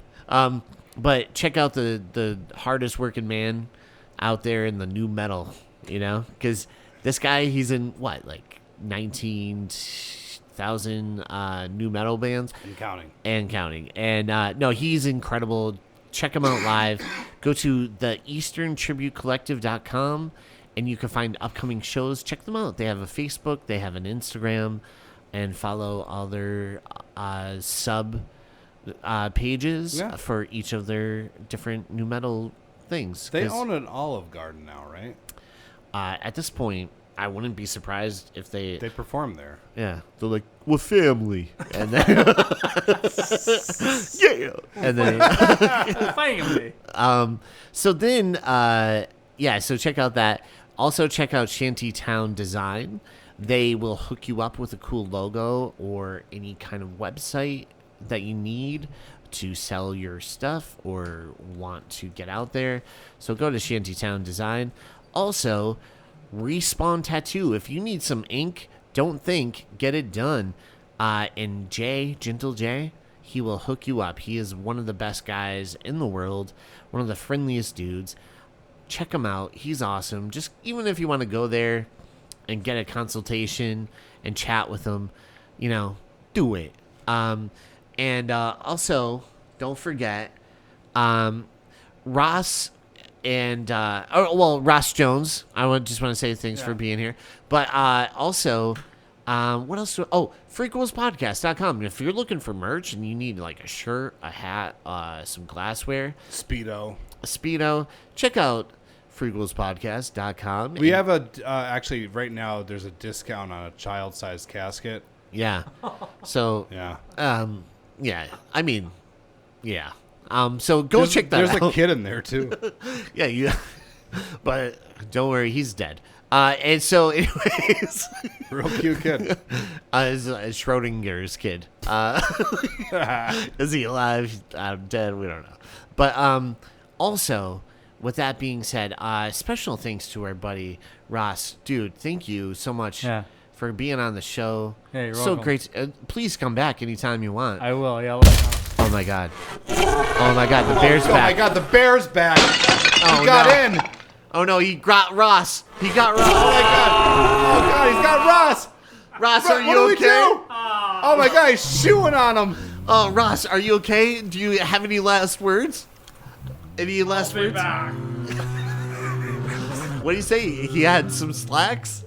But check out the hardest working man out there in the new metal, you know? Because this guy, he's in, what, like 19,000 new metal bands? And counting. And no, he's incredible. Check him out live. Go to the easterntributecollective.com, and you can find upcoming shows. Check them out. They have a Facebook. They have an Instagram. And follow all their sub pages for each of their different new metal things. They own an Olive Garden now, right? At this point, I wouldn't be surprised if they perform there. Yeah, they're like, we're family, and then yeah, and then Family. So then so check out that. Also check out Shantytown Design. They will hook you up with a cool logo or any kind of website that you need to sell your stuff or want to get out there. So go to Shantytown Design. Also, Respawn Tattoo. If you need some ink, don't think, get it done. And Jay, Gentle Jay, he will hook you up. He is one of the best guys in the world, one of the friendliest dudes. Check him out. He's awesome. Just even if you want to go there and get a consultation and chat with him, do it. And also, don't forget, Ross and Ross Jones. I just want to say thanks for being here. But also, what else? FreakQuelsPodcast.com. If you're looking for merch and you need like a shirt, a hat, some glassware, Speedo, check out FreakQuelsPodcast.com. We have actually right now there's a discount on a child-sized casket. Yeah. So yeah. So go check that out. There's a kid in there too. Yeah, but don't worry, he's dead. And so, anyways, real cute kid. Is Schrodinger's kid. Is he alive? Dead? We don't know. But also, with that being said, special thanks to our buddy Ross. Dude, thank you so much for being on the show. Hey, you're so welcome. great. Please come back anytime you want. I will. Yeah. Let me know. Oh my god. The Bear's back. Oh my god, the Bear's back. He got in. Oh no, he got Ross. Oh my god. Oh god, he's got Ross. Ross, are what you okay? Do we do? Oh my god, he's chewing on him. Oh, Ross, are you okay? Do you have any last words? Any last words? What do you say? He had some slacks?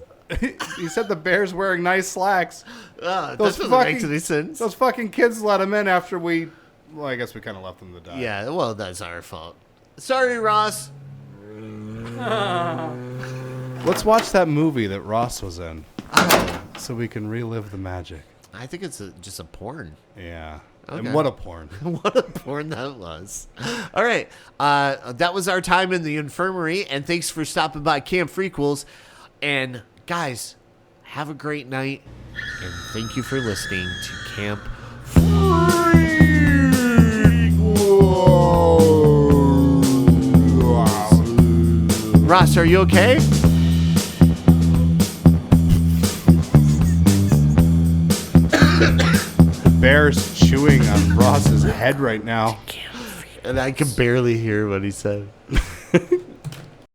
He said the Bear's wearing nice slacks. That doesn't make any sense. Those fucking kids let him in after we... Well, I guess we kind of left them to die. Yeah, well, that's our fault. Sorry, Ross. Let's watch that movie that Ross was in so we can relive the magic. I think it's just a porn. Yeah. Okay. And what a porn. What a porn that was. All right. That was our time in the infirmary, and thanks for stopping by Camp FREEQUELS. And, guys, have a great night, and thank you for listening to Camp FREEQUELS. Ross, are you okay? Bear's chewing on Ross's head right now. And I can barely hear what he said.